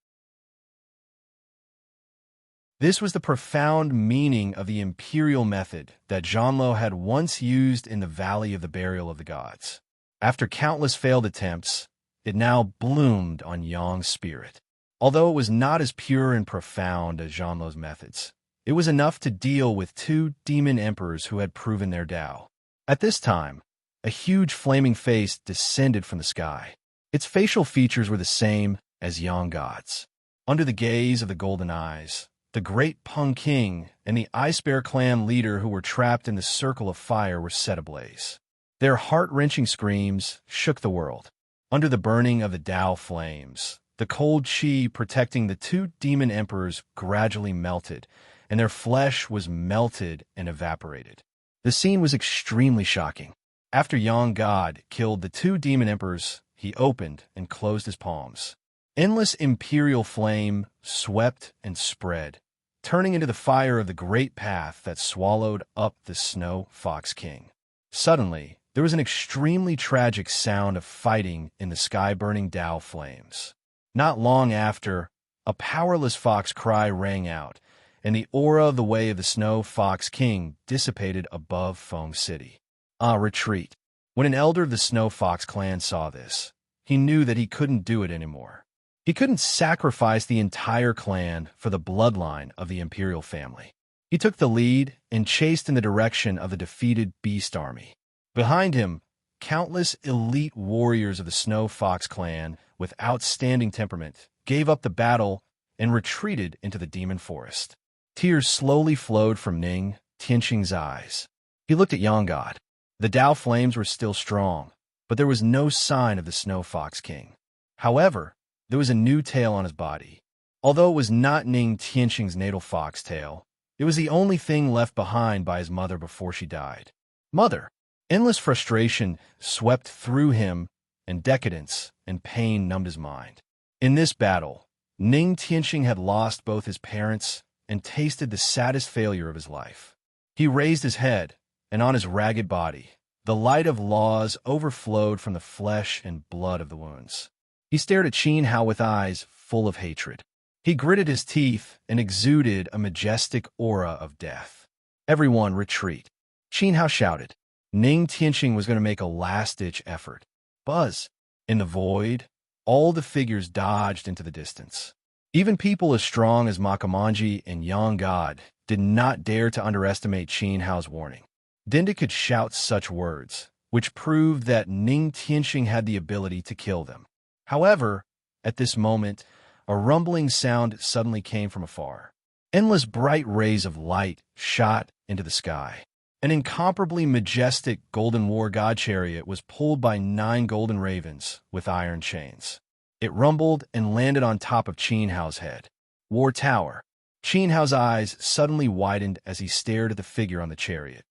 This was the profound meaning of the imperial method that Zhanlo had once used in the Valley of the Burial of the Gods. After countless failed attempts, it now bloomed on Yang's spirit. Although it was not as pure and profound as Zhanlo's methods, it was enough to deal with two demon emperors who had proven their Tao. At this time, a huge flaming face descended from the sky. Its facial features were the same as Yang God's. Under the gaze of the golden eyes, the great Pung King and the Ice Bear clan leader who were trapped in the circle of fire were set ablaze. Their heart-wrenching screams shook the world. Under the burning of the Tao flames, the cold chi protecting the two demon emperors gradually melted, and their flesh was melted and evaporated. The scene was extremely shocking. After Yang God killed the two demon emperors, he opened and closed his palms. Endless imperial flame swept and spread, turning into the fire of the great path that swallowed up the Snow Fox King. Suddenly, there was an extremely tragic sound of fighting in the sky-burning Tao flames. Not long after, a powerless fox cry rang out, and the aura of the way of the Snow Fox King dissipated above Feng City. Retreat. When an elder of the Snow Fox clan saw this, he knew that he couldn't do it anymore. He couldn't sacrifice the entire clan for the bloodline of the imperial family. He took the lead and chased in the direction of the defeated beast army. Behind him, countless elite warriors of the Snow Fox clan with outstanding temperament gave up the battle and retreated into the demon forest. Tears slowly flowed from Ning Tianqing's eyes. He looked at Yang God. The Tao flames were still strong, but there was no sign of the Snow Fox King. However, there was a new tail on his body. Although it was not Ning Tianqing's natal fox tail, it was the only thing left behind by his mother before she died. Mother! Endless frustration swept through him, and decadence and pain numbed his mind. In this battle, Ning Tianqing had lost both his parents and tasted the saddest failure of his life. He raised his head, and on his ragged body, the light of laws overflowed from the flesh and blood of the wounds. He stared at Qin Hao with eyes full of hatred. He gritted his teeth and exuded a majestic aura of death. Everyone retreat. Qin Hao shouted. Ning Tianqing was going to make a last-ditch effort. Buzz. In the void, all the figures dodged into the distance. Even people as strong as Makamanji and Yang God did not dare to underestimate Qin Hao's warning. Dinda could shout such words, which proved that Ning Tianqing had the ability to kill them. However, at this moment, a rumbling sound suddenly came from afar. Endless bright rays of light shot into the sky. An incomparably majestic golden war god chariot was pulled by 9 golden ravens with iron chains. It rumbled and landed on top of Qin Hao's head. War Tower. Qin Hao's eyes suddenly widened as he stared at the figure on the chariot.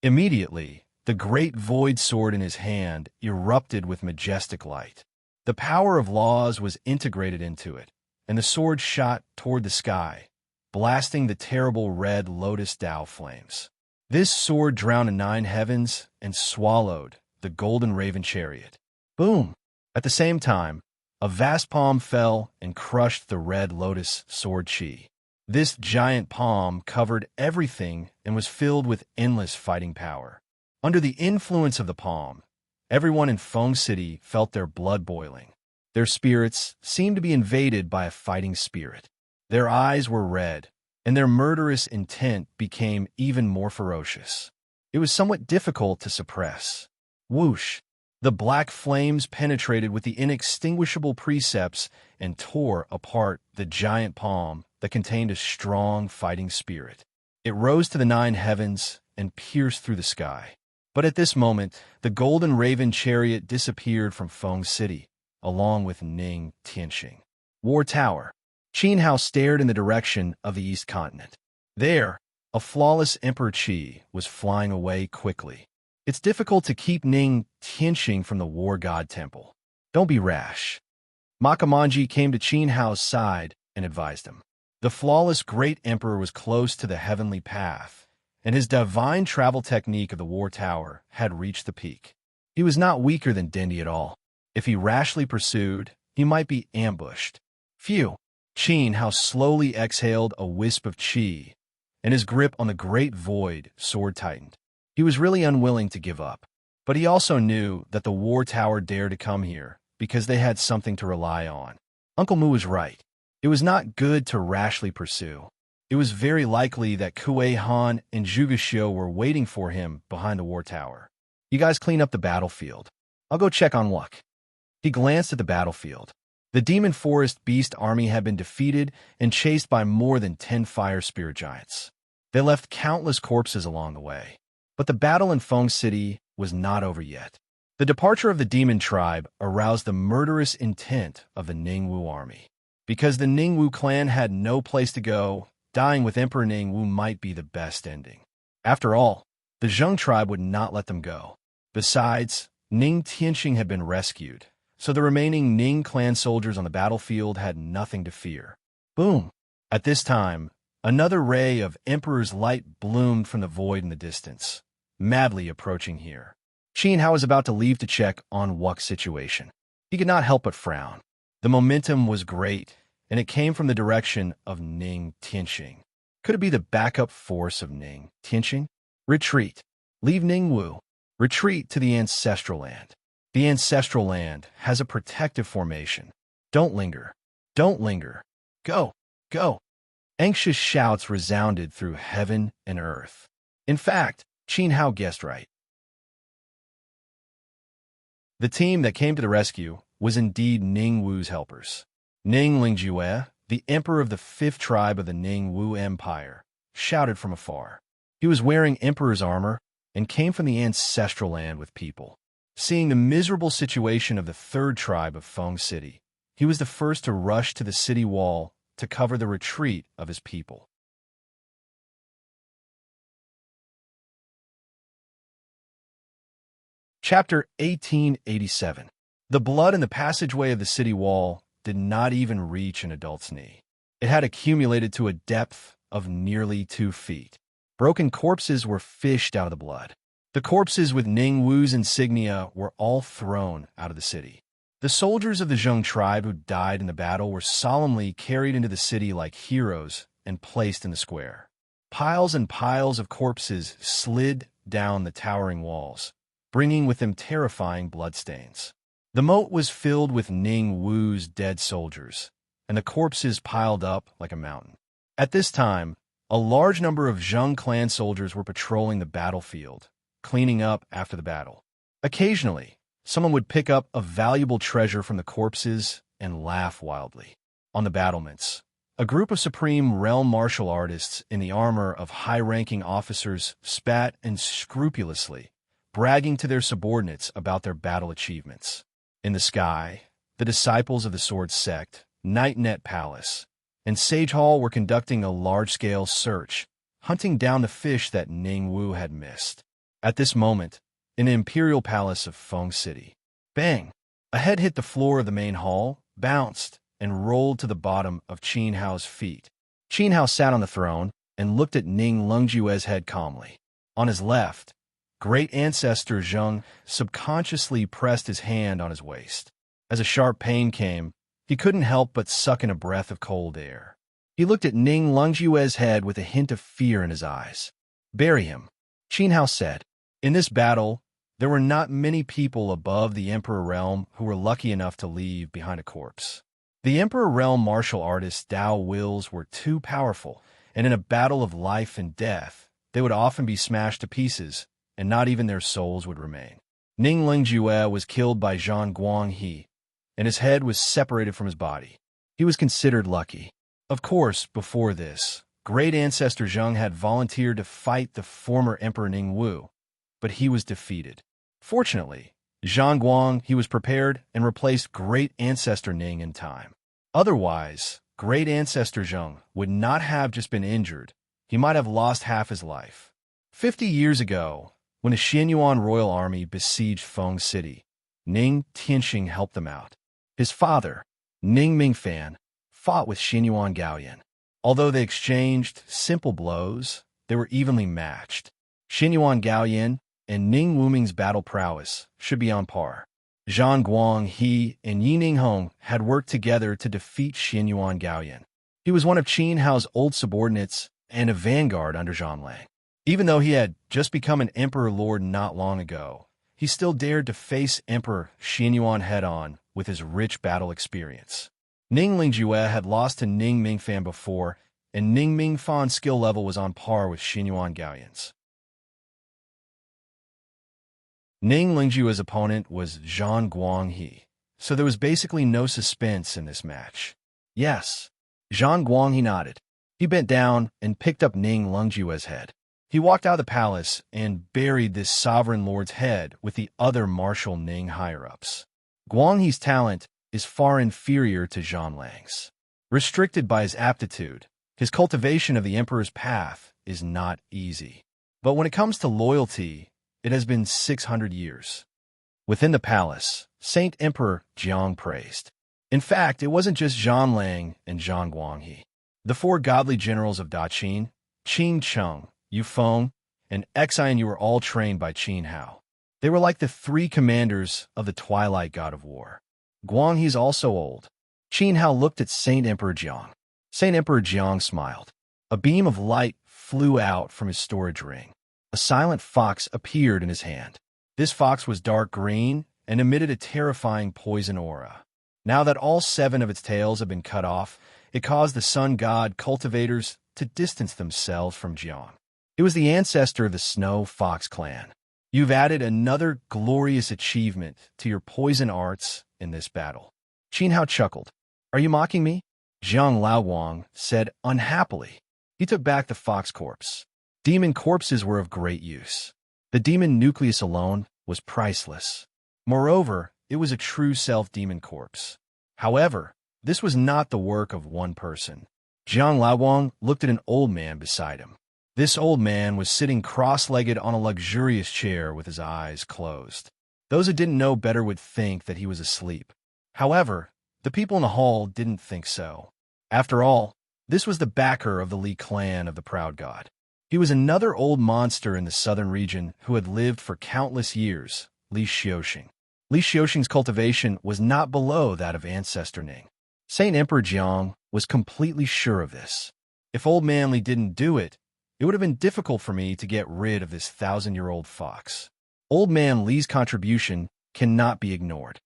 Immediately, the great void sword in his hand erupted with majestic light. The power of laws was integrated into it, and the sword shot toward the sky, blasting the terrible red lotus Tao flames. This sword drowned in 9 heavens and swallowed the golden raven chariot. Boom! At the same time, a vast palm fell and crushed the red lotus sword chi. This giant palm covered everything and was filled with endless fighting power. Under the influence of the palm, everyone in Feng City felt their blood boiling. Their spirits seemed to be invaded by a fighting spirit. Their eyes were red, and their murderous intent became even more ferocious. It was somewhat difficult to suppress. Whoosh! The black flames penetrated with the inextinguishable precepts and tore apart the giant palm that contained a strong fighting spirit. It rose to the 9 heavens and pierced through the sky. But at this moment, the golden raven chariot disappeared from Feng City, along with Ning Tianxing. War Tower. Qin Hao stared in the direction of the East Continent. There, a flawless Emperor Qi was flying away quickly. It's difficult to keep Ning Tianxing from the War God Temple. Don't be rash. Makamanji came to Qin Hao's side and advised him. The flawless Great Emperor was close to the heavenly path, and his divine travel technique of the War Tower had reached the peak. He was not weaker than Dendi at all. If he rashly pursued, he might be ambushed. Phew! Qin Hao slowly exhaled a wisp of qi, and his grip on the great void sword tightened. He was really unwilling to give up, but he also knew that the War Tower dared to come here because they had something to rely on. Uncle Mu was right. It was not good to rashly pursue. It was very likely that Kuei Han and Zhuge Xiu were waiting for him behind the War Tower. You guys clean up the battlefield. I'll go check on Luck. He glanced at the battlefield. The Demon Forest Beast army had been defeated and chased by more than 10 fire spirit giants. They left countless corpses along the way. But the battle in Feng City was not over yet. The departure of the demon tribe aroused the murderous intent of the Ningwu army. Because the Ningwu clan had no place to go, dying with Emperor Ningwu might be the best ending. After all, the Zheng tribe would not let them go. Besides, Ning Tianxing had been rescued, so the remaining Ning clan soldiers on the battlefield had nothing to fear. Boom! At this time, another ray of Emperor's light bloomed from the void in the distance, madly approaching here. Qin Hao was about to leave to check on Wuck's situation. He could not help but frown. The momentum was great, and it came from the direction of Ning Tianxing. Could it be the backup force of Ning Tianxing? Retreat. Leave Ningwu. Retreat to the Ancestral Land. The Ancestral Land has a protective formation. Don't linger. Don't linger. Go. Go. Anxious shouts resounded through heaven and earth. In fact, Qin Hao guessed right. The team that came to the rescue was indeed Ningwu's helpers. Ning Lingjue, the emperor of the 5th tribe of the Ningwu Empire, shouted from afar. He was wearing emperor's armor and came from the Ancestral Land with people. Seeing the miserable situation of the 3rd tribe of Feng City, he was the first to rush to the city wall to cover the retreat of his people. Chapter 1887. The blood in the passageway of the city wall did not even reach an adult's knee. It had accumulated to a depth of nearly 2 feet. Broken corpses were fished out of the blood. The corpses with Ningwu's insignia were all thrown out of the city. The soldiers of the Zheng tribe who died in the battle were solemnly carried into the city like heroes and placed in the square. Piles and piles of corpses slid down the towering walls, bringing with them terrifying bloodstains. The moat was filled with Ningwu's dead soldiers, and the corpses piled up like a mountain. At this time, a large number of Zheng clan soldiers were patrolling the battlefield, cleaning up after the battle. Occasionally, someone would pick up a valuable treasure from the corpses and laugh wildly. On the battlements, a group of supreme realm martial artists in the armor of high-ranking officers spat unscrupulously, bragging to their subordinates about their battle achievements. In the sky, the disciples of the Sword Sect, Night Net Palace, and Sage Hall were conducting a large-scale search, hunting down the fish that Ningwu had missed. At this moment, in the Imperial Palace of Feng City, bang! A head hit the floor of the main hall, bounced, and rolled to the bottom of Qin Hao's feet. Qin Hao sat on the throne and looked at Ning Lungjue's head calmly. On his left, great ancestor Zheng subconsciously pressed his hand on his waist. As a sharp pain came, he couldn't help but suck in a breath of cold air. He looked at Ning Lungjue's head with a hint of fear in his eyes. Bury him, Qin Hao said. In this battle, there were not many people above the Emperor Realm who were lucky enough to leave behind a corpse. The Emperor Realm martial artists' Dao wills were too powerful, and in a battle of life and death, they would often be smashed to pieces, and not even their souls would remain. Ning Lingjue was killed by Zhang Guanghe, and his head was separated from his body. He was considered lucky. Of course, before this, great ancestor Zheng had volunteered to fight the former Emperor Ningwu, but he was defeated. Fortunately, Zhang Guang, he was prepared and replaced great ancestor Ning in time. Otherwise, great ancestor Zheng would not have just been injured, he might have lost half his life. 50 years ago, when the Xianyuan royal army besieged Feng City, Ning Tianxing helped them out. His father, Ning Mingfan, fought with Xianyuan Gaoyan. Although they exchanged simple blows, they were evenly matched. Xianyuan Gaoyan and Ning Wuming's battle prowess should be on par. Zhang Guang, he, and Yi Ninghong had worked together to defeat Xianyuan Gaoyan. He was one of Qin Hao's old subordinates and a vanguard under Zhanlang. Even though he had just become an emperor lord not long ago, he still dared to face Emperor Xianyuan head-on with his rich battle experience. Ning Lingjue had lost to Ning Mingfan before, and Ning Mingfan's skill level was on par with Xianyuan Gaoyan's. Ning Lingjue's opponent was Zhang Guanghe, so there was basically no suspense in this match. Yes, Zhang Guanghe nodded. He bent down and picked up Ning Lingjue's head. He walked out of the palace and buried this sovereign lord's head with the other martial Ning higher-ups. Guanghe's talent is far inferior to Zhanlang's. Restricted by his aptitude, his cultivation of the emperor's path is not easy. But when it comes to loyalty, it has been 600 years. Within the palace, Saint Emperor Jiang praised. In fact, it wasn't just Zhanlang and Zhang Guanghe. The four godly generals of Daqin, Qin Cheng, Yufeng, and Xian were all trained by Qin Hao. They were like the three commanders of the Twilight God of War. Guanghe's also old. Qin Hao looked at Saint Emperor Jiang. Saint Emperor Jiang smiled. A beam of light flew out from his storage ring. A silent fox appeared in his hand. This fox was dark green and emitted a terrifying poison aura. Now that all 7 of its tails had been cut off, it caused the sun god cultivators to distance themselves from Jiang. It was the ancestor of the Snow Fox clan. You've added another glorious achievement to your poison arts in this battle. Qin Hao chuckled. Are you mocking me? Zhang Laoguang said unhappily. He took back the fox corpse. Demon corpses were of great use. The demon nucleus alone was priceless. Moreover, it was a true self-demon corpse. However, this was not the work of one person. Zhang Laoguang looked at an old man beside him. This old man was sitting cross-legged on a luxurious chair with his eyes closed. Those who didn't know better would think that he was asleep. However, the people in the hall didn't think so. After all, this was the backer of the Li clan of the Proud God. He was another old monster in the southern region who had lived for countless years, Li Xiuxing. Li Xiuxing's cultivation was not below that of ancestor Ning. Saint Emperor Jiang was completely sure of this. If Old Man Li didn't do it, it would have been difficult for me to get rid of this 1,000-year-old fox. Old Man Li's contribution cannot be ignored.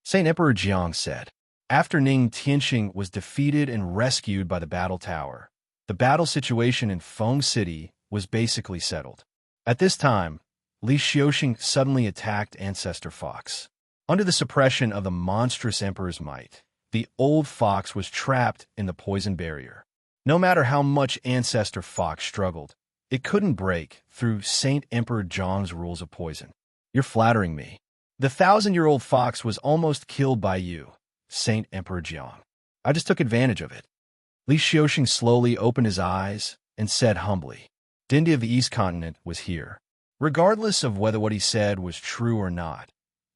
Saint Emperor Jiang said. After Ning Tianxing was defeated and rescued by the battle tower, the battle situation in Feng City was basically settled. At this time, Li Xiuxing suddenly attacked Ancestor Fox. Under the suppression of the monstrous emperor's might, the old fox was trapped in the poison barrier. No matter how much Ancestor Fox struggled, it couldn't break through Saint Emperor Jiang's rules of poison. You're flattering me. The 1,000-year-old fox was almost killed by you, Saint Emperor Jiang. I just took advantage of it. Li Xiuxing slowly opened his eyes and said humbly, Dindy of the East Continent was here. Regardless of whether what he said was true or not,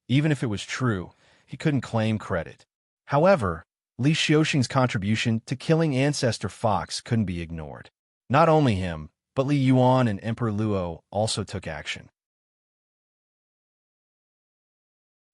even if it was true, he couldn't claim credit. However, Li Xiuxing's contribution to killing Ancestor Fox couldn't be ignored. Not only him, but Li Yuan and Emperor Luo also took action.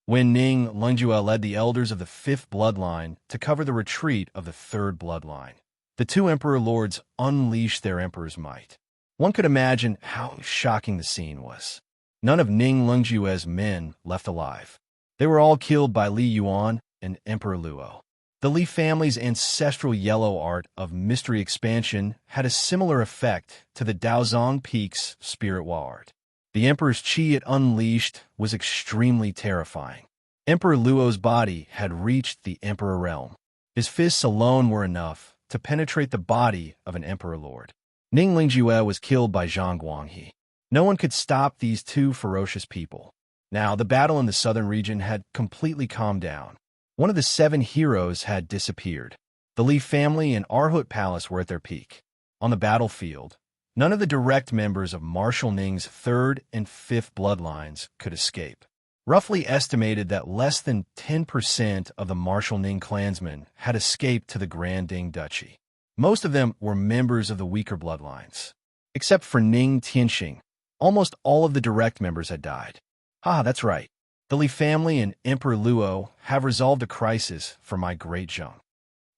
When Ning Lingjue led the elders of the 5th bloodline to cover the retreat of the 3rd bloodline, the 2 emperor lords unleashed their emperor's might. One could imagine how shocking the scene was. None of Ning Lingjue's men left alive. They were all killed by Li Yuan and Emperor Luo. The Li family's ancestral yellow art of mystery expansion had a similar effect to the Daozong Peak's spirit wall art. The emperor's qi it unleashed was extremely terrifying. Emperor Luo's body had reached the emperor realm. His fists alone were enough to penetrate the body of an emperor lord. Ning Lingjue was killed by Zhang Guanghe. No one could stop these 2 ferocious people. Now, the battle in the southern region had completely calmed down. One of the 7 heroes had disappeared. The Li family and Arhut Palace were at their peak. On the battlefield, none of the direct members of Marshal Ning's 3rd and 5th bloodlines could escape. Roughly estimated that less than 10% of the Marshal Ning clansmen had escaped to the Grand Ding Duchy. Most of them were members of the weaker bloodlines. Except for Ning Tianxing, almost all of the direct members had died. That's right. The Li family and Emperor Luo have resolved a crisis for my great Zheng.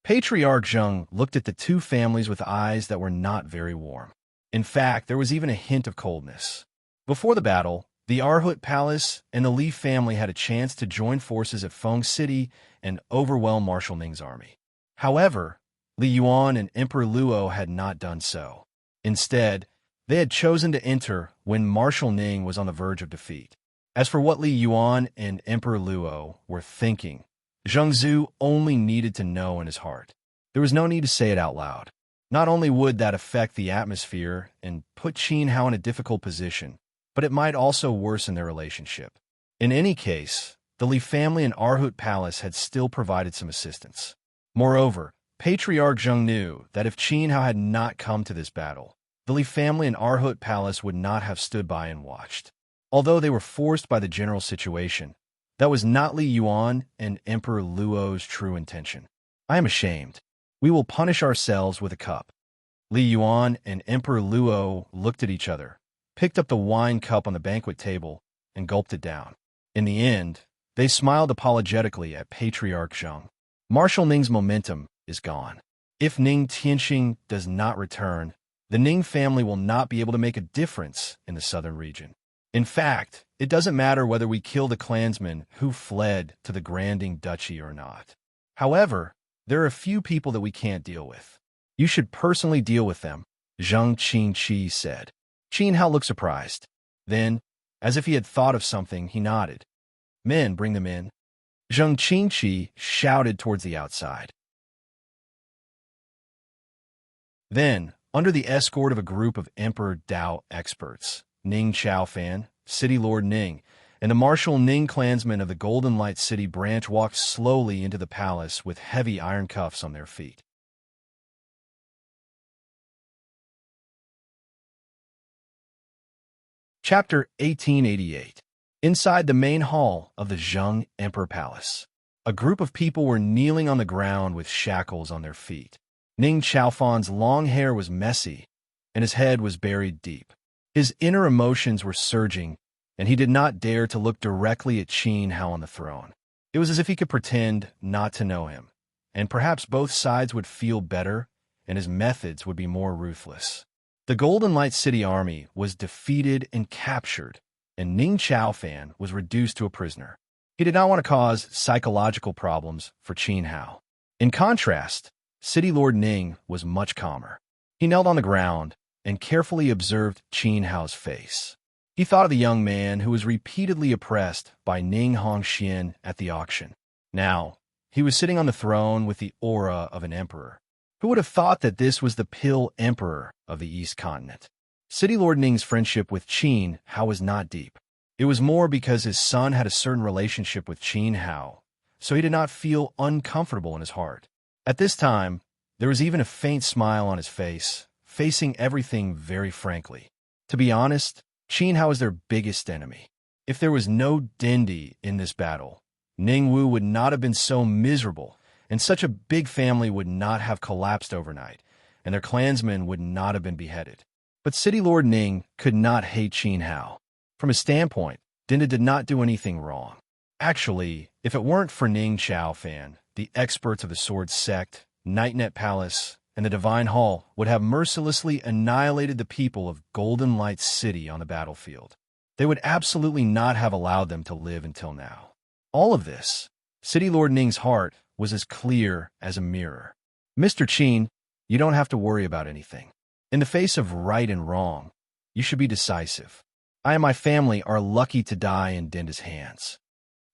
Patriarch Zheng looked at the 2 families with eyes that were not very warm. In fact, there was even a hint of coldness. Before the battle, the Arhut Palace and the Li family had a chance to join forces at Feng City and overwhelm Marshal Ning's army. However, Li Yuan and Emperor Luo had not done so. Instead, they had chosen to enter when Marshal Ning was on the verge of defeat. As for what Li Yuan and Emperor Luo were thinking, Zheng Zhu only needed to know in his heart. There was no need to say it out loud. Not only would that affect the atmosphere and put Qin Hao in a difficult position, but it might also worsen their relationship. In any case, the Li family and Arhut Palace had still provided some assistance. Moreover, Patriarch Zheng knew that if Qin Hao had not come to this battle, the Li family and Arhut Palace would not have stood by and watched. Although they were forced by the general situation, that was not Li Yuan and Emperor Luo's true intention. I am ashamed. We will punish ourselves with a cup. Li Yuan and Emperor Luo looked at each other, picked up the wine cup on the banquet table, and gulped it down. In the end, they smiled apologetically at Patriarch Zheng. Marshal Ning's momentum is gone. If Ning Tianxing does not return, the Ning family will not be able to make a difference in the southern region. In fact, it doesn't matter whether we kill the clansmen who fled to the Grand Ding Duchy or not. However, there are a few people that we can't deal with. You should personally deal with them, Zheng Qingqi said. Qin Hao looked surprised. Then, as if he had thought of something, he nodded. Men, bring them in. Zheng Qingqi shouted towards the outside. Then, under the escort of a group of Emperor Dao experts, Ning Chaofan, City Lord Ning, and the Marshal Ning clansmen of the Golden Light City branch walked slowly into the palace with heavy iron cuffs on their feet. Chapter 1888. Inside the main hall of the Zheng Emperor Palace, a group of people were kneeling on the ground with shackles on their feet. Ning Chaofan's long hair was messy, and his head was buried deep. His inner emotions were surging, and he did not dare to look directly at Qin Hao on the throne. It was as if he could pretend not to know him, and perhaps both sides would feel better, and his methods would be more ruthless. The Golden Light City army was defeated and captured, and Ning Chaofan was reduced to a prisoner. He did not want to cause psychological problems for Qin Hao. In contrast, City Lord Ning was much calmer. He knelt on the ground and carefully observed Qin Hao's face. He thought of the young man who was repeatedly oppressed by Ning Hongxian at the auction. Now, he was sitting on the throne with the aura of an emperor. Who would have thought that this was the Pill Emperor of the East Continent? City Lord Ning's friendship with Qin Hao was not deep. It was more because his son had a certain relationship with Qin Hao, so he did not feel uncomfortable in his heart. At this time, there was even a faint smile on his face, facing everything very frankly. To be honest, Qin Hao is their biggest enemy. If there was no Dindi in this battle, Ning Wu would not have been so miserable, and such a big family would not have collapsed overnight, and their clansmen would not have been beheaded. But City Lord Ning could not hate Qin Hao. From his standpoint, Dinda did not do anything wrong. Actually, if it weren't for Ning Chaofan, the experts of the Sword Sect, Nightnet Palace, and the Divine Hall would have mercilessly annihilated the people of Golden Light City on the battlefield. They would absolutely not have allowed them to live until now. All of this, City Lord Ning's heart was as clear as a mirror. Mr. Qin, you don't have to worry about anything. In the face of right and wrong, you should be decisive. I and my family are lucky to die in Dinda's hands.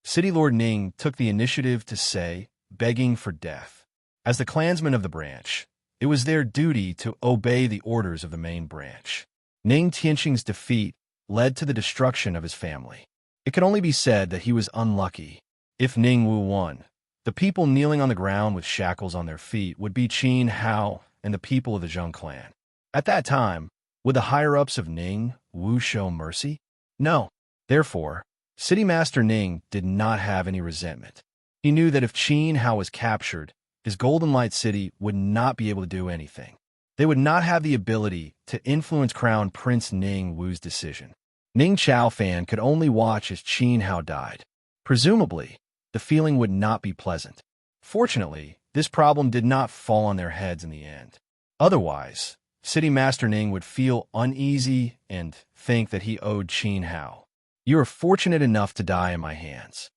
City Lord Ning took the initiative to say, begging for death. As the clansmen of the branch, it was their duty to obey the orders of the main branch. Ning Tianxing's defeat led to the destruction of his family. It could only be said that he was unlucky. If Ningwu won, the people kneeling on the ground with shackles on their feet would be Qin Hao and the people of the Zheng clan. At that time, would the higher-ups of Ning Wu show mercy? No. Therefore, City Master Ning did not have any resentment. He knew that if Qin Hao was captured, his Golden Light City would not be able to do anything. They would not have the ability to influence Crown Prince Ning Wu's decision. Ning Chaofan could only watch as Qin Hao died. Presumably, the feeling would not be pleasant. Fortunately, this problem did not fall on their heads in the end. Otherwise, City Master Ning would feel uneasy and think that he owed Qin Hao. You are fortunate enough to die in my hands.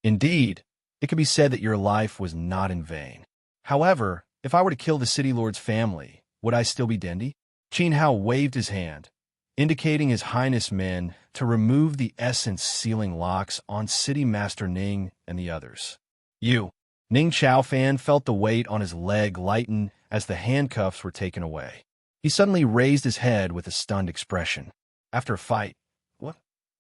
Indeed, it could be said that your life was not in vain. However, if I were to kill the City Lord's family, would I still be Dendi? Qin Hao waved his hand, indicating His Highness Min to remove the essence sealing locks on City Master Ning and the others. Ning Chaofan felt the weight on his leg lighten as the handcuffs were taken away. He suddenly raised his head with a stunned expression. After a fight, what?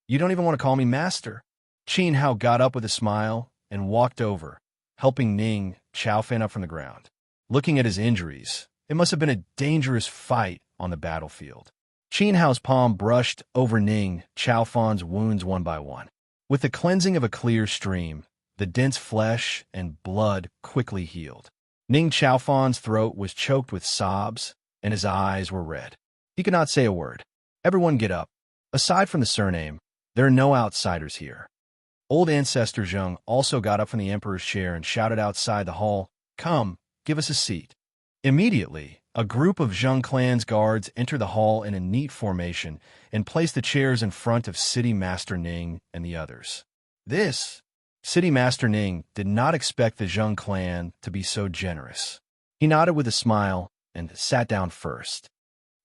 You don't even want to call me master? Qin Hao got up with a smile and walked over, helping Ning Chaofan up from the ground. Looking at his injuries, it must have been a dangerous fight on the battlefield. Qin Hao's palm brushed over Ning Chaofan's wounds one by one. With the cleansing of a clear stream, the dense flesh and blood quickly healed. Ning Chaofan's throat was choked with sobs, and his eyes were red. He could not say a word. Everyone get up. Aside from the surname, there are no outsiders here. Old Ancestor Zheng also got up from the Emperor's chair and shouted outside the hall, "Come, give us a seat." Immediately, a group of Zheng clan's guards entered the hall in a neat formation and placed the chairs in front of City Master Ning and the others. City Master Ning did not expect the Zheng clan to be so generous. He nodded with a smile and sat down first.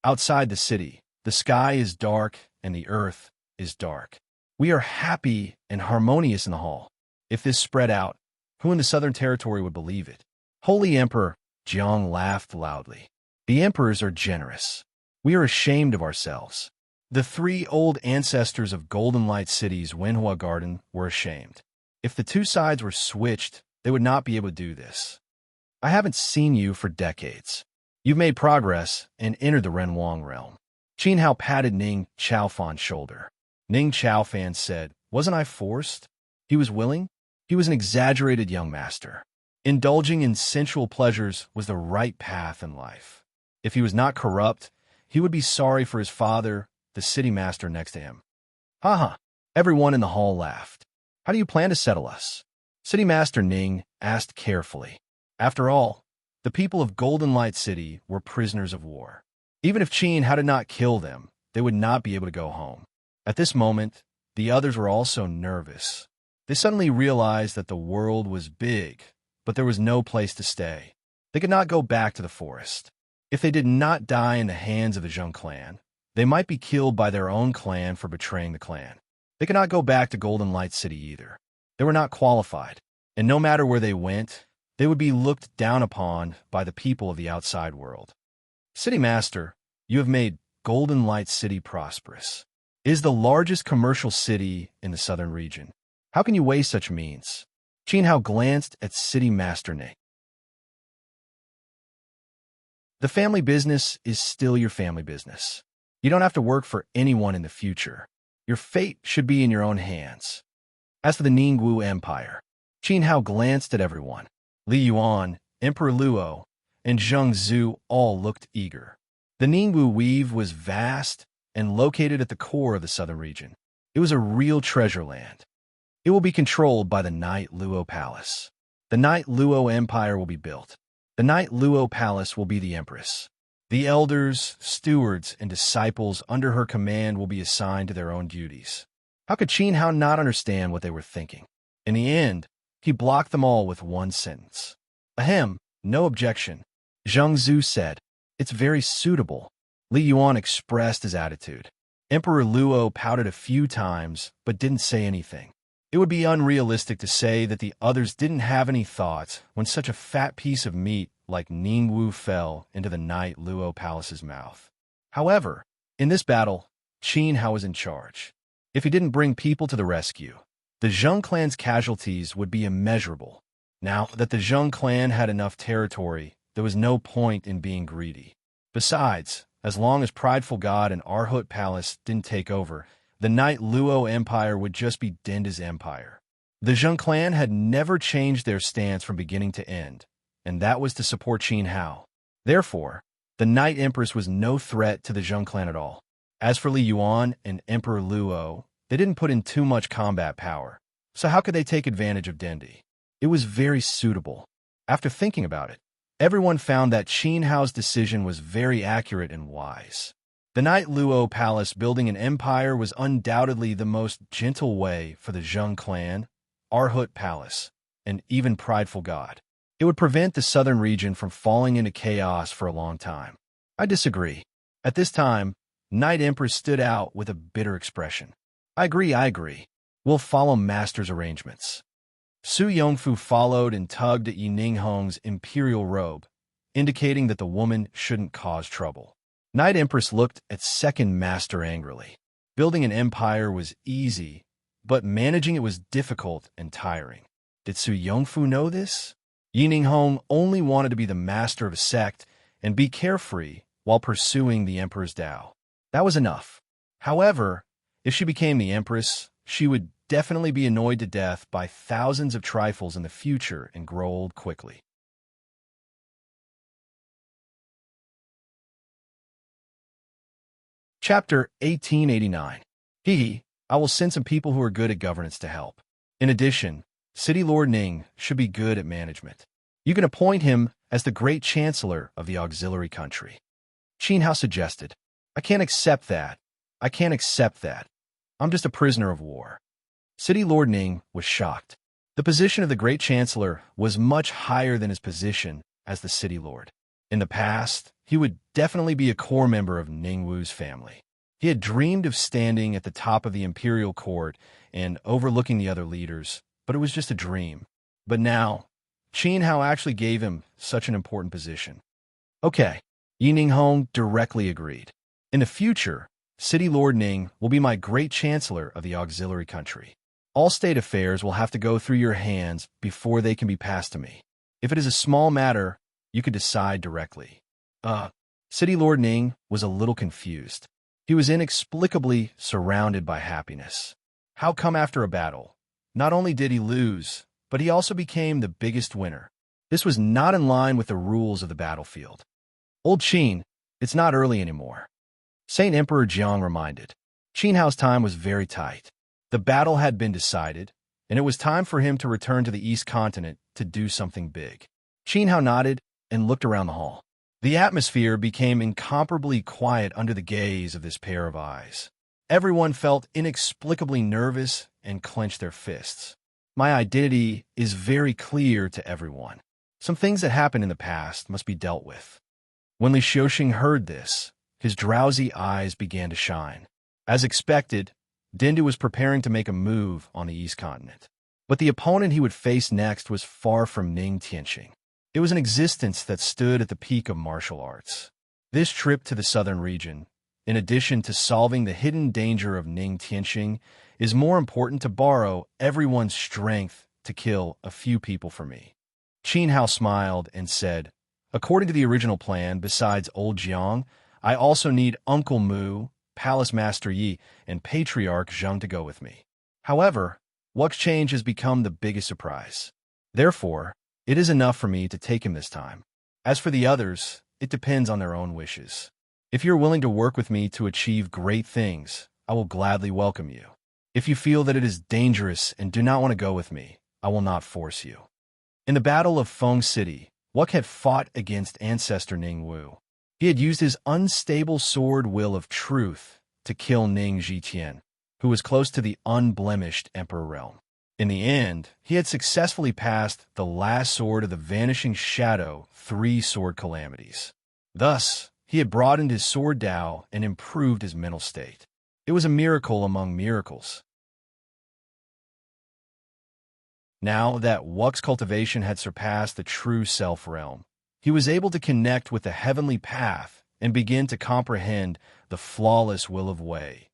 Outside the city, the sky is dark and the earth is dark. We are happy and harmonious in the hall. If this spread out, who in the Southern Territory would believe it? Holy Emperor, Jiang laughed loudly. The emperors are generous. We are ashamed of ourselves. The three old ancestors of Golden Light City's Wenhua Garden were ashamed. If the two sides were switched, they would not be able to do this. I haven't seen you for decades. You've made progress and entered the Renwang realm. Qin Hao patted Ning Chaofan's shoulder. Ning Chaofan said, "Wasn't I forced?" He was willing. He was an exaggerated young master. Indulging in sensual pleasures was the right path in life. If he was not corrupt, he would be sorry for his father, the city master next to him. Ha! Everyone in the hall laughed. How do you plan to settle us? City Master Ning asked carefully. After all, the people of Golden Light City were prisoners of war. Even if Qin Hao did not kill them, they would not be able to go home. At this moment, the others were also nervous. They suddenly realized that the world was big, but there was no place to stay. They could not go back to the forest. If they did not die in the hands of the Zheng clan, they might be killed by their own clan for betraying the clan. They could not go back to Golden Light City either. They were not qualified, and no matter where they went, they would be looked down upon by the people of the outside world. City Master, you have made Golden Light City prosperous. It is the largest commercial city in the southern region. How can you waste such means? Qin Hao glanced at City Master Ning. The family business is still your family business. You don't have to work for anyone in the future. Your fate should be in your own hands. As for the Ningwu Empire, Qin Hao glanced at everyone. Li Yuan, Emperor Luo, and Zheng Zhu all looked eager. The Ningwu weave was vast and located at the core of the southern region. It was a real treasure land. It will be controlled by the Night Luo Palace. The Night Luo Empire will be built. The Night Luo Palace will be the Empress. The elders, stewards, and disciples under her command will be assigned to their own duties. How could Qin Hao not understand what they were thinking? In the end, he blocked them all with one sentence. Ahem, no objection. Zheng Zhu said, "It's very suitable." Li Yuan expressed his attitude. Emperor Luo pouted a few times, but didn't say anything. It would be unrealistic to say that the others didn't have any thoughts when such a fat piece of meat like Ningwu fell into the Night Luo Palace's mouth. However, in this battle, Qin Hao was in charge. If he didn't bring people to the rescue, the Zheng clan's casualties would be immeasurable. Now that the Zheng clan had enough territory, there was no point in being greedy. Besides, as long as Prideful God and Arhut Palace didn't take over, the Knight Luo Empire would just be Dinda's empire. The Zheng clan had never changed their stance from beginning to end, and that was to support Qin Hao. Therefore, the Night Empress was no threat to the Zheng clan at all. As for Li Yuan and Emperor Luo, they didn't put in too much combat power, so how could they take advantage of Dindi? It was very suitable. After thinking about it, everyone found that Qin Hao's decision was very accurate and wise. The Knight Luo Palace building an empire was undoubtedly the most gentle way for the Zheng clan, Arhut Palace, and even Prideful God. It would prevent the southern region from falling into chaos for a long time. I disagree. At this time, Night Empress stood out with a bitter expression. I agree. We'll follow Master's arrangements. Su Yongfu followed and tugged at Yi Ninghong's imperial robe, indicating that the woman shouldn't cause trouble. Night Empress looked at Second Master angrily. Building an empire was easy, but managing it was difficult and tiring. Did Su Yongfu know this? Yi Ninghong only wanted to be the master of a sect and be carefree while pursuing the Emperor's Tao. That was enough. However, if she became the Empress, she would definitely be annoyed to death by thousands of trifles in the future and grow old quickly. Chapter 1889. I will send some people who are good at governance to help. In addition, City Lord Ning should be good at management. You can appoint him as the Great Chancellor of the auxiliary country. Qin Hao suggested. I can't accept that. I'm just a prisoner of war. City Lord Ning was shocked. The position of the Great Chancellor was much higher than his position as the City Lord. In the past, he would definitely be a core member of Ningwu's family. He had dreamed of standing at the top of the imperial court and overlooking the other leaders, but it was just a dream. But now, Qin Hao actually gave him such an important position. Okay, Yi Ninghong directly agreed. In the future, City Lord Ning will be my Great Chancellor of the auxiliary country. All state affairs will have to go through your hands before they can be passed to me. If it is a small matter, you could decide directly. City Lord Ning was a little confused. He was inexplicably surrounded by happiness. How come after a battle, not only did he lose, but he also became the biggest winner? This was not in line with the rules of the battlefield. Old Qin, it's not early anymore. Saint Emperor Jiang reminded. Qin Hao's time was very tight. The battle had been decided, and it was time for him to return to the East Continent to do something big. Qin Hao nodded and looked around the hall. The atmosphere became incomparably quiet under the gaze of this pair of eyes. Everyone felt inexplicably nervous and clenched their fists. My identity is very clear to everyone. Some things that happened in the past must be dealt with. When Li Xiuxing heard this, his drowsy eyes began to shine. As expected, Dindu was preparing to make a move on the East Continent. But the opponent he would face next was far from Ning Tianqing. It was an existence that stood at the peak of martial arts. This trip to the southern region, in addition to solving the hidden danger of Ning Tianqing, is more important to borrow everyone's strength to kill a few people for me. Qin Hao smiled and said, according to the original plan, besides old Jiang, I also need Uncle Mu, Palace Master Yi, and Patriarch Zheng to go with me. However, Wuk's change has become the biggest surprise. Therefore, it is enough for me to take him this time. As for the others, it depends on their own wishes. If you're willing to work with me to achieve great things, I will gladly welcome you. If you feel that it is dangerous and do not want to go with me, I will not force you. In the Battle of Feng City, Wuk had fought against ancestor Ningwu. He had used his unstable sword Will of Truth to kill Ning Zhitian, who was close to the unblemished Emperor realm. In the end, he had successfully passed the last sword of the Vanishing Shadow 3 sword calamities. Thus, he had broadened his sword Dao and improved his mental state. It was a miracle among miracles. Now that Wuk's cultivation had surpassed the true self realm, he was able to connect with the heavenly path and begin to comprehend the flawless will of Wei,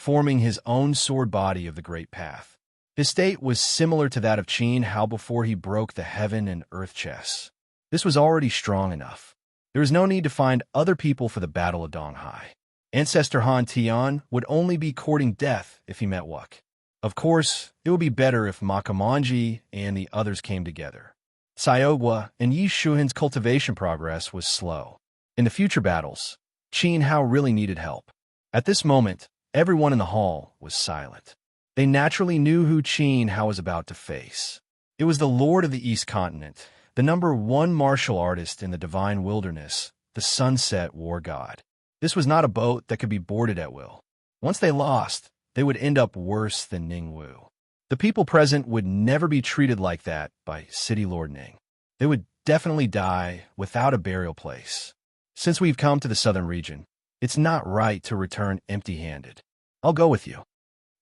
forming his own sword body of the Great Path. His state was similar to that of Qin Hao before he broke the heaven and earth chess. This was already strong enough. There was no need to find other people for the Battle of Donghai. Ancestor Han Tian would only be courting death if he met Wuk. Of course, it would be better if Makamanji and the others came together. Sayogwa and Yi Shuhan's cultivation progress was slow. In the future battles, Qin Hao really needed help. At this moment, everyone in the hall was silent. They naturally knew who Qin Hao was about to face. It was the Lord of the East Continent, the #1 martial artist in the Divine Wilderness, the Sunset War God. This was not a boat that could be boarded at will. Once they lost, they would end up worse than Ning Wu. The people present would never be treated like that by City Lord Ning. They would definitely die without a burial place. Since we've come to the southern region, it's not right to return empty-handed. I'll go with you.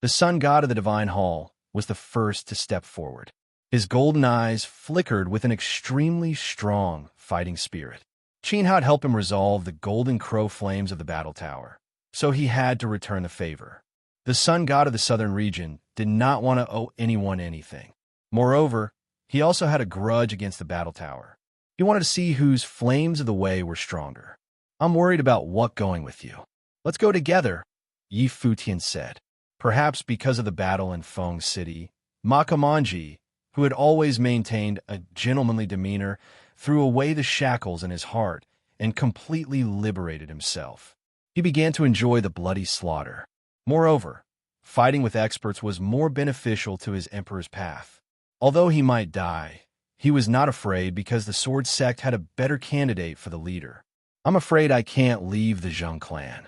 The sun god of the Divine Hall was the first to step forward. His golden eyes flickered with an extremely strong fighting spirit. Qin Hao had helped him resolve the golden crow flames of the battle tower, so he had to return the favor. The sun god of the southern region did not want to owe anyone anything. Moreover, he also had a grudge against the battle tower. He wanted to see whose flames of the way were stronger. I'm worried about what going with you. Let's go together, Yi Futian said. Perhaps because of the battle in Feng City, Makamanji, who had always maintained a gentlemanly demeanor, threw away the shackles in his heart and completely liberated himself. He began to enjoy the bloody slaughter. Moreover, fighting with experts was more beneficial to his emperor's path. Although he might die, he was not afraid because the sword sect had a better candidate for the leader. I'm afraid I can't leave the Zheng clan.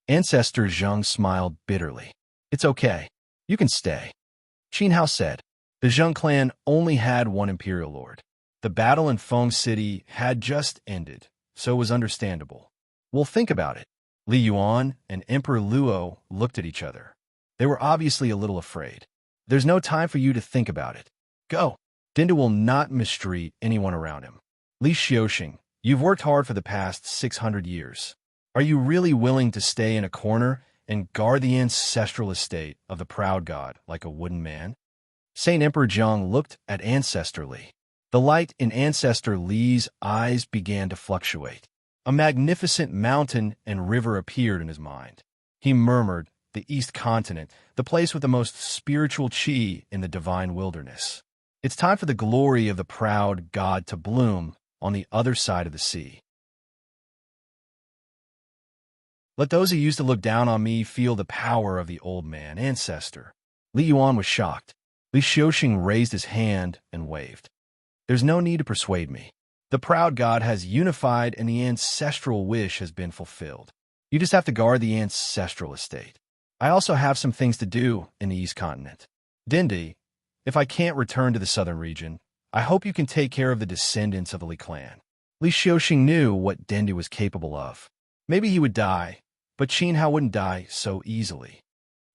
Ancestor Zheng smiled bitterly. It's okay. You can stay. Qin Hao said. The Zheng clan only had one imperial lord. The battle in Feng City had just ended, so it was understandable. We'll think about it. Li Yuan and Emperor Luo looked at each other. They were obviously a little afraid. There's no time for you to think about it. Go. Dinda will not mistreat anyone around him. Li Xiaoxing, you've worked hard for the past 600 years. Are you really willing to stay in a corner and guard the ancestral estate of the proud god like a wooden man? Saint Emperor Jiang looked at Ancestor Li. The light in Ancestor Li's eyes began to fluctuate. A magnificent mountain and river appeared in his mind. He murmured, the East Continent, the place with the most spiritual qi in the Divine Wilderness. It's time for the glory of the proud god to bloom on the other side of the sea. Let those who used to look down on me feel the power of the old man, Ancestor. Li Yuan was shocked. Li Xiaoxing raised his hand and waved. There's no need to persuade me. The proud god has unified and the ancestral wish has been fulfilled. You just have to guard the ancestral estate. I also have some things to do in the East Continent. Dindi, if I can't return to the southern region, I hope you can take care of the descendants of the Li clan. Li Xiaoxing knew what Dindi was capable of. Maybe he would die, but Qin Hao wouldn't die so easily.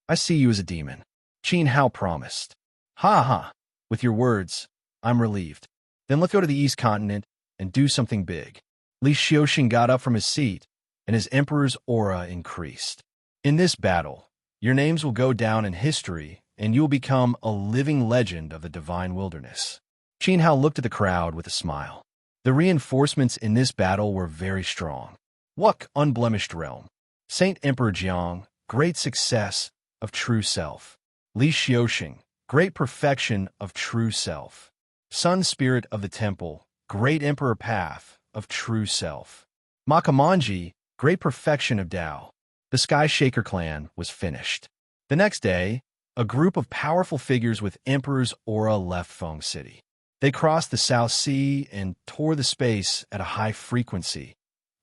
I see you as a demon. Qin Hao promised. Ha ha. With your words, I'm relieved. Then let's go to the East Continent and do something big. Li Xiaoxing got up from his seat, and his emperor's aura increased. In this battle, your names will go down in history, and you will become a living legend of the Divine Wilderness. Qin Hao looked at the crowd with a smile. The reinforcements in this battle were very strong. Wuk, unblemished realm. Saint Emperor Jiang, great success of true self. Li Xiaoxing, great perfection of true self. Sun Spirit of the Temple, great Emperor Path of true self. Makamanji, great perfection of Tao. The Sky Shaker clan was finished. The next day, a group of powerful figures with Emperor's aura left Feng City. They crossed the South Sea and tore the space at a high frequency,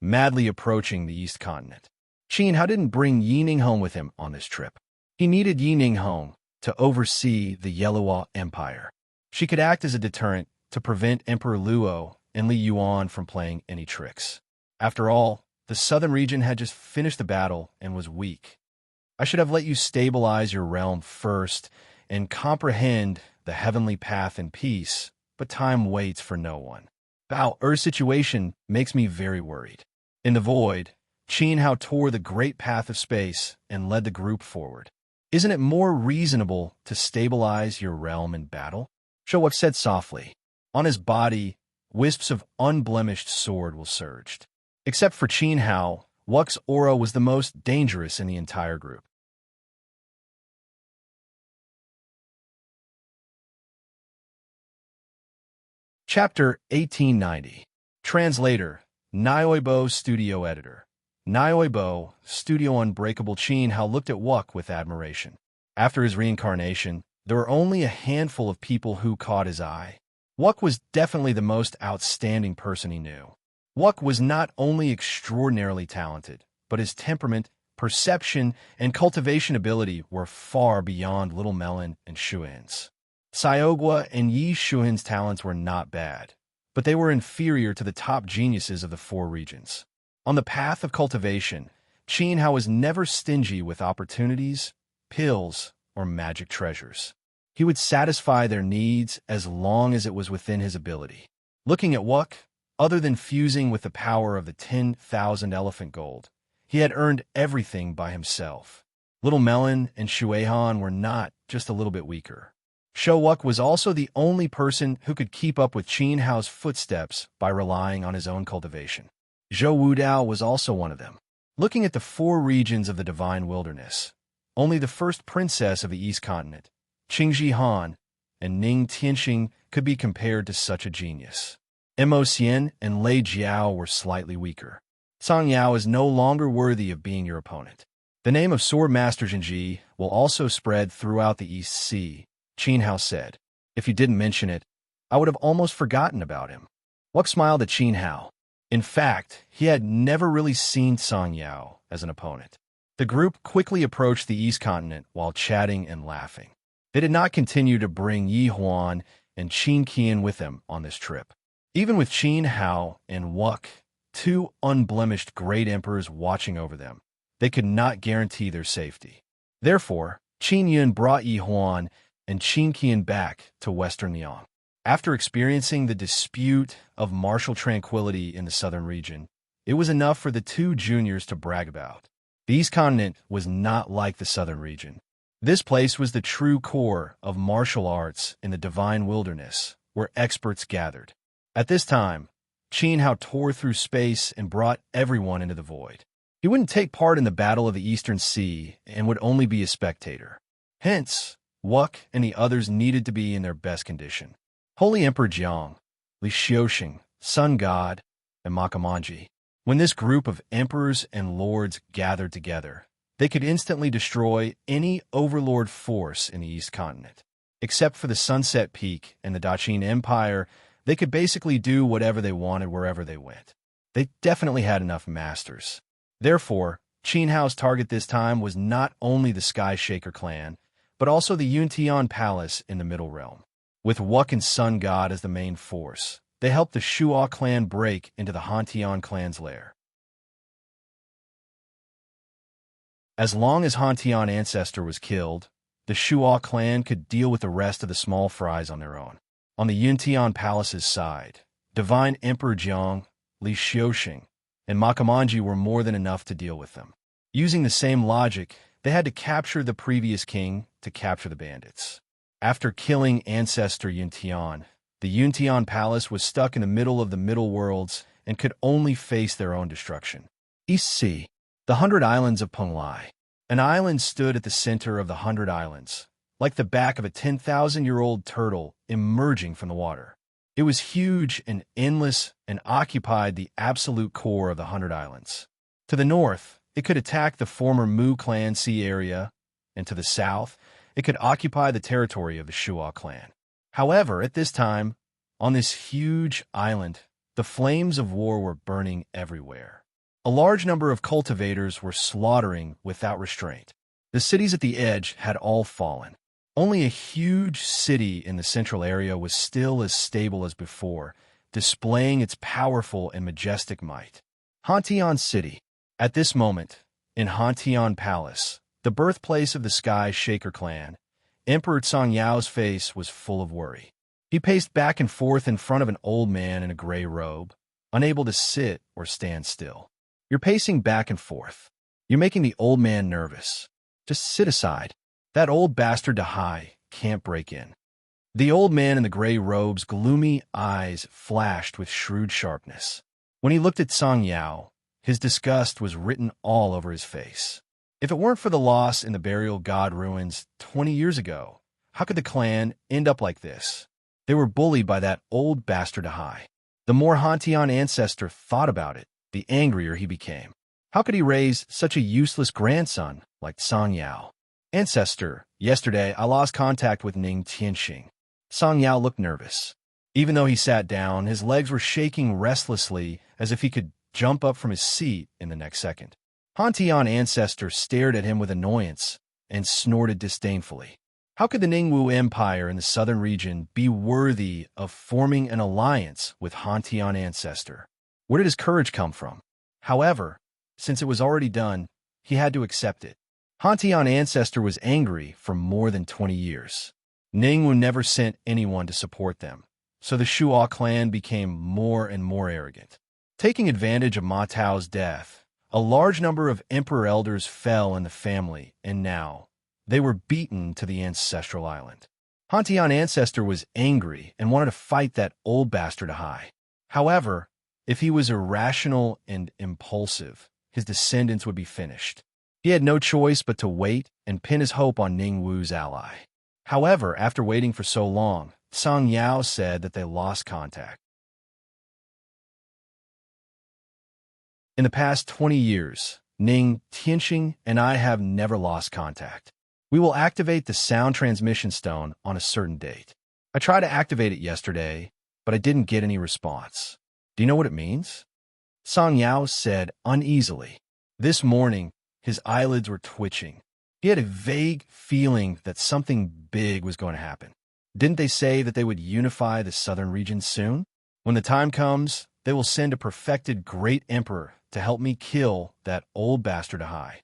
madly approaching the East Continent. Qin Hao didn't bring Yi Ninghong with him on this trip. He needed Yi Ninghong to oversee the Yellowa Empire. She could act as a deterrent to prevent Emperor Luo and Li Yuan from playing any tricks. After all, the southern region had just finished the battle and was weak. I should have let you stabilize your realm first and comprehend the heavenly path in peace, but time waits for no one. Bao Er's situation makes me very worried. In the void, Qin Hao tore the great path of space and led the group forward. Isn't it more reasonable to stabilize your realm in battle? Showuk said softly. On his body, wisps of unblemished sword will surged. Except for Qin Hao, Wuk's aura was the most dangerous in the entire group. Chapter 1890. Translator, Nyoibo Studio Editor. Nyoibo, Studio Unbreakable. Qin Hao looked at Wuk with admiration. After his reincarnation, there were only a handful of people who caught his eye. Wuk was definitely the most outstanding person he knew. Wuk was not only extraordinarily talented, but his temperament, perception, and cultivation ability were far beyond Little Melon and Shuin's. Sayogwa and Yi Shuin's talents were not bad, but they were inferior to the top geniuses of the four regions. On the path of cultivation, Qin Hao was never stingy with opportunities, pills, or magic treasures. He would satisfy their needs as long as it was within his ability. Looking at Wuk, other than fusing with the power of the 10,000 elephant gold, he had earned everything by himself. Little Melon and Shuehan were not just a little bit weaker. Showuk was also the only person who could keep up with Qin Hao's footsteps by relying on his own cultivation. Zhou Wudao was also one of them. Looking at the four regions of the Divine Wilderness, only the first princess of the East Continent, Qingji Han, and Ning Tianxing could be compared to such a genius. Mo Xian and Lei Jiao were slightly weaker. Song Yao is no longer worthy of being your opponent. The name of Sword Master Jinji will also spread throughout the East Sea, Qin Hao said. If you didn't mention it, I would have almost forgotten about him. Wuk smiled at Qin Hao. In fact, he had never really seen Song Yao as an opponent. The group quickly approached the East Continent while chatting and laughing. They did not continue to bring Yi Huan and Qin Qian with them on this trip. Even with Qin Hao and Wuk, two unblemished great emperors watching over them, they could not guarantee their safety. Therefore, Qin Yun brought Yi Huan and Qin Qian back to Western Liang. After experiencing the dispute of martial tranquility in the southern region, it was enough for the two juniors to brag about. The East Continent was not like the southern region. This place was the true core of martial arts in the Divine Wilderness, where experts gathered. At this time, Qin Hao tore through space and brought everyone into the void. He wouldn't take part in the Battle of the Eastern Sea and would only be a spectator. Hence, Wuk and the others needed to be in their best condition. Holy Emperor Jiang, Li Xiuxing, Sun God, and Makamanji. When this group of emperors and lords gathered together, they could instantly destroy any overlord force in the East Continent. Except for the Sunset Peak and the Daqin Empire, they could basically do whatever they wanted wherever they went. They definitely had enough masters. Therefore, Qin Hao's target this time was not only the Sky Shaker clan, but also the Yuntian Palace in the Middle Realm. With Wuk and Sun God as the main force, they helped the Shuo clan break into the Hantian clan's lair. As long as Hantian ancestor was killed, the Shuo clan could deal with the rest of the small fries on their own. On the Yuntian Palace's side, Divine Emperor Jiang, Li Xiuxing, and Makamanji were more than enough to deal with them. Using the same logic, they had to capture the previous king to capture the bandits. After killing Ancestor Yuntian, the Yuntian Palace was stuck in the middle of the Middle Worlds and could only face their own destruction. East Sea, the 100 Islands of Penglai. An island stood at the center of the 100 Islands, like the back of a 10,000-year-old turtle emerging from the water. It was huge and endless and occupied the absolute core of the 100 Islands. To the north, it could attack the former Mu clan sea area, and to the south, it could occupy the territory of the Shuo clan. However, at this time, on this huge island, the flames of war were burning everywhere. A large number of cultivators were slaughtering without restraint. The cities at the edge had all fallen. Only a huge city in the central area was still as stable as before, displaying its powerful and majestic might. Hantian City. At this moment, in Hantian Palace, the birthplace of the Sky Shaker clan, Emperor Song Yao's face was full of worry. He paced back and forth in front of an old man in a gray robe, unable to sit or stand still. You're pacing back and forth. You're making the old man nervous. Just sit aside. That old bastard Dahai can't break in. The old man in the gray robe's gloomy eyes flashed with shrewd sharpness. When he looked at Song Yao, his disgust was written all over his face. If it weren't for the loss in the burial god ruins 20 years ago, how could the clan end up like this? They were bullied by that old bastard Ahai. The more Hantian ancestor thought about it, the angrier he became. How could he raise such a useless grandson like Song Yao? Ancestor, yesterday I lost contact with Ning Tianxing. Song Yao looked nervous. Even though he sat down, his legs were shaking restlessly as if he could jump up from his seat in the next second. Hantian ancestor stared at him with annoyance and snorted disdainfully. How could the Ningwu Empire in the southern region be worthy of forming an alliance with Hantian ancestor? Where did his courage come from? However, since it was already done, he had to accept it. Hantian ancestor was angry for more than 20 years. Ningwu never sent anyone to support them, so the Shuo clan became more and more arrogant. Taking advantage of Ma Tao's death, a large number of emperor elders fell in the family, and now they were beaten to the ancestral island. Hantian ancestor was angry and wanted to fight that old bastard Ahai. However, if he was irrational and impulsive, his descendants would be finished. He had no choice but to wait and pin his hope on Ningwu's ally. However, after waiting for so long, Song Yao said that they lost contact. In the past 20 years, Ning Tianxing and I have never lost contact. We will activate the sound transmission stone on a certain date. I tried to activate it yesterday, but I didn't get any response. Do you know what it means? Song Yao said uneasily. This morning, his eyelids were twitching. He had a vague feeling that something big was going to happen. Didn't they say that they would unify the southern region soon? When the time comes, they will send a perfected great emperor to help me kill that old bastard Ahai.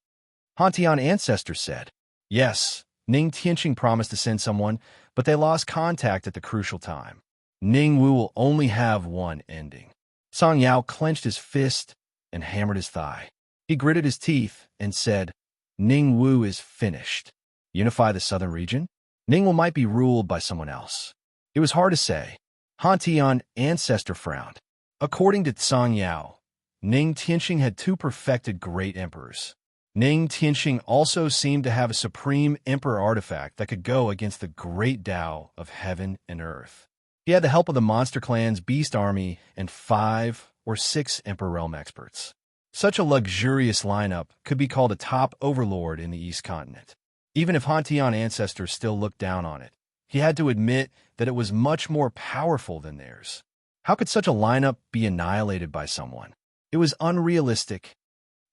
Hantian ancestor said. Yes, Ning Tianxing promised to send someone, but they lost contact at the crucial time. Ningwu will only have one ending. Song Yao clenched his fist and hammered his thigh. He gritted his teeth and said, Ningwu is finished. Unify the southern region? Ningwu might be ruled by someone else. It was hard to say. Hantian ancestor frowned. According to Song Yao, Ning Tianxing had two perfected great emperors. Ning Tianxing also seemed to have a supreme emperor artifact that could go against the great Tao of heaven and earth. He had the help of the monster clan's beast army and 5 or 6 emperor realm experts. Such a luxurious lineup could be called a top overlord in the East Continent. Even if Hantian ancestors still looked down on it, he had to admit that it was much more powerful than theirs. How could such a lineup be annihilated by someone? It was unrealistic.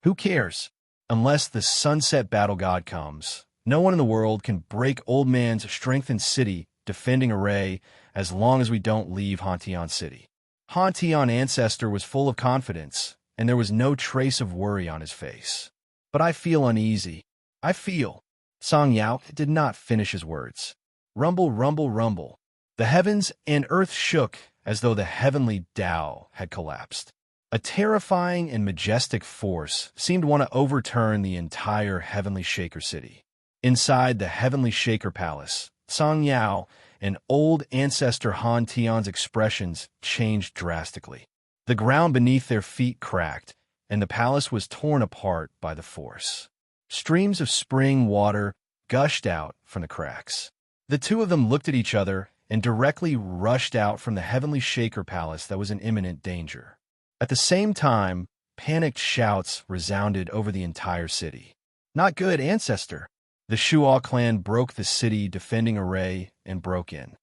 Who cares? Unless the sunset battle god comes, no one in the world can break old man's strengthened city defending array as long as we don't leave Hantian City. Hantian ancestor was full of confidence, and there was no trace of worry on his face. But I feel uneasy. I feel. Song Yao did not finish his words. Rumble, rumble, rumble. The heavens and earth shook as though the heavenly Tao had collapsed. A terrifying and majestic force seemed to want to overturn the entire Heavenly Shaker city. Inside the Heavenly Shaker Palace, Song Yao and old ancestor Han Tian's expressions changed drastically. The ground beneath their feet cracked, and the palace was torn apart by the force. Streams of spring water gushed out from the cracks. The two of them looked at each other and directly rushed out from the Heavenly Shaker Palace that was in imminent danger. At the same time, panicked shouts resounded over the entire city. Not good, ancestor. The Shuo clan broke the city defending array and broke in.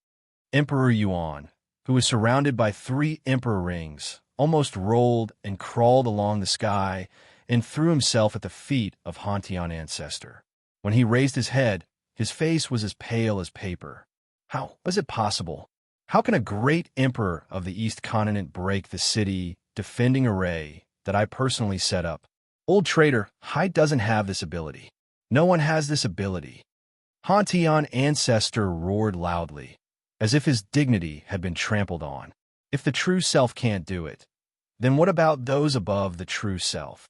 Emperor Yuan, who was surrounded by 3 emperor rings, almost rolled and crawled along the sky and threw himself at the feet of Hantian ancestor. When he raised his head, his face was as pale as paper. How was it possible? How can a great emperor of the East Continent break the city defending array that I personally set up? Old traitor, Hai doesn't have this ability. No one has this ability. Hantian ancestor roared loudly, as if his dignity had been trampled on. If the true self can't do it, then what about those above the true self?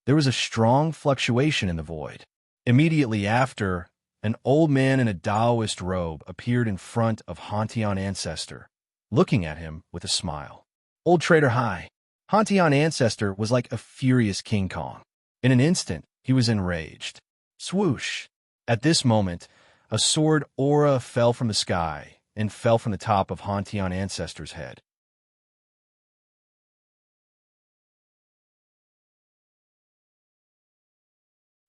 there was a strong fluctuation in the void. Immediately after, an old man in a Taoist robe appeared in front of Hantian Ancestor, looking at him with a smile. Old Trader Hai. Hantian Ancestor was like a furious King Kong. In an instant, he was enraged. Swoosh! At this moment, a sword aura fell from the sky and fell from the top of Hantian Ancestor's head.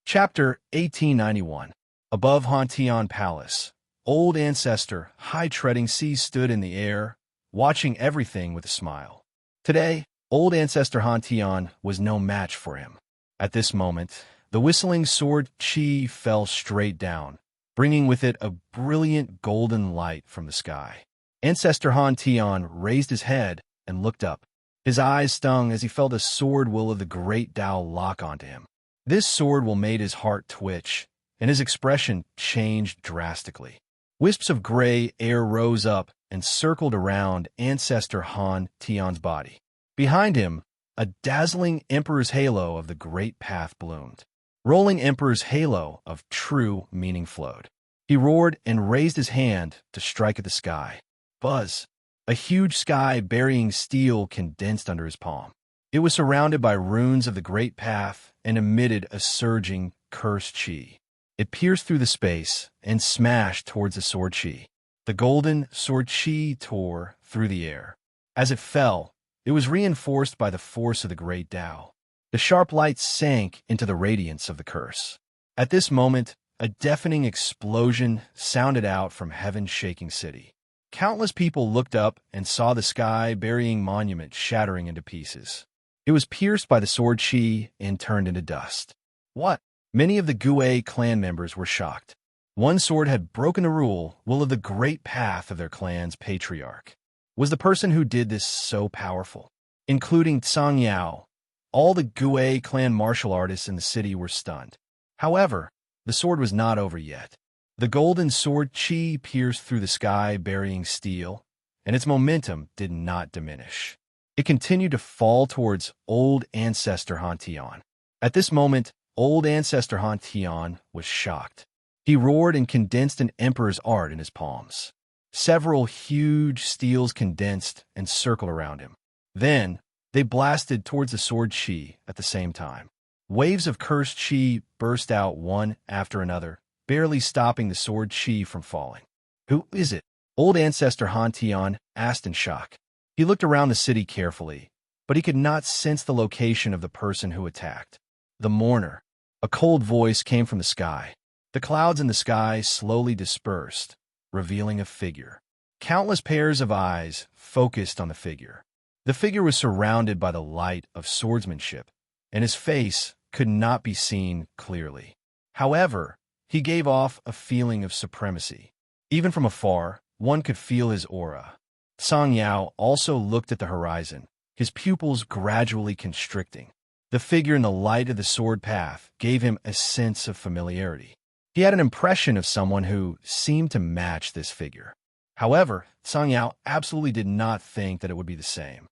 Chapter 1891. Above Hantian Palace, old ancestor, high-treading sea stood in the air, watching everything with a smile. Today, old ancestor Hantian was no match for him. At this moment, the whistling sword chi fell straight down, bringing with it a brilliant golden light from the sky. Ancestor Hantian raised his head and looked up. His eyes stung as he felt a sword will of the great Tao lock onto him. This sword will made his heart twitch, and his expression changed drastically. Wisps of gray air rose up and circled around Ancestor Han Tian's body. Behind him, a dazzling Emperor's halo of the Great Path bloomed. Rolling Emperor's halo of true meaning flowed. He roared and raised his hand to strike at the sky. Buzz! A huge sky-burying steel condensed under his palm. It was surrounded by runes of the Great Path and emitted a surging, cursed chi. It pierced through the space and smashed towards the sword chi. The golden sword chi tore through the air. As it fell, it was reinforced by the force of the great Tao. The sharp light sank into the radiance of the curse. At this moment, a deafening explosion sounded out from heaven's shaking city. Countless people looked up and saw the sky-burying monument shattering into pieces. It was pierced by the sword chi and turned into dust. What? Many of the Gue clan members were shocked. One sword had broken the will of the great path of their clan's patriarch. Was the person who did this so powerful? Including Tsang Yao, all the Gue clan martial artists in the city were stunned. However, the sword was not over yet. The golden sword chi pierced through the sky-burying steel, and its momentum did not diminish. It continued to fall towards old ancestor Hantian. At this moment, old ancestor Hantian was shocked. He roared and condensed an emperor's art in his palms. Several huge steels condensed and circled around him. Then, they blasted towards the sword chi at the same time. Waves of cursed chi burst out one after another, barely stopping the sword chi from falling. Who is it? Old ancestor Hantian asked in shock. He looked around the city carefully, but he could not sense the location of the person who attacked. The mourner. A cold voice came from the sky. The clouds in the sky slowly dispersed, revealing a figure. Countless pairs of eyes focused on the figure. The figure was surrounded by the light of swordsmanship, and his face could not be seen clearly. However, he gave off a feeling of supremacy. Even from afar, one could feel his aura. Tsang Yao also looked at the horizon, his pupils gradually constricting. The figure in the light of the sword path gave him a sense of familiarity. He had an impression of someone who seemed to match this figure. However, Tsang Yao absolutely did not think that it would be the same.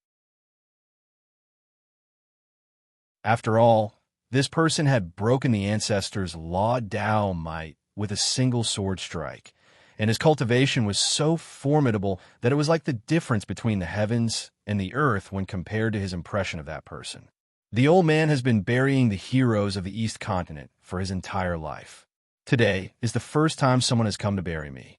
After all, this person had broken the ancestors' Law Dao might with a single sword strike, and his cultivation was so formidable that it was like the difference between the heavens and the earth when compared to his impression of that person. The old man has been burying the heroes of the East Continent for his entire life. Today is the first time someone has come to bury me.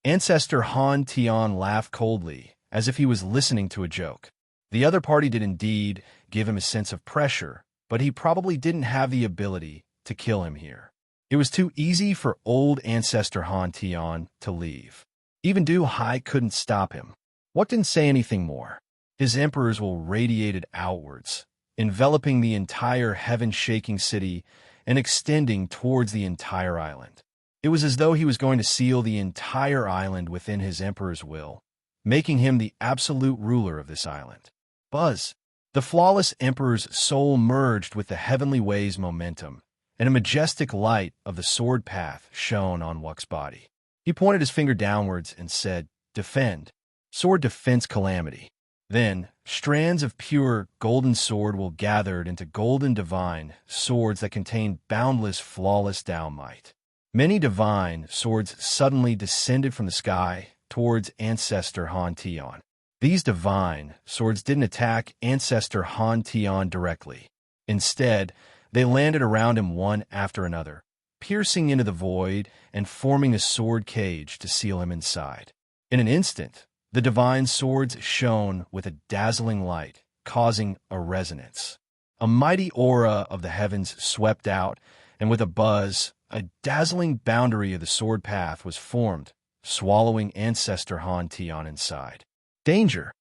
Ancestor Han Tian laughed coldly, as if he was listening to a joke. The other party did indeed give him a sense of pressure, but he probably didn't have the ability to kill him here. It was too easy for old ancestor Han Tian to leave. Even Du Hai couldn't stop him. What didn't say anything more? His emperor's will radiated outwards, enveloping the entire heaven-shaking city and extending towards the entire island. It was as though he was going to seal the entire island within his emperor's will, making him the absolute ruler of this island. Buzz! The flawless emperor's soul merged with the heavenly way's momentum, and a majestic light of the sword path shone on Wuk's body. He pointed his finger downwards and said, "Defend. Sword defense calamity." Then, strands of pure golden sword will gathered into golden divine swords that contain boundless, flawless Tao might. Many divine swords suddenly descended from the sky towards Ancestor Han Tian. These divine swords didn't attack Ancestor Han Tian directly. Instead, they landed around him one after another, piercing into the void and forming a sword cage to seal him inside. In an instant, the divine swords shone with a dazzling light, causing a resonance. A mighty aura of the heavens swept out, and with a buzz, a dazzling boundary of the sword path was formed, swallowing Ancestor Han Tian inside. Danger!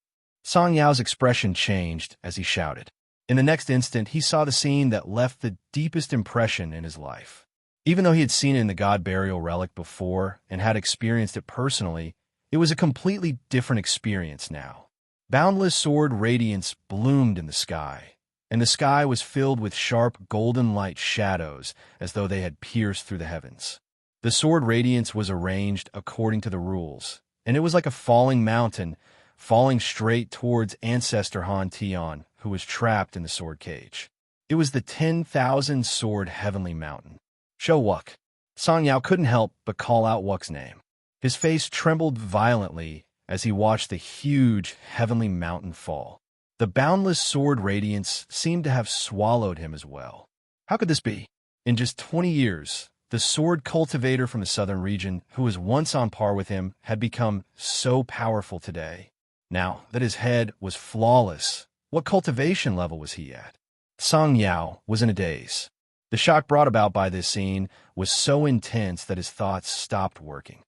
Song Yao's expression changed as he shouted. In the next instant, he saw the scene that left the deepest impression in his life. Even though he had seen it in the god burial relic before and had experienced it personally, it was a completely different experience now. Boundless sword radiance bloomed in the sky, and the sky was filled with sharp golden light shadows as though they had pierced through the heavens. The sword radiance was arranged according to the rules, and it was like a falling mountain, falling straight towards Ancestor Han Tian, who was trapped in the sword cage. It was the 10,000 sword heavenly mountain. Show Wuk. Song Yao couldn't help but call out Wuk's name. His face trembled violently as he watched the huge heavenly mountain fall. The boundless sword radiance seemed to have swallowed him as well. How could this be? In just 20 years, the sword cultivator from the southern region, who was once on par with him, had become so powerful today. Now that his head was flawless, what cultivation level was he at? Song Yao was in a daze. The shock brought about by this scene was so intense that his thoughts stopped working.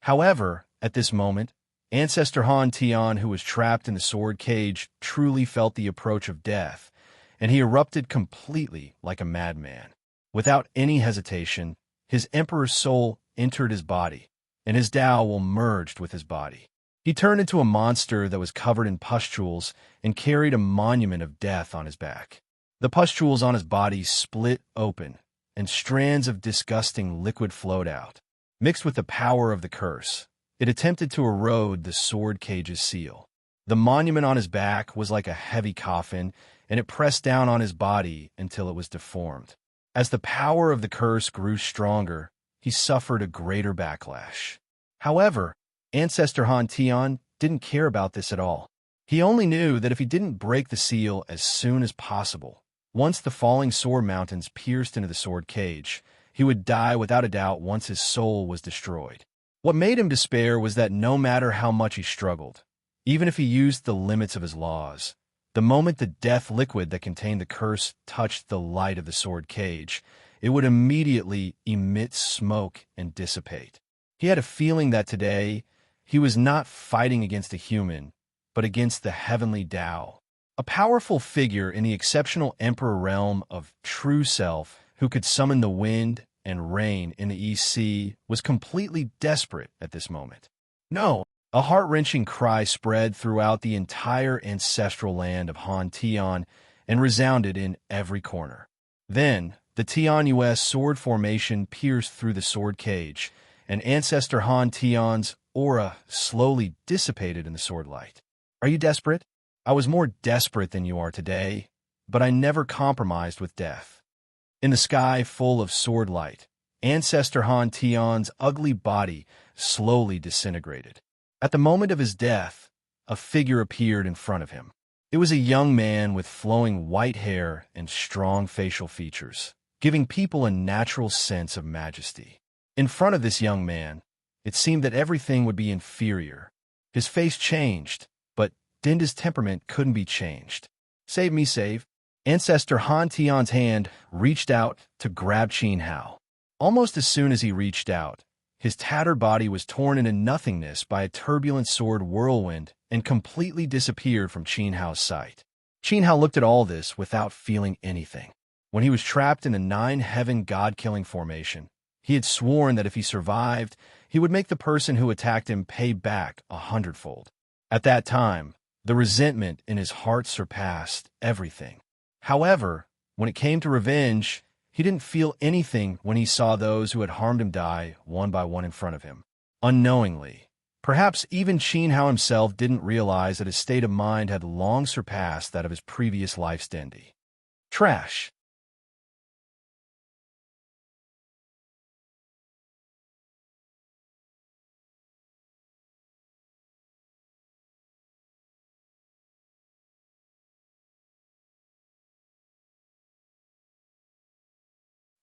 However, at this moment, Ancestor Han Tian, who was trapped in the sword cage, truly felt the approach of death, and he erupted completely like a madman. Without any hesitation, his emperor's soul entered his body, and his Tao will merged with his body. He turned into a monster that was covered in pustules and carried a monument of death on his back. The pustules on his body split open, and strands of disgusting liquid flowed out. Mixed with the power of the curse, it attempted to erode the sword cage's seal. The monument on his back was like a heavy coffin, and it pressed down on his body until it was deformed. As the power of the curse grew stronger, he suffered a greater backlash. However, Ancestor Han Tian didn't care about this at all. He only knew that if he didn't break the seal as soon as possible, once the falling sword mountains pierced into the sword cage, he would die without a doubt once his soul was destroyed. What made him despair was that no matter how much he struggled, even if he used the limits of his laws, the moment the death liquid that contained the curse touched the light of the sword cage, it would immediately emit smoke and dissipate. He had a feeling that today, he was not fighting against a human, but against the heavenly Tao, a powerful figure in the exceptional emperor realm of true self who could summon the wind and rain in the East Sea, was completely desperate at this moment. No! A heart-wrenching cry spread throughout the entire ancestral land of Han Tian and resounded in every corner. Then, the Tian-US sword formation pierced through the sword cage, and Ancestor Han Tian's aura slowly dissipated in the sword light. Are you desperate? I was more desperate than you are today, but I never compromised with death. In the sky full of sword light, Ancestor Han Tian's ugly body slowly disintegrated. At the moment of his death, a figure appeared in front of him. It was a young man with flowing white hair and strong facial features, giving people a natural sense of majesty. In front of this young man, it seemed that everything would be inferior. His face changed, but Dinda's temperament couldn't be changed. Save me, save. Ancestor Han Tian's hand reached out to grab Qin Hao. Almost as soon as he reached out, his tattered body was torn into nothingness by a turbulent sword whirlwind and completely disappeared from Qin Hao's sight. Qin Hao looked at all this without feeling anything. When he was trapped in the 9-heaven god-killing formation, he had sworn that if he survived, he would make the person who attacked him pay back 100-fold. At that time, the resentment in his heart surpassed everything. However, when it came to revenge, he didn't feel anything when he saw those who had harmed him die one by one in front of him. Unknowingly, Perhaps even Qin Hao himself didn't realize that his state of mind had long surpassed that of his previous life's dandy. Trash.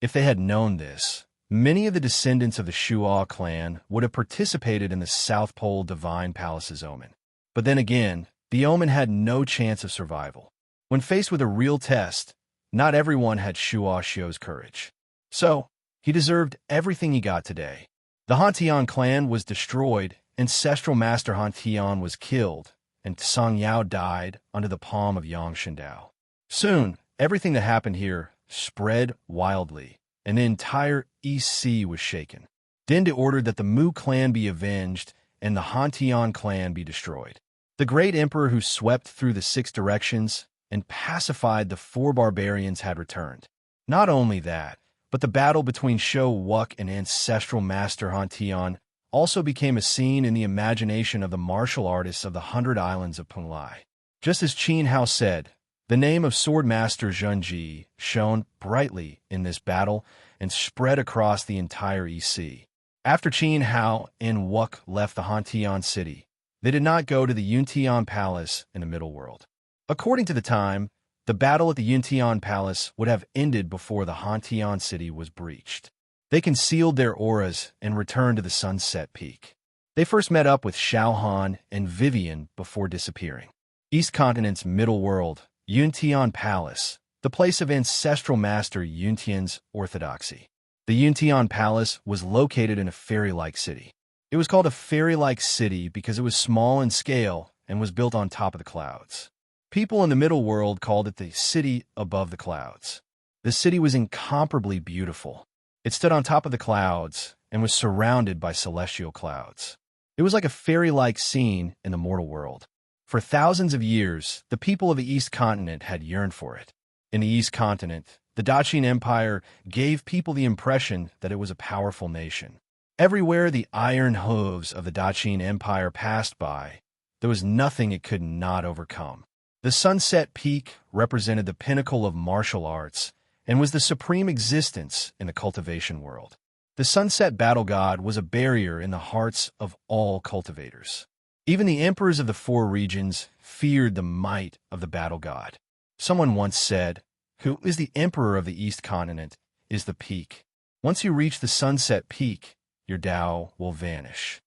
If they had known this, many of the descendants of the Shuo clan would have participated in the South Pole Divine Palace's omen. But then again, the omen had no chance of survival. When faced with a real test, not everyone had Shuo Xiu's courage. So, he deserved everything he got today. The Hantian clan was destroyed, Ancestral Master Hantian was killed, and Song Yao died under the palm of Yang Shindao. Soon, everything that happened here spread wildly, and the entire East Sea was shaken. Dende ordered that the Mu clan be avenged and the Hantian clan be destroyed. The great emperor who swept through the 6 directions and pacified the 4 barbarians had returned. Not only that, but the battle between Shou Wuk and Ancestral Master Hantian also became a scene in the imagination of the martial artists of the 100 Islands of Penglai. Just as Qin Hao said, the name of Sword Master Zhenji shone brightly in this battle and spread across the entire East Sea. After Qin Hao and Wuk left the Hantian city, they did not go to the Yuntian Palace in the Middle World. According to the time, the battle at the Yuntian Palace would have ended before the Hantian city was breached. They concealed their auras and returned to the Sunset Peak. They first met up with Xiao Han and Vivian before disappearing. East Continent's Middle World, Yuntian Palace, the place of Ancestral Master Yuntian's orthodoxy. The Yuntian Palace was located in a fairy-like city. It was called a fairy-like city because it was small in scale and was built on top of the clouds. People in the Middle World called it the city above the clouds. The city was incomparably beautiful. It stood on top of the clouds and was surrounded by celestial clouds. It was like a fairy-like scene in the mortal world. For thousands of years, the people of the East Continent had yearned for it. In the East Continent, the Daqin Empire gave people the impression that it was a powerful nation. Everywhere the iron hooves of the Daqin Empire passed by, there was nothing it could not overcome. The Sunset Peak represented the pinnacle of martial arts and was the supreme existence in the cultivation world. The Sunset Battle God was a barrier in the hearts of all cultivators. Even the emperors of the 4 regions feared the might of the Battle God. Someone once said, "Who is the emperor of the East Continent is the peak. Once you reach the Sunset Peak, your Tao will vanish."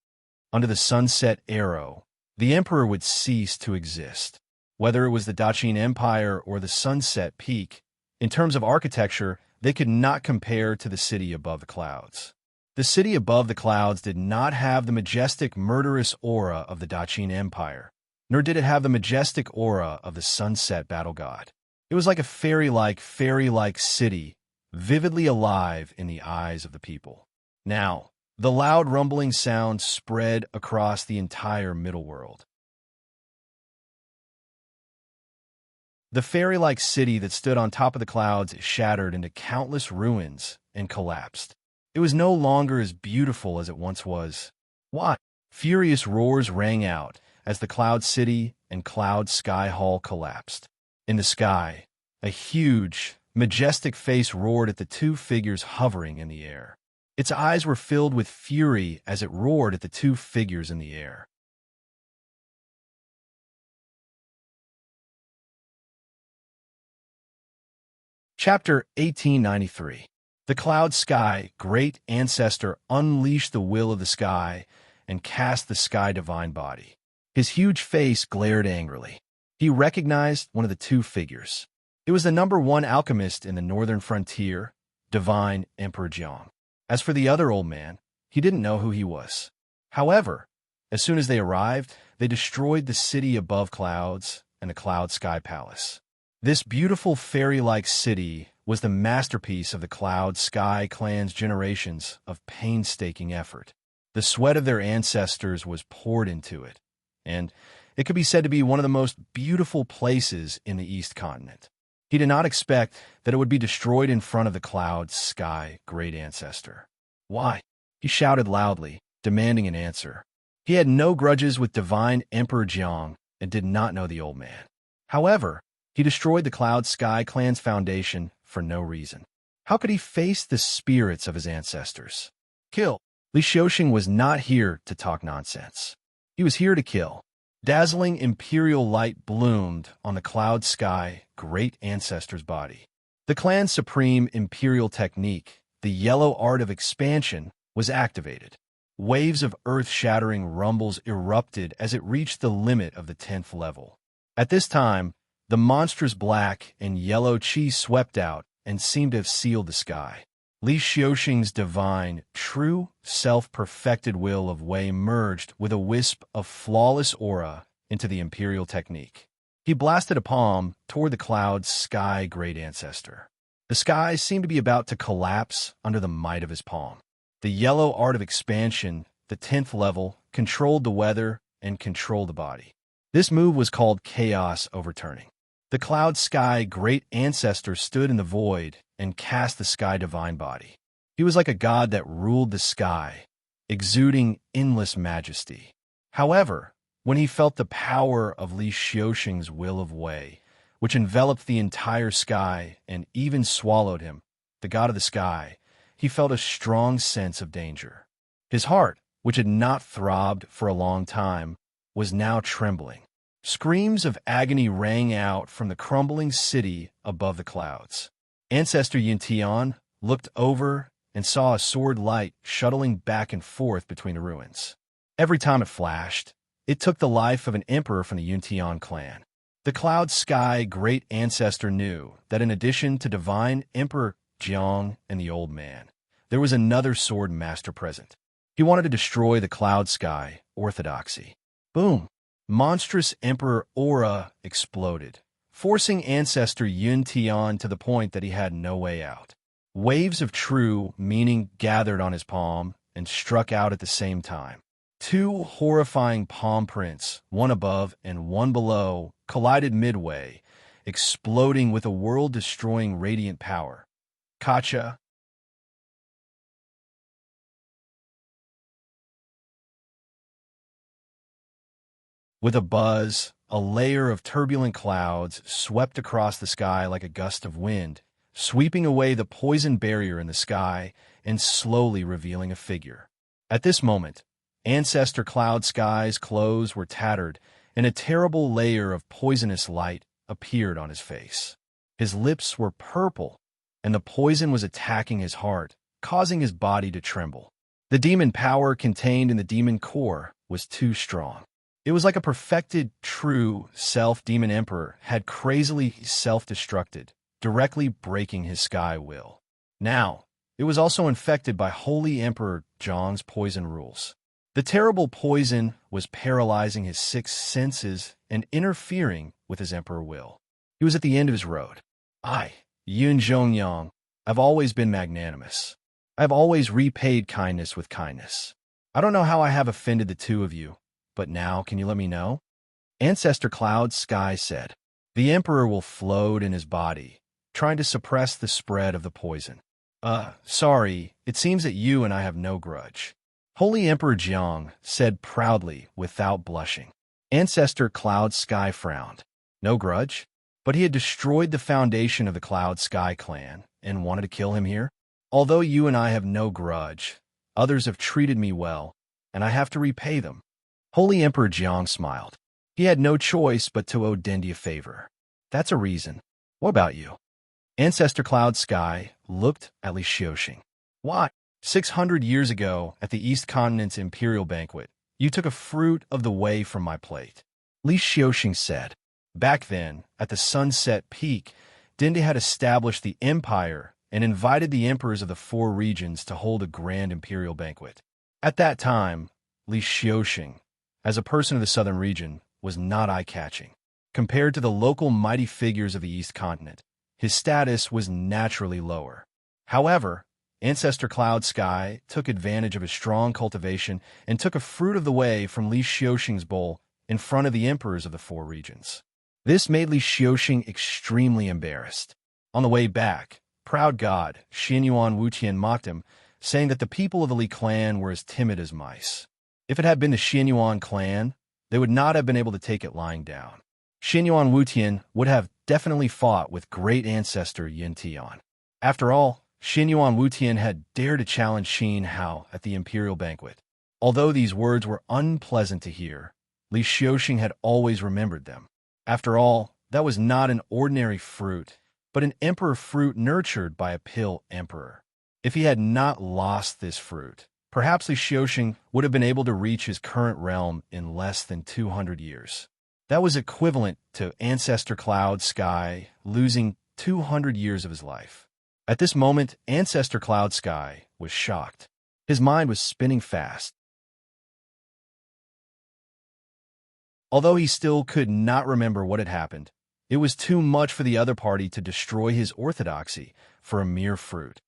Under the Sunset Arrow, the emperor would cease to exist. Whether it was the Daqin Empire or the Sunset Peak, in terms of architecture, they could not compare to the city above the clouds. The city above the clouds did not have the majestic, murderous aura of the Daqin Empire, nor did it have the majestic aura of the Sunset Battle God. It was like a fairy-like city, vividly alive in the eyes of the people. Now, the loud rumbling sound spread across the entire Middle World. The fairy-like city that stood on top of the clouds shattered into countless ruins and collapsed. It was no longer as beautiful as it once was. Why? Furious roars rang out as the Cloud City and Cloud Sky Hall collapsed. In the sky, a huge, majestic face roared at the 2 figures hovering in the air. Its eyes were filled with fury as it roared at the 2 figures in the air. Chapter 1893. The Cloud Sky, Great Ancestor, unleashed the will of the sky and cast the sky divine body. His huge face glared angrily. He recognized one of the 2 figures. It was the #1 alchemist in the northern frontier, Divine Emperor Jiang. As for the other old man, he didn't know who he was. However, as soon as they arrived, they destroyed the city above clouds and the Cloud Sky Palace. This beautiful fairy-like city was the masterpiece of the Cloud Sky clan's generations of painstaking effort. The sweat of their ancestors was poured into it, and it could be said to be one of the most beautiful places in the East Continent. He did not expect that it would be destroyed in front of the Cloud Sky Great Ancestor. Why? He shouted loudly, demanding an answer. He had no grudges with divine Emperor Jiang and did not know the old man. However, he destroyed the Cloud Sky clan's foundation for no reason. How could he face the spirits of his ancestors? Kill. Li Xiuxing was not here to talk nonsense. He was here to kill. Dazzling imperial light bloomed on the Cloud Sky great ancestor's body. The clan's supreme imperial technique, the yellow art of expansion, was activated. Waves of earth-shattering rumbles erupted as it reached the limit of the 10th level. At this time, the monstrous black and yellow chi swept out and seemed to have sealed the sky. Li Xiuxing's divine, true, self-perfected will of Wei merged with a wisp of flawless aura into the imperial technique. He blasted a palm toward the Cloud Sky great ancestor. The sky seemed to be about to collapse under the might of his palm. The yellow art of expansion, the 10th level, controlled the weather and controlled the body. This move was called Chaos Overturning. The Cloud Sky great ancestor stood in the void and cast the sky divine body. He was like a god that ruled the sky, exuding endless majesty. However, when he felt the power of Li Xiuxing's will of Wei, which enveloped the entire sky and even swallowed him, the god of the sky, he felt a strong sense of danger. His heart, which had not throbbed for a long time, was now trembling. Screams of agony rang out from the crumbling city above the clouds. Ancestor Yuntian looked over and saw a sword light shuttling back and forth between the ruins. Every time it flashed, it took the life of an emperor from the Yuntian clan. The Cloud Sky great ancestor knew that in addition to divine Emperor Jiang and the old man, there was another sword master present. He wanted to destroy the Cloud Sky orthodoxy. Boom! Monstrous Emperor aura exploded, forcing Ancestor Yun Tian to the point that he had no way out. Waves of true meaning gathered on his palm and struck out at the same time. Two horrifying palm prints, one above and one below, collided midway, exploding with a world-destroying radiant power. Kacha. With a buzz, a layer of turbulent clouds swept across the sky like a gust of wind, sweeping away the poison barrier in the sky and slowly revealing a figure. At this moment, Ancestor Cloud Sky's clothes were tattered, and a terrible layer of poisonous light appeared on his face. His lips were purple, and the poison was attacking his heart, causing his body to tremble. The demon power contained in the demon core was too strong. It was like a perfected, true self-demon emperor had crazily self-destructed, directly breaking his sky will. Now, it was also infected by Holy Emperor Zhang's poison rules. The terrible poison was paralyzing his sixth senses and interfering with his emperor will. He was at the end of his road. I, Yun Zhongyang, have always been magnanimous. I have always repaid kindness with kindness. I don't know how I have offended the two of you, but now can you let me know? Ancestor Cloud Sky said. The emperor will float in his body, trying to suppress the spread of the poison. Sorry, it seems that you and I have no grudge. Holy Emperor Jiang said proudly without blushing. Ancestor Cloud Sky frowned. No grudge? But he had destroyed the foundation of the Cloud Sky clan and wanted to kill him here? Although you and I have no grudge, others have treated me well, and I have to repay them. Holy Emperor Jiang smiled. He had no choice but to owe Dendi a favor. That's a reason. What about you? Ancestor Cloud Sky looked at Li Xiuxing. Why? 600 years ago, at the East Continent's imperial banquet, you took a fruit of the way from my plate. Li Xiuxing said. Back then, at the Sunset Peak, Dendi had established the empire and invited the emperors of the four regions to hold a grand imperial banquet. At that time, Li Xiuxing, as a person of the southern region, was not eye-catching. Compared to the local mighty figures of the East Continent, his status was naturally lower. However, Ancestor Cloud Sky took advantage of his strong cultivation and took a fruit of the way from Li Xiuxing's bowl in front of the emperors of the four regions. This made Li Xiuxing extremely embarrassed. On the way back, proud god Xianyuan Wuqian mocked him, saying that the people of the Li clan were as timid as mice. If it had been the Xianyuan clan, they would not have been able to take it lying down. Xianyuan Wutian would have definitely fought with great ancestor Yin Tian. After all, Xianyuan Wutian had dared to challenge Xin Hao at the imperial banquet. Although these words were unpleasant to hear, Li Xiuxing had always remembered them. After all, that was not an ordinary fruit, but an emperor fruit nurtured by a pill emperor. If he had not lost this fruit, perhaps Li Xiuxing would have been able to reach his current realm in less than 200 years. That was equivalent to Ancestor Cloud Sky losing 200 years of his life. At this moment, Ancestor Cloud Sky was shocked. His mind was spinning fast. Although he still could not remember what had happened, it was too much for the other party to destroy his orthodoxy for a mere fruit.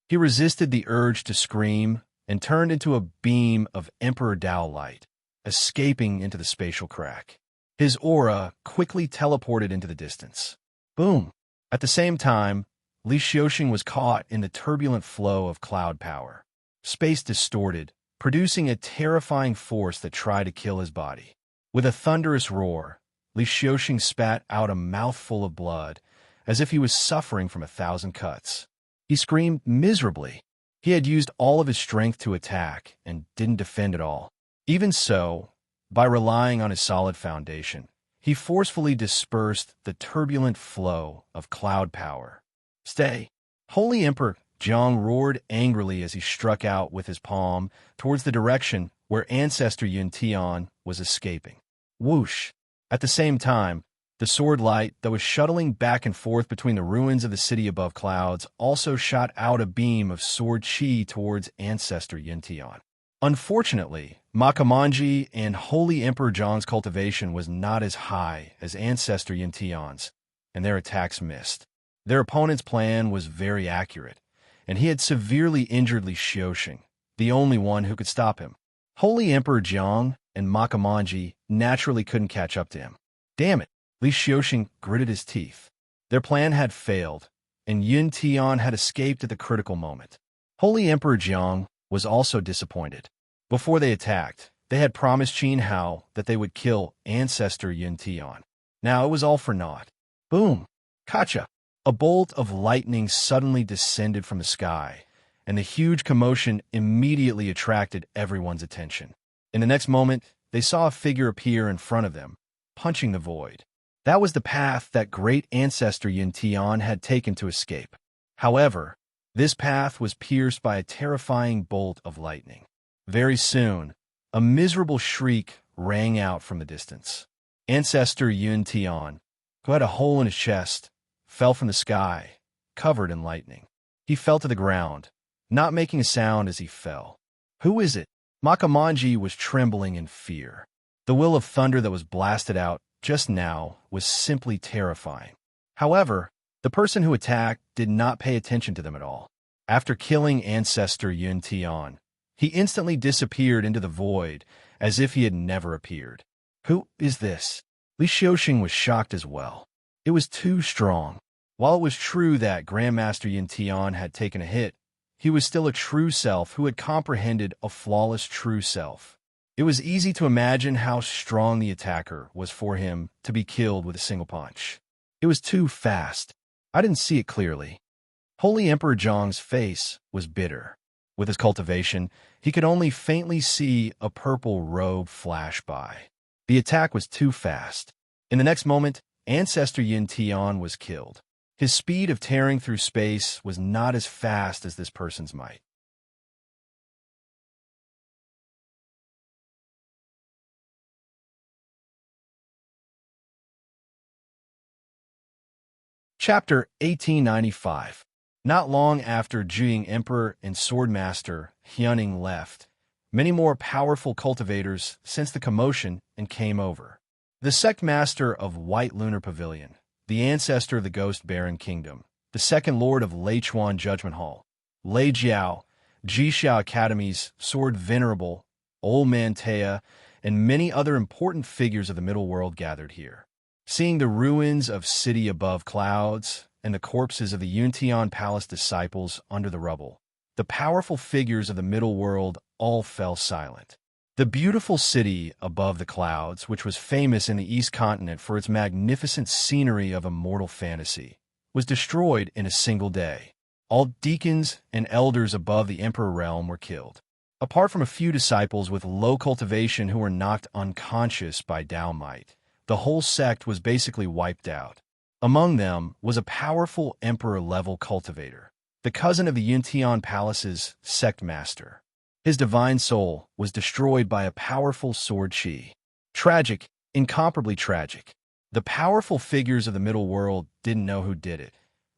He resisted the urge to scream and turned into a beam of Emperor Dao light, escaping into the spatial crack. His aura quickly teleported into the distance. Boom! At the same time, Li Xiuxing was caught in the turbulent flow of cloud power. Space distorted, producing a terrifying force that tried to kill his body. With a thunderous roar, Li Xiuxing spat out a mouthful of blood, as if he was suffering from 1,000 cuts. He screamed miserably. He had used all of his strength to attack and didn't defend at all. Even so, by relying on his solid foundation, he forcefully dispersed the turbulent flow of cloud power. Stay! Holy Emperor Jiang roared angrily as he struck out with his palm towards the direction where Ancestor Yin Tian was escaping. Whoosh! At the same time, the sword light that was shuttling back and forth between the ruins of the city above clouds also shot out a beam of sword chi towards Ancestor Yin Tian. Unfortunately, Makamanji and Holy Emperor Jiang's cultivation was not as high as Ancestor Yin Tian's, and their attacks missed. Their opponent's plan was very accurate, and he had severely injured Li Xiuxing, the only one who could stop him. Holy Emperor Jiang and Makamanji naturally couldn't catch up to him. Damn it! Li Xiuxing gritted his teeth. Their plan had failed, and Yin Tian had escaped at the critical moment. Holy Emperor Jiang was also disappointed. Before they attacked, they had promised Xin Hao that they would kill Ancestor Yin Tian. Now it was all for naught. Boom! Kacha! A bolt of lightning suddenly descended from the sky, and the huge commotion immediately attracted everyone's attention. In the next moment, they saw a figure appear in front of them, punching the void. That was the path that great ancestor Yin Tian had taken to escape. However, this path was pierced by a terrifying bolt of lightning. Very soon, a miserable shriek rang out from the distance. Ancestor Yin Tian, who had a hole in his chest, fell from the sky, covered in lightning. He fell to the ground, not making a sound as he fell. Who is it? Makamanji was trembling in fear. The will of thunder that was blasted out just now was simply terrifying. However, the person who attacked did not pay attention to them at all. After killing Ancestor Yin Tian, he instantly disappeared into the void as if he had never appeared. Who is this? Li Xiuxing was shocked as well. It was too strong. While it was true that Grandmaster Yin Tian had taken a hit, he was still a true self who had comprehended a flawless true self. It was easy to imagine how strong the attacker was for him to be killed with a single punch. It was too fast. I didn't see it clearly. Holy Emperor Jiang's face was bitter. With his cultivation, he could only faintly see a purple robe flash by. The attack was too fast. In the next moment, Ancestor Yin Tian was killed. His speed of tearing through space was not as fast as this person's might. Chapter 1895. Not long after Juying Emperor and Swordmaster Hyuning left, many more powerful cultivators sensed the commotion and came over. The sect master of White Lunar Pavilion, the ancestor of the Ghost Baron Kingdom, the second lord of Leichuan Judgment Hall, Lei Jiao, Jixiao Academy's Sword Venerable, Old Man Tea, and many other important figures of the Middle World gathered here. Seeing the ruins of city above clouds and the corpses of the Yuntian Palace disciples under the rubble, the powerful figures of the middle world all fell silent. The beautiful city above the clouds, which was famous in the East Continent for its magnificent scenery of immortal fantasy, was destroyed in a single day. All deacons and elders above the emperor realm were killed, apart from a few disciples with low cultivation who were knocked unconscious by Tao might. The whole sect was basically wiped out. Among them was a powerful emperor-level cultivator, the cousin of the Yuntian Palace's sect master. His divine soul was destroyed by a powerful sword chi. Tragic, incomparably tragic. The powerful figures of the middle world didn't know who did it,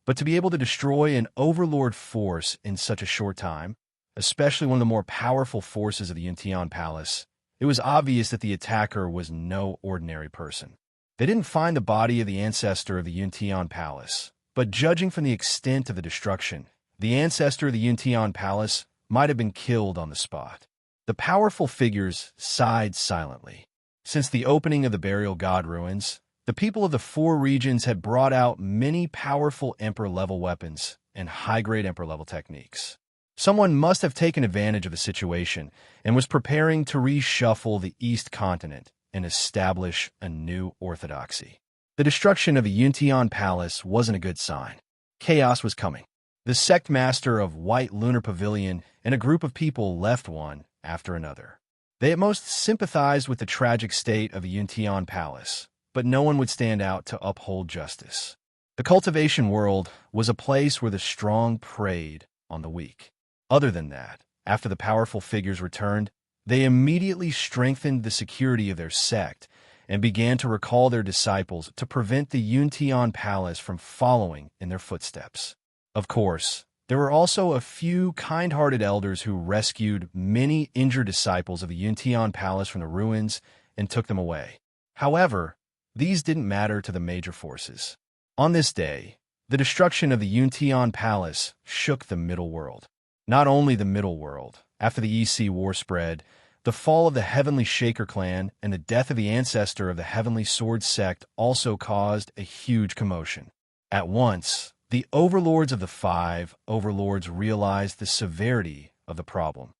but to be able to destroy an overlord force in such a short time, especially one of the more powerful forces of the Yuntian Palace, it was obvious that the attacker was no ordinary person. They didn't find the body of the ancestor of the Yuntian Palace, but judging from the extent of the destruction, the ancestor of the Yuntian Palace might have been killed on the spot. The powerful figures sighed silently. Since the opening of the burial god ruins, the people of the four regions had brought out many powerful emperor-level weapons and high-grade emperor-level techniques. Someone must have taken advantage of the situation and was preparing to reshuffle the East Continent and establish a new orthodoxy. The destruction of the Yuntian Palace wasn't a good sign. Chaos was coming. The sect master of White Lunar Pavilion and a group of people left one after another. They at most sympathized with the tragic state of the Yuntian Palace, but no one would stand out to uphold justice. The cultivation world was a place where the strong preyed on the weak. Other than that, after the powerful figures returned, they immediately strengthened the security of their sect and began to recall their disciples to prevent the Yuntian Palace from following in their footsteps. Of course, there were also a few kind-hearted elders who rescued many injured disciples of the Yuntian Palace from the ruins and took them away. However, these didn't matter to the major forces. On this day, the destruction of the Yuntian Palace shook the middle world. Not only the middle world. After the EC War spread, the fall of the Heavenly Shaker clan and the death of the ancestor of the Heavenly Sword sect also caused a huge commotion. At once, the overlords of the five overlords realized the severity of the problem.